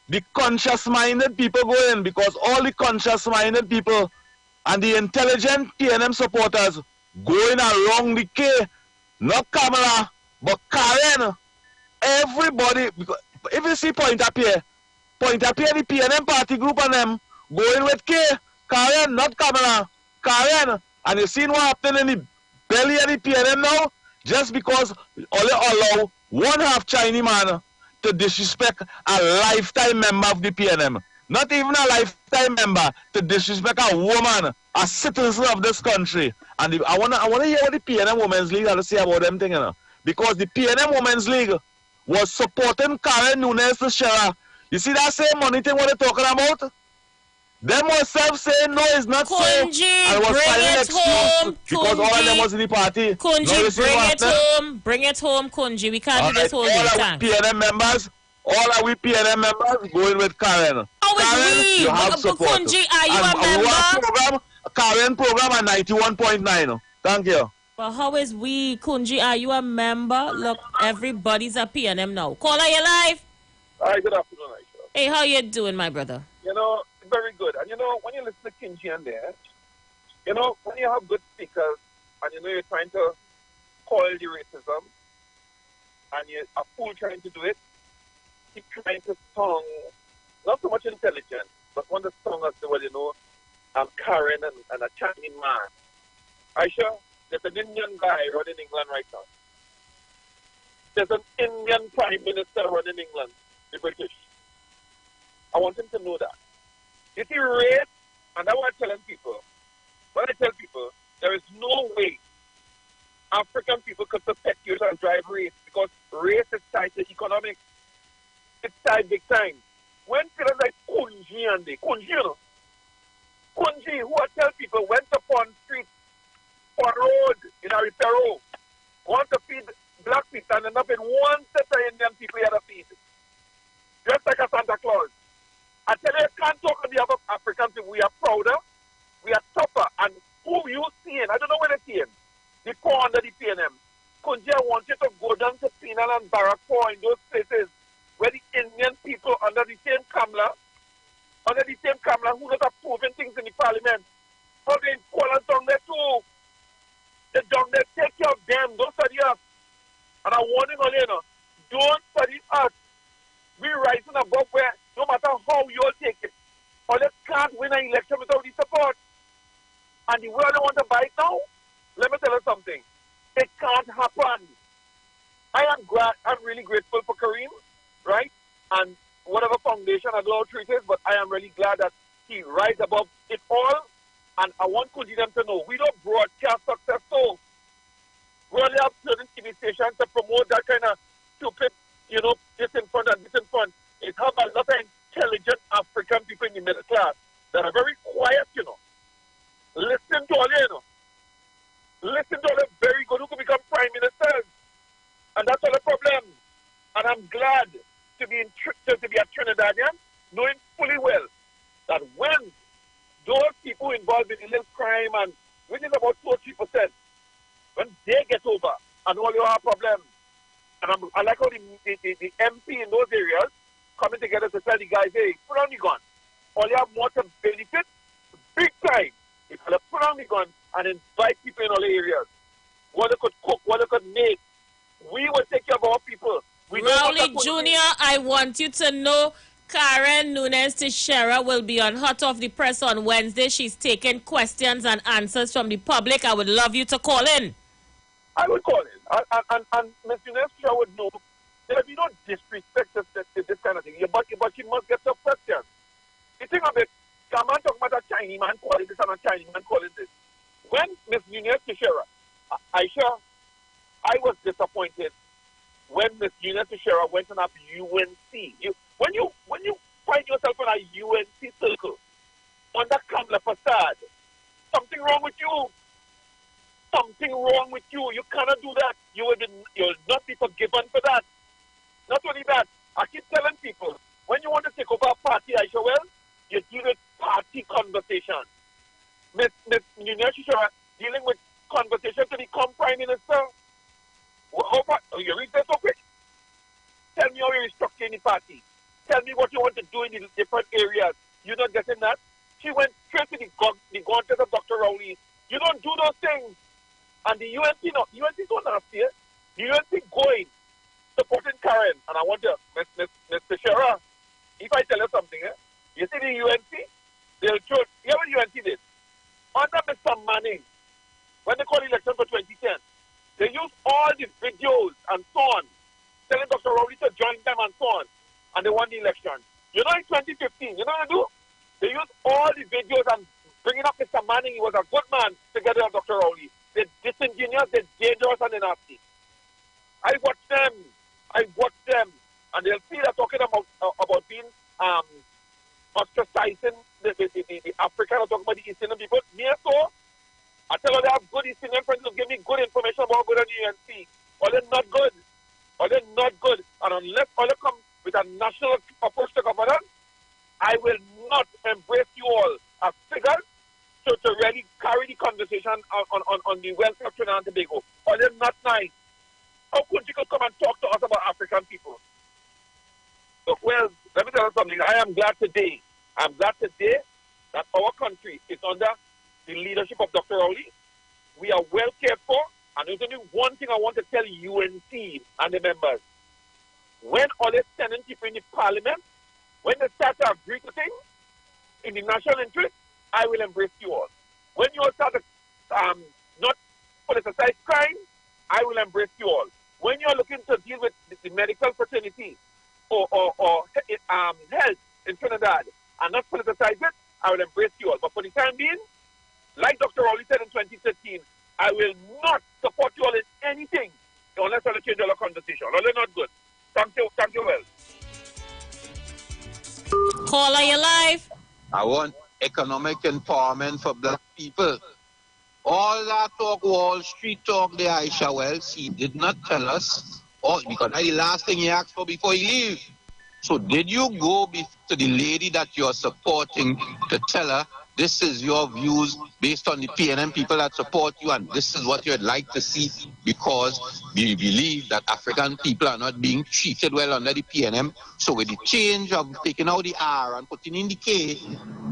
[SPEAKER 8] the conscious-minded people go in, because all the conscious-minded people and the intelligent PNM supporters going around the K, not Kamala, but Karen, everybody, because if you see Point Up here, the PNM party group and them going with K, Karen, not Kamala, Karen, and you seen what happened in the belly of the PNM now, just because only allow one half Chinese man to disrespect a lifetime member of the PNM. Not even a lifetime member, to disrespect a woman, a citizen of this country. And I wanna hear what the PNM Women's League has to say about them thing, you know? Because the PNM Women's League was supporting Karen Nunes to Shara. You see that same money thing what they're talking about? Them was self-saying no, it's not
[SPEAKER 12] Kunji,
[SPEAKER 8] so. And was finding excuse because all of them was in the party.
[SPEAKER 12] Kunji, bring it home, Kunji. We can't do this whole day.
[SPEAKER 8] All our PNM members going with Karen.
[SPEAKER 12] Karen,
[SPEAKER 8] you have support.
[SPEAKER 12] Kunji, are you a member?
[SPEAKER 8] Karen program at 91.9. Thank you.
[SPEAKER 12] But how is we, Kunji? Are you a member? Look, everybody's a PNM now. Caller, you live?
[SPEAKER 11] Hi, good afternoon, Aisha.
[SPEAKER 12] Hey, how you doing, my brother?
[SPEAKER 11] You know, very good. And you know, when you listen to Kinji and there, you know, when you have good speakers and you know you're trying to called the racism, and you're a fool trying to do it. He's trying to song, not so much intelligent, but one of the songs as well, you know, Karen and a Chinese man. Aisha, there's an Indian guy running England right now. There's an Indian Prime Minister running England, the British. I want him to know that. You see, race, and that's what I'm telling people. When I tell people, there is no way African people could perpetuate and drive race because race is tied to economics. It's tied big time. When people like Kunji and Kunji, you know, Kunji, who I tell people went upon street or road in a Peru, want to feed black people and end up in one set of Indian people you had to feed. Just like a Santa Claus. I tell you, I can't talk on behalf of African people. We are prouder, we are tougher, and who you seeing? I don't know where they're seeing. The poor under the PNM. Kunji, I want you to go down to Penal and Barrackpore in those places where the Indian people under the same Kamala, who not approving things in the parliament, how they call us down there too. They down there, take care of them, don't study us. And I'm warning all you know, don't study us. We're rising above where, no matter how you all take it, or they can't win an election without the support. And the world don't want to buy it now. Let me tell you something. It can't happen. I'm really grateful for Kareem, right? And whatever foundation, I don't know how true it is, but I am really glad that he rises above it all. And I want them to know, we don't broadcast success, so we only have certain TV stations to promote that kind of stupid, you know, this in front and this in front. It has a lot of intelligent African people in the middle class that are very quiet, you know. Listen to all, you know. Listen to all the very good who could become prime ministers. And that's all the problem. And I'm glad to be a Trinidadian, knowing fully well that when those people involved in illegal crime, and which is about 2 or 3%, when they get over and all you have problems, and I like how the MP in those areas coming together to tell the guys, hey, put on the gun. All you have more to benefit, big time. If you put on the gun and invite people in all the areas, what they could cook, what they could make, we will take care of our people.
[SPEAKER 12] Rowley Jr., I want you to know Karen Nunes Teixeira will be on Hot Off the Press on Wednesday. She's taking questions and answers from the public. I would love you to call in.
[SPEAKER 11] I would call in. And Ms. Nunes Teixeira would know there will be no disrespect to this kind of thing. But she must get some questions. The thing of it, I'm not talking about a Chinese man calling this and a Chinese man calling this. When Ms. Nunes Teixeira, I was disappointed when Ms. Nunes Teixeira went on up UNC. When you find yourself in a UNC circle under Kamala facade, something wrong with you. Something wrong with you. You cannot do that. You'll not be forgiven for that. Not only that, I keep telling people, when you want to take over a party, Aisha, well, you deal with party conversation. Ms. Nunes Teixeira dealing with conversation to become prime minister. You read that so quick? Tell me how you're restructuring the party. Tell me what you want to do in the different areas. You're not getting that? She went straight to the gauntlet of Dr. Rowley. You don't do those things. And the UNC, no, UNC is so nasty. The UNC going, supporting Karen. And I want you, Ms. Teixeira, if I tell you something, you see the UNC, they'll choose. Hear what UNC did? Under Mr. Manning, when they called election for 2010, they used all the videos and so on, telling Dr. Rowley to join them and so on, and they won the election. You know, in 2015, you know what they do? They used all the videos and bringing up Mr. Manning. He was a good man together with Dr. Rowley. They're disingenuous, they're dangerous, and they're nasty. I watch them, and they'll see they're talking about being ostracizing the African, or talking about the East Indian people. Me so, I tell her they have good East Indian friends who give me good information about good on the UNC. Or they're not good. And unless all come with a national approach to governance, I will not embrace you all as figures to really carry the conversation on the welfare of Trinidad and Tobago. Or they're not nice. How could you come and talk to us about African people? So, well, let me tell you something. I am glad today that our country is under the leadership of Dr. Rowley. We are well cared for, And there's only one thing I want to tell UNC and the members. When all the sending people in the parliament, when they start to agree to things in the national interest, I will embrace you all. When you all start to not politicize crime, I will embrace you all. When you're looking to deal with the medical fraternity or health in Trinidad and not politicize it, I will embrace you all. But for the time being, like Dr. Rowley said in 2013, I will not support you all in anything unless I change all the conversation. All are not good. Thank you well.
[SPEAKER 12] Caller, your life.
[SPEAKER 1] I want economic empowerment for black people. All that talk, Wall Street talk there, Aisha Wells, he did not tell us, because that's the last thing he asked for before he leave. So did you go to the lady that you're supporting to tell her this is your views based on the PNM people that support you and this is what you'd like to see because we believe that African people are not being treated well under the PNM. So with the change of taking out the R and putting in the K,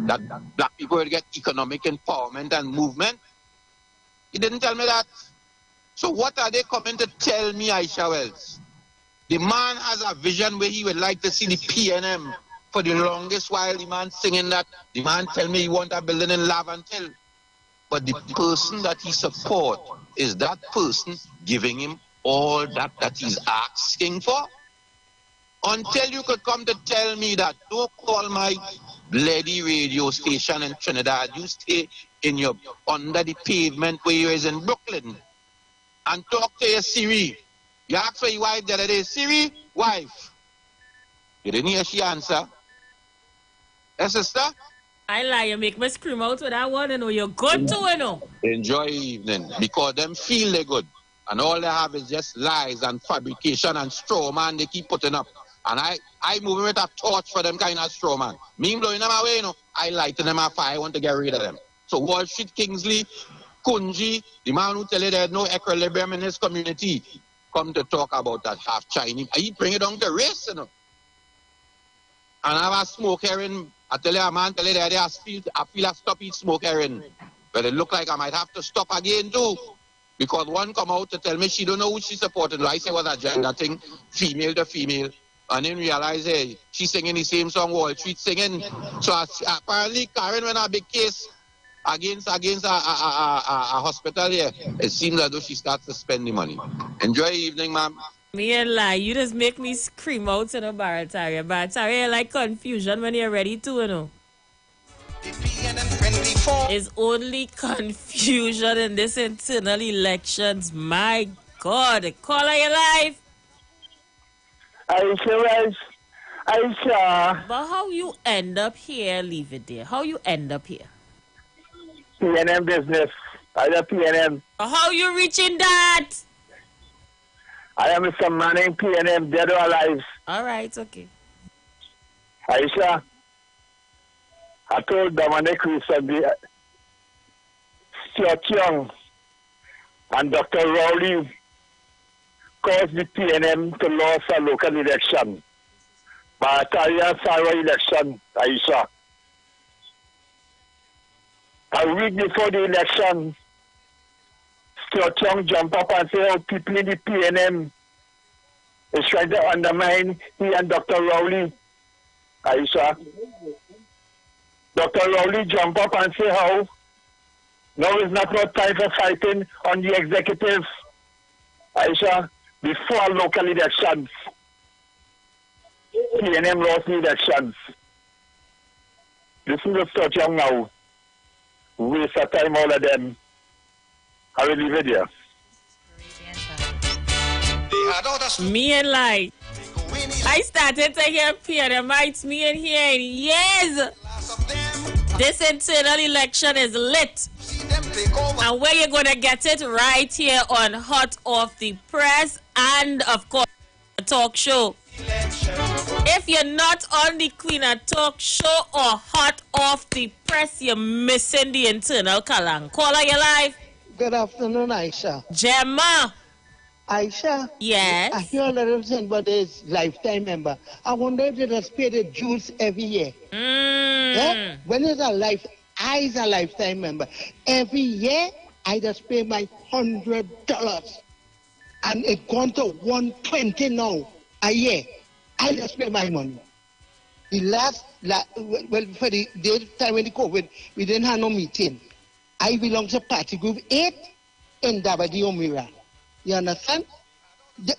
[SPEAKER 1] that black people will get economic empowerment and movement. He didn't tell me that. So what are they coming to tell me, Aisha Wells? The man has a vision where he would like to see the PNM. For the longest while, the man singing that. The man tell me he want a building in Lavantil. But the person that he support, is that person giving him all that he's asking for? Until you could come to tell me that, don't call my bloody radio station in Trinidad. You stay in your under the pavement where you is in Brooklyn and talk to your Siri. You asked for your wife the other day, Siri, wife. You didn't hear she answer. Yes, sister?
[SPEAKER 12] I lie, you make me scream out with that one, you know. You're good to you know.
[SPEAKER 1] Enjoy your evening because them feel they're good. And all they have is just lies and fabrication and straw man they keep putting up. And I moving with a torch for them kind of straw man. Me blowing them away, you know. I lighting them a fire. I want to get rid of them. So Wall Street Kingsley, Kunji, the man who tell you there's no equilibrium in his community, come to talk about that half Chinese. He bring it down to race, you know. And I have a smoke herring. I tell you, a man tell you that I feel I stop eat smoke herring. But it look like I might have to stop again too. Because one come out to tell me she don't know who she's supporting. I say, what's a gender thing? Female to female. And then realize, hey, she's singing the same song Wall Street singing. So apparently Karen went a big case against a hospital here. It seems as though she starts to spend the money. Enjoy your evening, ma'am.
[SPEAKER 12] Me and lie, you just make me scream out in a barataria. Barataria like confusion when you're ready to, you know. It's only confusion in this internal elections. My God. Caller your life.
[SPEAKER 4] Aisha.
[SPEAKER 12] But how you end up here, leave it there. How you end up here?
[SPEAKER 4] PNM business. I love PNM.
[SPEAKER 12] How you reaching that?
[SPEAKER 4] I am Mr. Manning, PNM, dead or alive.
[SPEAKER 12] All right, okay.
[SPEAKER 4] Aisha, I told Dominic recently, Stuart Young and Dr. Rowley caused the PNM to lose a local election. Barataria Sarah election, Aisha. A week before the election, Stuart Young jumped up and said, oh, people in the PNM is trying to undermine he and Dr. Rowley. Aisha. Dr. Rowley jumped up and said, how? Now is not what time for fighting on the executive. Aisha, before local elections. PNM lost the elections. Listen to Stuart Young now. Waste of time, all of them. I will leave it here.
[SPEAKER 12] Me and like, I started to hear PNMites, me and hearing, yes, this internal election is lit. And where you're going to get it right here on Hot Off the Press and, of course, a talk show. If you're not on the Queen of Talk Show or Hot Off the Press, you're missing the internal Kalang. Caller, your life.
[SPEAKER 15] Good afternoon, Aisha.
[SPEAKER 12] Gemma.
[SPEAKER 15] Aisha?
[SPEAKER 12] Yes?
[SPEAKER 15] I hear a lot of things about this lifetime member. I wonder if they just pay the dues every year. Yeah? When is a lifetime member? Every year I just pay my $100. And it gone to $120 now a year. I just pay my money. The well, for the time when the COVID, we didn't have no meeting. I belong to party group 8 in Dabadi Omira. You understand?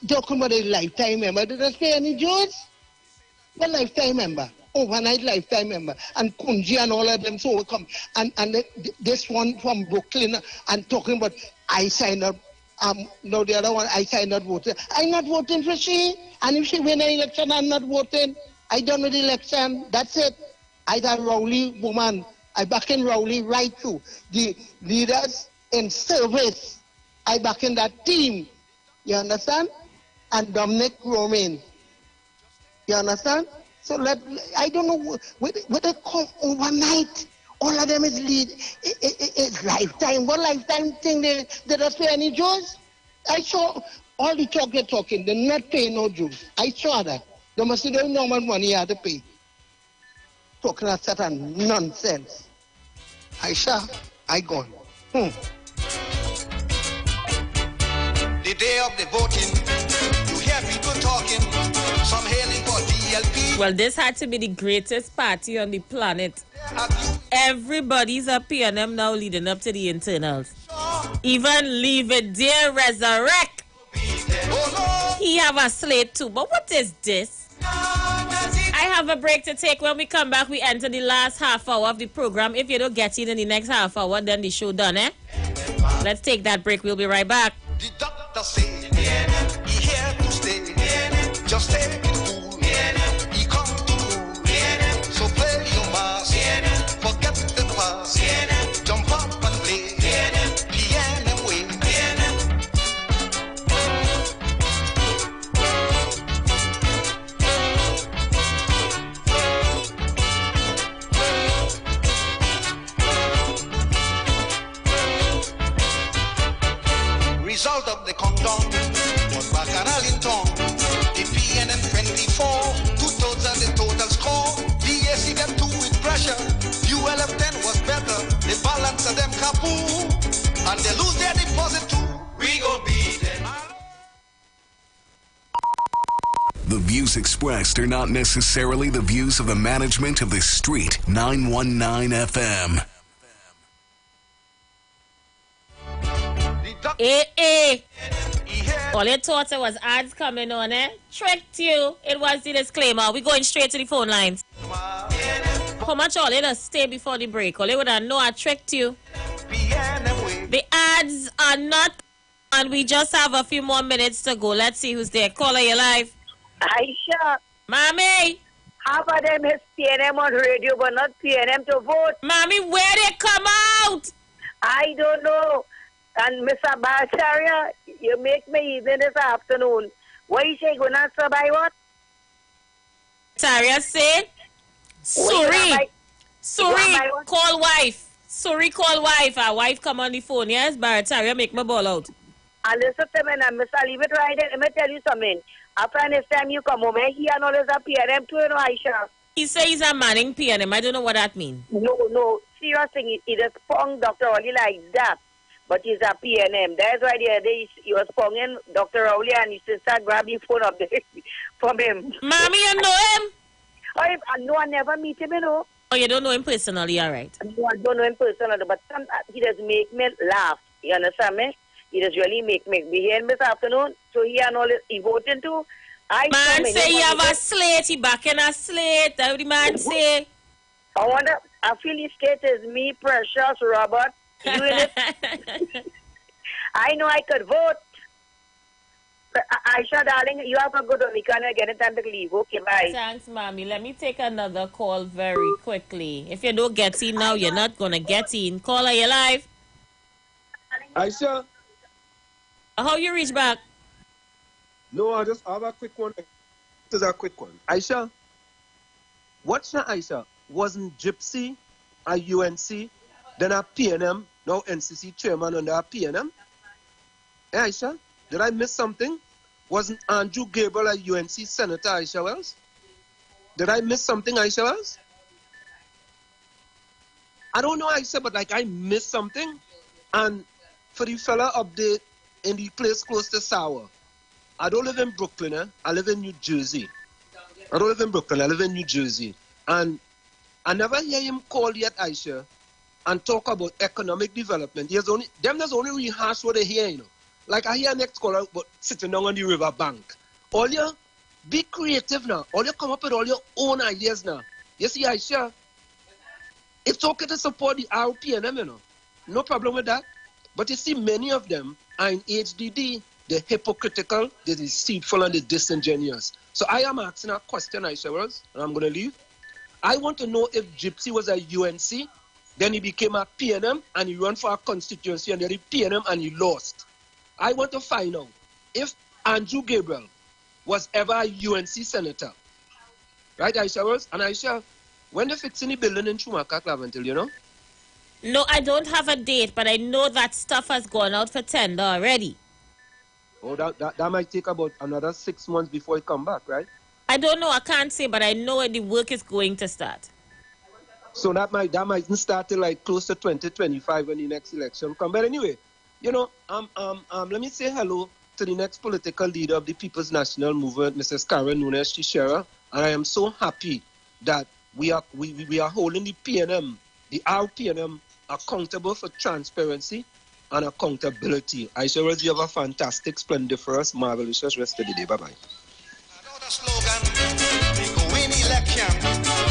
[SPEAKER 15] Talking about a lifetime member, they don't pay any dues. The lifetime member, overnight lifetime member, and Kunji and all of them, so we come. And this one from Brooklyn, and talking about, I signed up, no, the other one, I signed up voting. I'm not voting for she, and if she win an election, I'm not voting. I done with the election, that's it. I that Rowley woman, I back in Rowley right through. The leaders in service, I back in that team. You understand? And Dominic Romain. You understand? So I don't know what they call overnight. All of them is it's lifetime. What lifetime thing they don't pay any dues? I saw all the talk they're talking, they're not paying no dues. I saw that. They must see no more money you have to pay. Talking that certain nonsense. I gone.
[SPEAKER 18] The day of the voting, you hear people talking, some hailing for DLP.
[SPEAKER 12] Well, this had to be the greatest party on the planet. Everybody's a PNM now leading up to the internals. Even Leave It There Resurrect. He have a slate too. But what is this? I have a break to take. When we come back, we enter the last half hour of the program. If you don't get in the next half hour, then the show done, eh? Let's take that break. We'll be right back.
[SPEAKER 18] The doctor say, he here to stay. Just take it cool. He come to rule. So play your mask. Forget the past. Jump up and play. PNM way. Result of the countdown was Bacchanal in town. The PNM 24, 2,000 the total score. DAC them 2 with pressure. ULF 10 was better. The balance of them kapoo. And they lose their deposit too. We gon' beat them.
[SPEAKER 3] The views expressed are not necessarily the views of the management of the Street 919 FM.
[SPEAKER 12] All you thought it was ads coming on, eh? Tricked you. It was the disclaimer. We going straight to the phone lines. How much all you just stay before the break? All you would have know I tricked you. The ads are not, and we just have a few more minutes to go. Let's see who's there. Caller, you live.
[SPEAKER 24] Aisha.
[SPEAKER 12] Mommy.
[SPEAKER 24] Half of them is PNM on radio, but not PNM to vote.
[SPEAKER 12] Mommy, where they come out?
[SPEAKER 24] I don't know. And Mr. Bacharya, you make me evening this afternoon. What you say, going to answer by what?
[SPEAKER 12] Bacharya say, Suri, call wife. Suri, call wife. Our wife come on the phone. Yes, Bacharya, make my ball out.
[SPEAKER 24] And listen to me now, Mr. Leave It Right there. Let me tell you something. After next time you come home, he and all is a PNM too, you know, Aisha.
[SPEAKER 12] He says he's a manning PNM. I don't know what that means.
[SPEAKER 24] No. Serious thing, he just spung Dr. Oli like that. But he's a PNM. That's why the other day he was sponging Dr. Rowley and his sister grabbed the phone up there from him.
[SPEAKER 12] Mommy, you know him?
[SPEAKER 24] No, I never meet him, you know.
[SPEAKER 12] Oh, you don't know him personally, all right.
[SPEAKER 24] No, I don't know him personally, but he does make me laugh. You understand me? He does really make me. We hear him this afternoon, so he and all he voting too.
[SPEAKER 12] Man say he have a slate, he back in a slate. That's what the man say.
[SPEAKER 24] I feel his state is me, Precious Robert. I know I could vote. Aisha, darling, you have a good weekend. I get in time to leave. Okay, bye.
[SPEAKER 12] Thanks, Mommy. Let me take another call very quickly. If you don't get in now, you're not going to get in. Caller, you live?
[SPEAKER 27] Aisha?
[SPEAKER 12] How you reach back?
[SPEAKER 27] No, I just have a quick one. This is a quick one. Aisha? What's that, Aisha? Wasn't Gypsy a UNC? Then a PNM, now NCC chairman under a PNM. Hey, Aisha, did I miss something? Wasn't Andrew Gabriel a UNC senator, Aisha Wells? Did I miss something, Aisha Wells? I don't know, Aisha, but like I missed something. And for the fella up there in the place close to Sour. I don't live in Brooklyn, I live in New Jersey. I don't live in Brooklyn, I live in New Jersey. And I never hear him call yet, Aisha, and talk about economic development. There's only rehash what they hear, you know. Like I hear next caller about sitting down on the river bank. All you be creative now. All you come up with all your own ideas now. You see, Aisha, it's okay to support the RPNM, you know. No problem with that. But you see, many of them are in HDD. They're hypocritical, they're deceitful, and they're disingenuous. So I am asking a question, Aisha, and I'm going to leave. I want to know if Gypsy was a UNC, then he became a PNM, and he ran for a constituency, and then he PNM, and he lost. I want to find out if Andrew Gabriel was ever a UNC senator. Right, Aisha? And Aisha, when they fixing the building in Schumacher, Claventil, you know?
[SPEAKER 12] No, I don't have a date, but I know that stuff has gone out for tender already.
[SPEAKER 27] Oh, that might take about another 6 months before it come back, right?
[SPEAKER 12] I don't know, I can't say, but I know the work is going to start.
[SPEAKER 27] So that mightn't start till like close to 2025 when the next election come. But anyway, you know, let me say hello to the next political leader of the People's National Movement, Mrs. Karen Nunes Chishera, and I am so happy that we are holding the PNM, the RPNM, accountable for transparency and accountability. I sure you have a fantastic, splendiferous, marvelous rest of the day. Bye-bye.
[SPEAKER 18] Slogan, we go in election.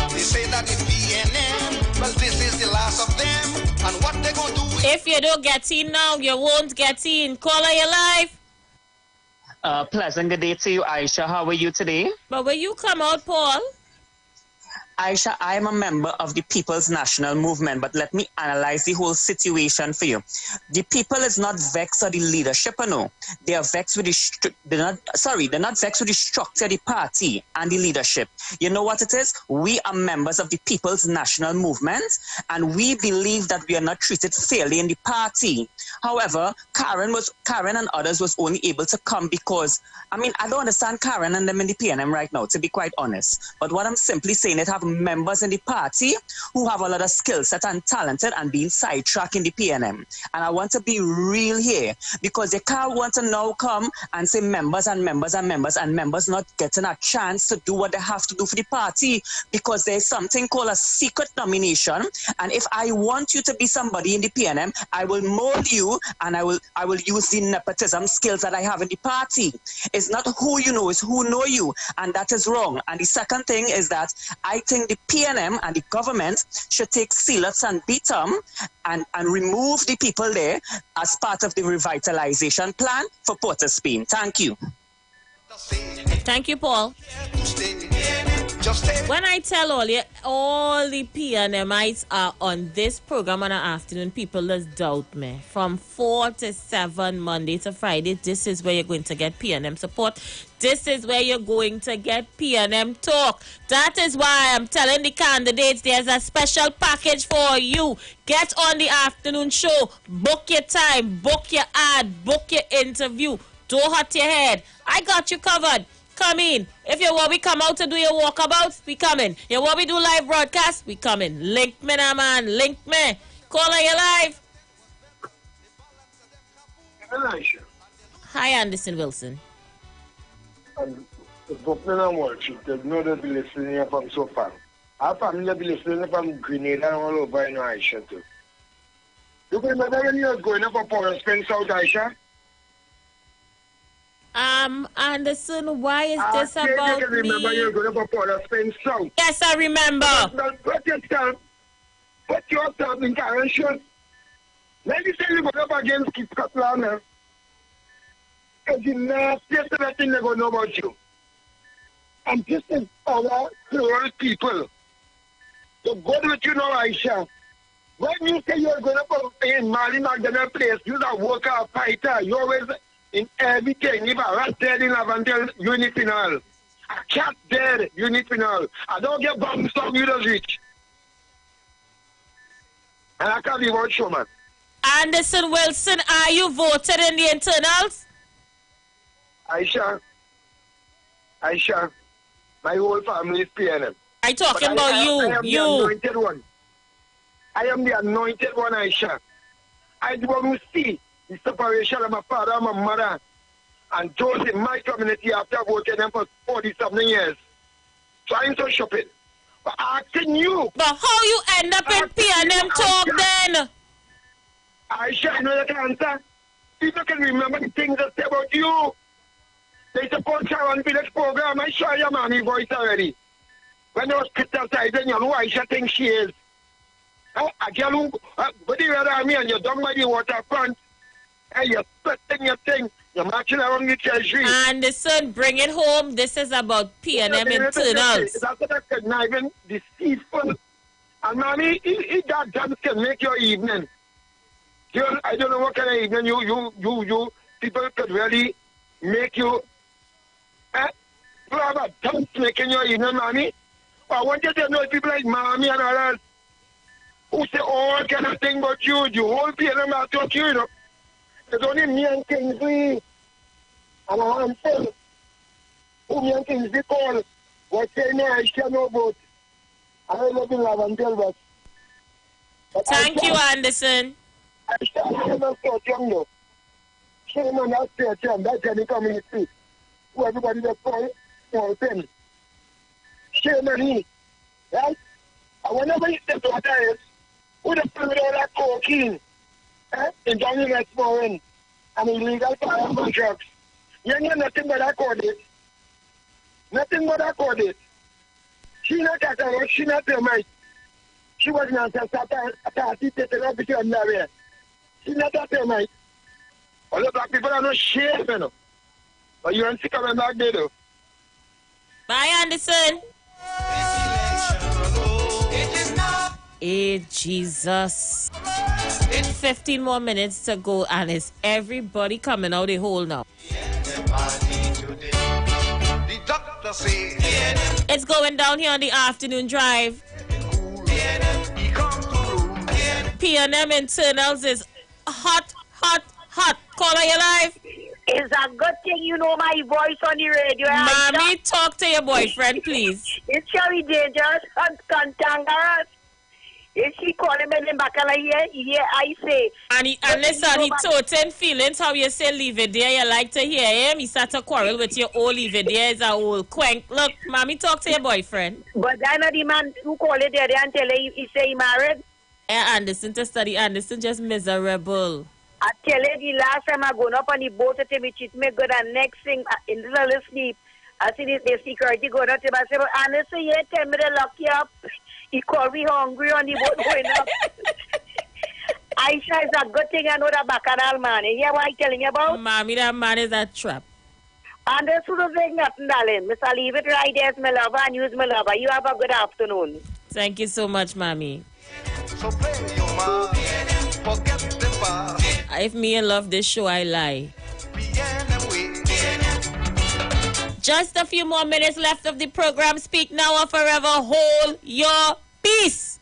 [SPEAKER 18] They say that the PNM, well, this is the last of them. And what they gonna do?
[SPEAKER 12] If you don't get in now, you won't get in. Caller, your life.
[SPEAKER 13] Pleasant good day to you, Aisha. How are you today?
[SPEAKER 12] But when you come out, Paul?
[SPEAKER 13] Aisha, I am a member of the People's National Movement, but let me analyze the whole situation for you. The people is not vexed at the leadership, no. They are vexed with they're not vexed with the structure of the party and the leadership. You know what it is? We are members of the People's National Movement, and we believe that we are not treated fairly in the party. However, Karen and others was only able to come because, I mean, I don't understand Karen and them in the PNM right now, to be quite honest. But what I'm simply saying is have members in the party who have a lot of skill set and talented and being sidetracked in the PNM. And I want to be real here because they can't want to now come and say members and members and members and members not getting a chance to do what they have to do for the party because there's something called a secret nomination. And if I want you to be somebody in the PNM, I will mold you and I will use the nepotism skills that I have in the party. It's not who you know, it's who know you. And that is wrong. And the second thing is that I think the PNM and the government should take Sealots and beat them and remove the people there as part of the revitalization plan for Port of Spain. Thank you.
[SPEAKER 12] Thank you, Paul. When I tell all the PNMites are on this program on the afternoon, people just doubt me. From 4 to 7, Monday to Friday, this is where you're going to get PNM support. This is where you're going to get PNM talk. That is why I'm telling the candidates there's a special package for you. Get on the afternoon show. Book your time. Book your ad. Book your interview. Don't hurt your head. I got you covered. Come in. If you want me come out to do your walkabouts, we coming. You want me do live broadcast, we coming. Link me now, man. Link me. Call on your live.
[SPEAKER 14] Elisha.
[SPEAKER 12] Hi, Anderson Wilson.
[SPEAKER 14] Brooklyn and Wall Street, they know they'll be listening from so far. Our family will be listening from Grenada and all over in Aisha too. You can remember when you was going up for Port of Spain, South Aisha?
[SPEAKER 12] Anderson, why is this about
[SPEAKER 14] you remember you're going to Port of Spain South?
[SPEAKER 12] Yes, I remember.
[SPEAKER 14] Put yourself in Karen should. Let me say you go up against Kit Scotland. Because the nastiest of that thing they're going to know about you. And this is our plural people. So go with you now, Aisha. When you say you're going to put in Mali McDonald place, you're a worker, a fighter, you always in everything. If a rat dead in Lavandale, unit in all. A cat dead, unit in all. I don't get bombs from you to reach. And I can't be one showman.
[SPEAKER 12] Anderson Wilson, are you voted in the internals?
[SPEAKER 14] Aisha, my whole family is PNM.
[SPEAKER 12] I'm talking about you.
[SPEAKER 14] I am the anointed one. I am the anointed one, Aisha. I want to see the separation of my father and my mother, and those in my community after working them for 40-something years. So I'm so shopping. But asking you.
[SPEAKER 12] But how you end up in P&M talk then?
[SPEAKER 14] Aisha, I know you can answer. People can remember the things I say about you. They support Sharon Village program. I saw your mommy voice already. When I was criticizing, you know Aisha thinks she is. A girl who, but you rather me and you're done by the waterfront. And you're sweating your thing. You're marching around the treasury.
[SPEAKER 12] Anderson, bring it home. This is about P&M internals.
[SPEAKER 14] That's what I conniving, deceitful. And mommy, if that dance can make your evening. I don't know what kind of evening you people could really make you. You have a dance making your evening, mommy. I want you to know people like mommy and others who say all kind of thing about you. The whole P&M I talk you, you know. It's only me and Kingsley and a handful who me and Kingsley call what say no, I shall know about. I don't live in Lavendale, but
[SPEAKER 12] thank you, Anderson.
[SPEAKER 14] I shall never start young though. Shame on that church and that's any community who everybody just call small thing. Shame on me, right? And whenever you step to a terrace, who the fill with all that cocaine? In Johnny Westmoreland and illegal firearms and drugs. You ain't got nothing but that cordate. Nothing but that cordate. She not Catholic, she not Thermite. She was not a party taking up with you underwear. She not a Thermite. All the black people are no shame, you know. But you ain't sick of them back there, though.
[SPEAKER 12] Bye, Anderson. Hey, Jesus. 15 more minutes to go, and it's everybody coming out the hole now. It's going down here on the afternoon drive. P&M internals is hot, hot, hot. Caller, you live?
[SPEAKER 24] It's a good thing you know my voice on the radio.
[SPEAKER 12] Mommy, talk to your boyfriend, please.
[SPEAKER 24] It's very dangerous and cantankerous. If she call him in back here, I say.
[SPEAKER 12] And listen, he toting feelings how you say leave it there. You like to hear him. He start to quarrel with your old leave it there. Is a old quank. Look, mommy, talk to your boyfriend.
[SPEAKER 24] But I know the man who call it there and tell him he say he married.
[SPEAKER 12] Anderson to study. Anderson just miserable.
[SPEAKER 24] I tell you, the last time I go up on the boat to me, treat me good, and next thing, in the little sleep, I see the security going up to me. I say, but Anderson, you tell me to lock you up. He called me hungry on the boat going up. Aisha is a good thing I know that Bacchanal man. You hear what I'm telling you about?
[SPEAKER 12] Mommy, that man is a trap.
[SPEAKER 24] And this would say nothing, darling. Miss, I leave it right there as my lover and use my lover. You have a good afternoon.
[SPEAKER 12] Thank you so much, mommy.
[SPEAKER 18] So play your mind, forget the past.
[SPEAKER 12] If me love this show, I lie. Just a few more minutes left of the program. Speak now or forever hold your peace.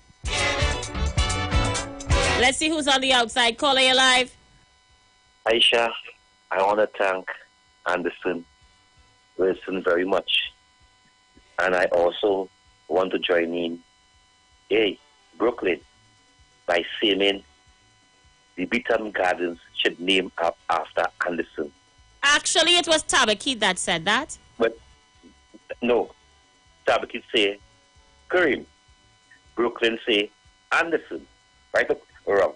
[SPEAKER 12] Let's see who's on the outside. Caller, you live.
[SPEAKER 10] Aisha, I want to thank Anderson Wilson very much. And I also want to join in, Brooklyn, by saying the Beaton Gardens should name up after Anderson.
[SPEAKER 12] Actually, it was Tabaki that said that.
[SPEAKER 10] But no, Tabaki say Kareem. Brooklyn say Anderson. Right or wrong?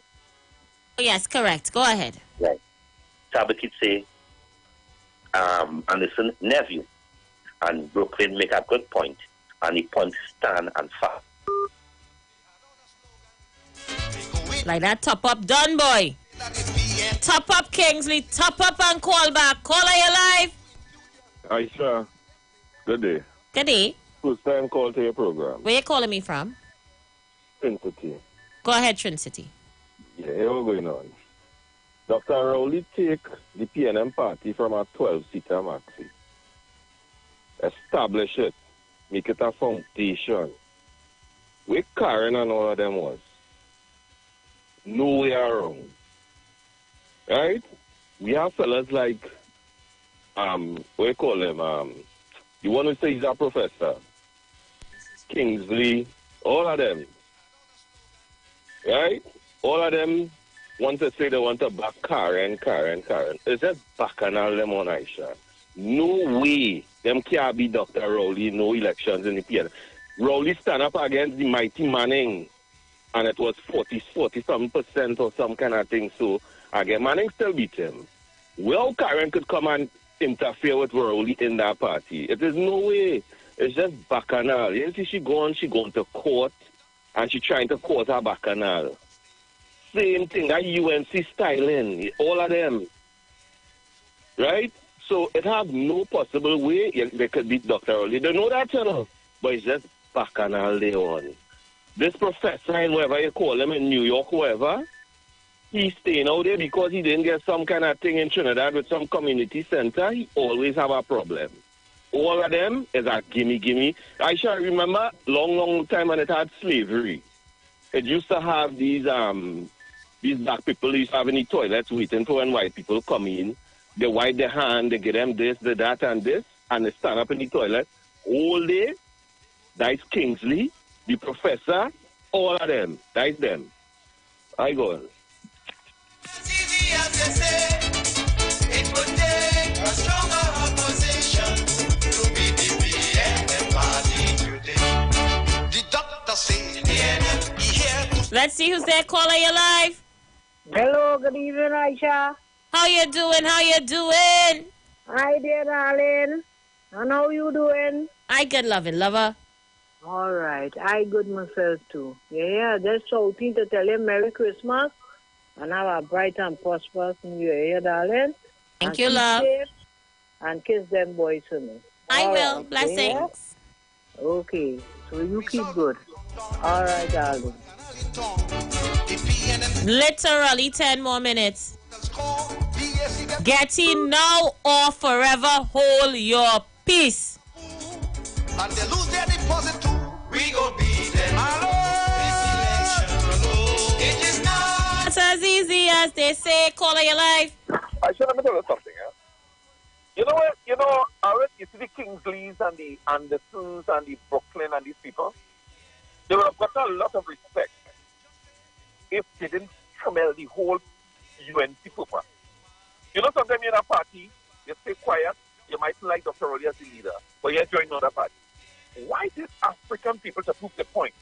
[SPEAKER 12] Yes, correct. Go ahead.
[SPEAKER 10] Right. Tabaki say Anderson nephew. And Brooklyn make a good point. And the point stand and fast.
[SPEAKER 12] Like that top up done, boy. Top up Kingsley, top up and call back. Caller, you live.
[SPEAKER 16] Aisha, good day.
[SPEAKER 12] Good day.
[SPEAKER 16] First time call to your program.
[SPEAKER 12] Where you calling me from?
[SPEAKER 16] Trinity.
[SPEAKER 12] Go ahead, Trinity.
[SPEAKER 16] Yeah, what's going on? Dr. Rowley take the P&M party from a 12-seater maxi. Establish it. Make it a foundation. Where Karen and all of them was. No way around. Right? We have fellas like, what you call them? You want to say he's a professor? Kingsley, all of them. Right? All of them want to say they want to back Karen. It's just bacchanal them on Aisha. No way. Them can't be Dr. Rowley, no elections in the PNM. Rowley stand up against the mighty Manning, and it was 40-some% or some kind of thing. So, again, Manning still beat him. Well, Karen could come and interfere with Rowley in that party. It is no way. It's just bacchanal. You see, she going to court, and she trying to court her bacchanal. Same thing, that UNC styling, all of them. Right? So it have no possible way they could beat Dr. Rowley. They know that, you know. But it's just bacchanal they on. This professor, and whoever you call him in New York, whoever, he's staying out there because he didn't get some kind of thing in Trinidad with some community center. He always have a problem. All of them is a gimme. I shall remember long time when it had slavery. It used to have these black people used to have in the toilets waiting for when white people come in. They wipe their hand, they give them this, that, and this, and they stand up in the toilet all day. That's Kingsley, the professor, all of them. That's them. I go on.
[SPEAKER 18] It would take a stronger opposition to be the PNM party today. The doctor said, he here to...
[SPEAKER 12] Let's see who's there. Caller, you live.
[SPEAKER 24] Hello, good evening, Aisha.
[SPEAKER 12] How you doing?
[SPEAKER 24] Hi there, darling. And how you doing?
[SPEAKER 12] I good, loving lover.
[SPEAKER 24] All right. I good myself, too. Yeah, just shouting to tell you Merry Christmas. And have a bright and prosperous New Year, darling.
[SPEAKER 12] Thank you, love.
[SPEAKER 24] Safe and kiss them boys for me.
[SPEAKER 12] I
[SPEAKER 24] All
[SPEAKER 12] will.
[SPEAKER 24] right,
[SPEAKER 12] Blessings.
[SPEAKER 24] Yeah? Okay. So you keep good. All right, darling.
[SPEAKER 12] Literally 10 more minutes. Get in now or forever hold your peace.
[SPEAKER 18] And they lose their deposit too. We go beat them. It is not
[SPEAKER 12] as easy as they say. Caller your life.
[SPEAKER 11] I should let me tell you something. You know what? You see the Kingsleys and the Andersons and the Brooklyn and these people. They would have gotten a lot of respect if they didn't smell the whole UNC purpose. You know, sometimes you're in a party, you stay quiet, you might like Dr. Rowley as the leader, but you join another party. Why did African people to prove the point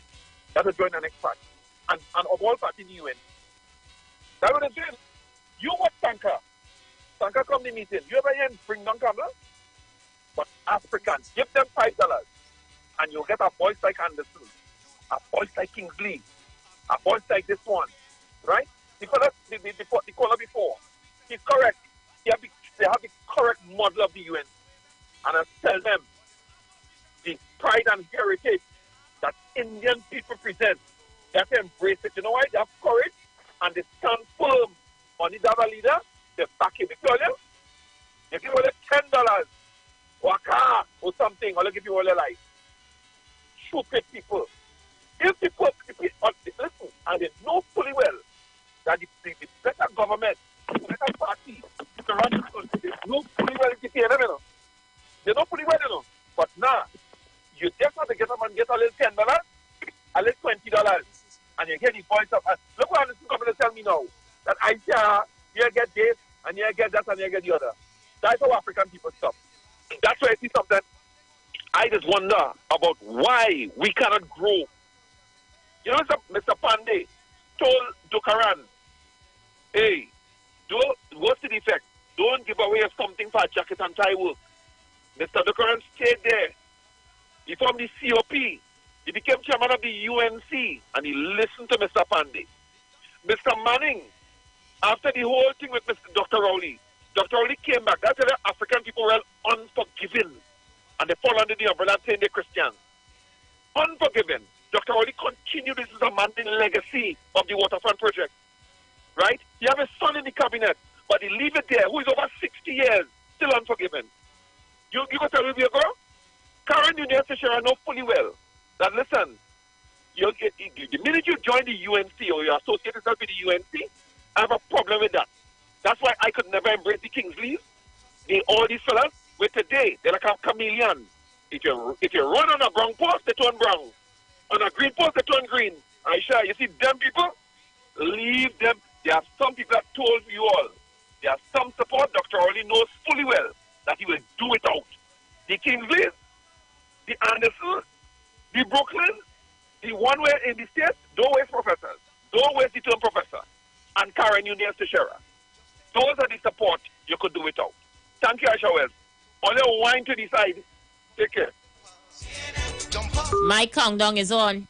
[SPEAKER 11] that they join the next party? And of all parties in the UN? That would have been, you what Tanka? Tanka come to the meeting. You ever hear him bring down Kamala? But Africans, give them $5 and you'll get a voice like Anderson, a voice like Kingsley, a voice like this one, right? The caller before, he's correct. They have the correct model of the UN. And I tell them, the pride and heritage that Indian people present, they have to embrace it. You know why? They have courage and they stand firm on the Dava leader. They back him. They give you $10 or a car or something, or they give you all their life. Stupid people. If people listen, and they know fully well that the better government, the better party to run this country, they know fully well it's the PNM, you know. They know fully well, you know. But now, you just have to get up and get a little $10, a little $20, and you hear the voice of us. Look what Anderson coming to tell me now, that I say, you get this, and you get that, and you get the other. That's how African people stop. That's why I see something. I just wonder about why we cannot grow. You know, Mr. Pandey told Dukaran, hey, what's the effect? Don't give away something for a jacket and tie work. Mr. Dukaran stayed there. He formed the COP. He became chairman of the UNC, and he listened to Mr. Pandey. Mr. Manning, after the whole thing with Dr. Rowley came back. That's why the African people were unforgiving, and they fall under the umbrella saying they're Christians. Unforgiving. Dr. Rowley continued. This is a Mandela legacy of the waterfront project, right? He have a son in the cabinet, but he leave it there, who is over 60 years, still unforgiven. You go tell me, girl? Karen Union Fisher know fully well that, listen, the minute you join the UNC or you associate yourself with the UNC, I have a problem with that. That's why I could never embrace the Kingsleys. All these fellas, with today, they're like a chameleon. If you run on a brown post, they turn brown. On a green post, they turn green. Aisha, you see them people? Leave them. There are some people that told you all. There are some support. Dr. Orley knows fully well that he will do it out. The Kingsley, the Anderson, the Brooklyn, the one way in the States, don't waste professors. Don't waste the term professor. And Karen Union Teixeira. Those are the support you could do without. Thank you, Aisha Wells. Only wine to the side. Take care.
[SPEAKER 12] My countdown is on.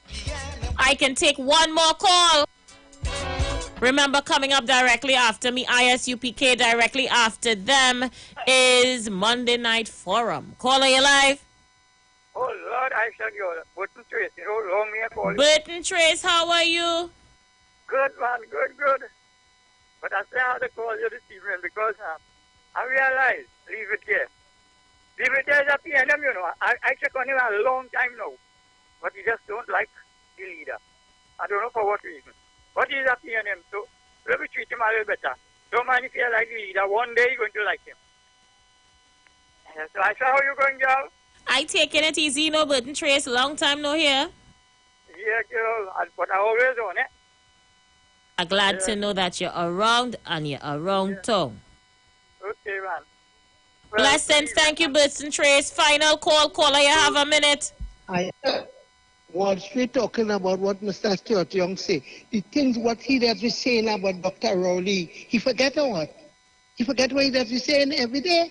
[SPEAKER 12] I can take one more call. Remember, coming up directly after me, ISUPK, directly after them is Monday Night Forum. Caller, you live?
[SPEAKER 17] Oh, Lord, I shall go. Burton Trace, you know, long me a call.
[SPEAKER 12] Burton Trace, how are you?
[SPEAKER 17] Good, man, good. But I say I had to call you this evening because I realized, leave it there. Leave it there as a PNM, you know. I check on him a long time now. But he just don't like the leader. I don't know for what reason. But he's a PNM, so let me treat him a little better. Don't mind if you like the leader. One day you're going to like him. So I saw how you going, girl.
[SPEAKER 12] I taking it easy, you know, Burton Trace. Long time no here.
[SPEAKER 17] Yeah, girl. But I always on it.
[SPEAKER 12] I'm glad to know that you're around and you're around town.
[SPEAKER 17] Okay, man.
[SPEAKER 12] Blessings. Thank you, Burton Trace. Final call. Caller, you have a minute.
[SPEAKER 15] Once we're talking about what Mr. Stuart Young say, the things what he does be saying about Dr. Rowley, he forget or what? He forget what he does be saying every day?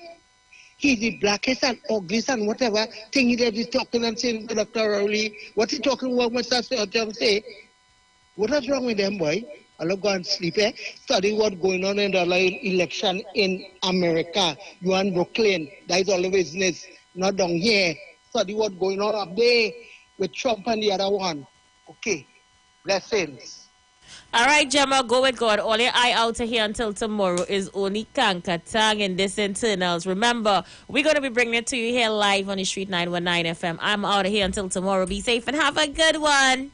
[SPEAKER 15] He's the blackest and ugliest and whatever thing he does be talking and saying to Dr. Rowley. What he talking about Mr. Stuart Young say? What is wrong with them, boy? I'll go and sleep, eh? Study what's going on in the election in America. You and Brooklyn, that is all the business. Not down here. Study what's going on up there with Trump and the other one. Okay. Blessings.
[SPEAKER 12] All right, Gemma, go with God. All your eye out here until tomorrow is only Kankatang in this internals. Remember, we're going to be bringing it to you here live on the Street 919 FM. I'm out of here until tomorrow. Be safe and have a good one.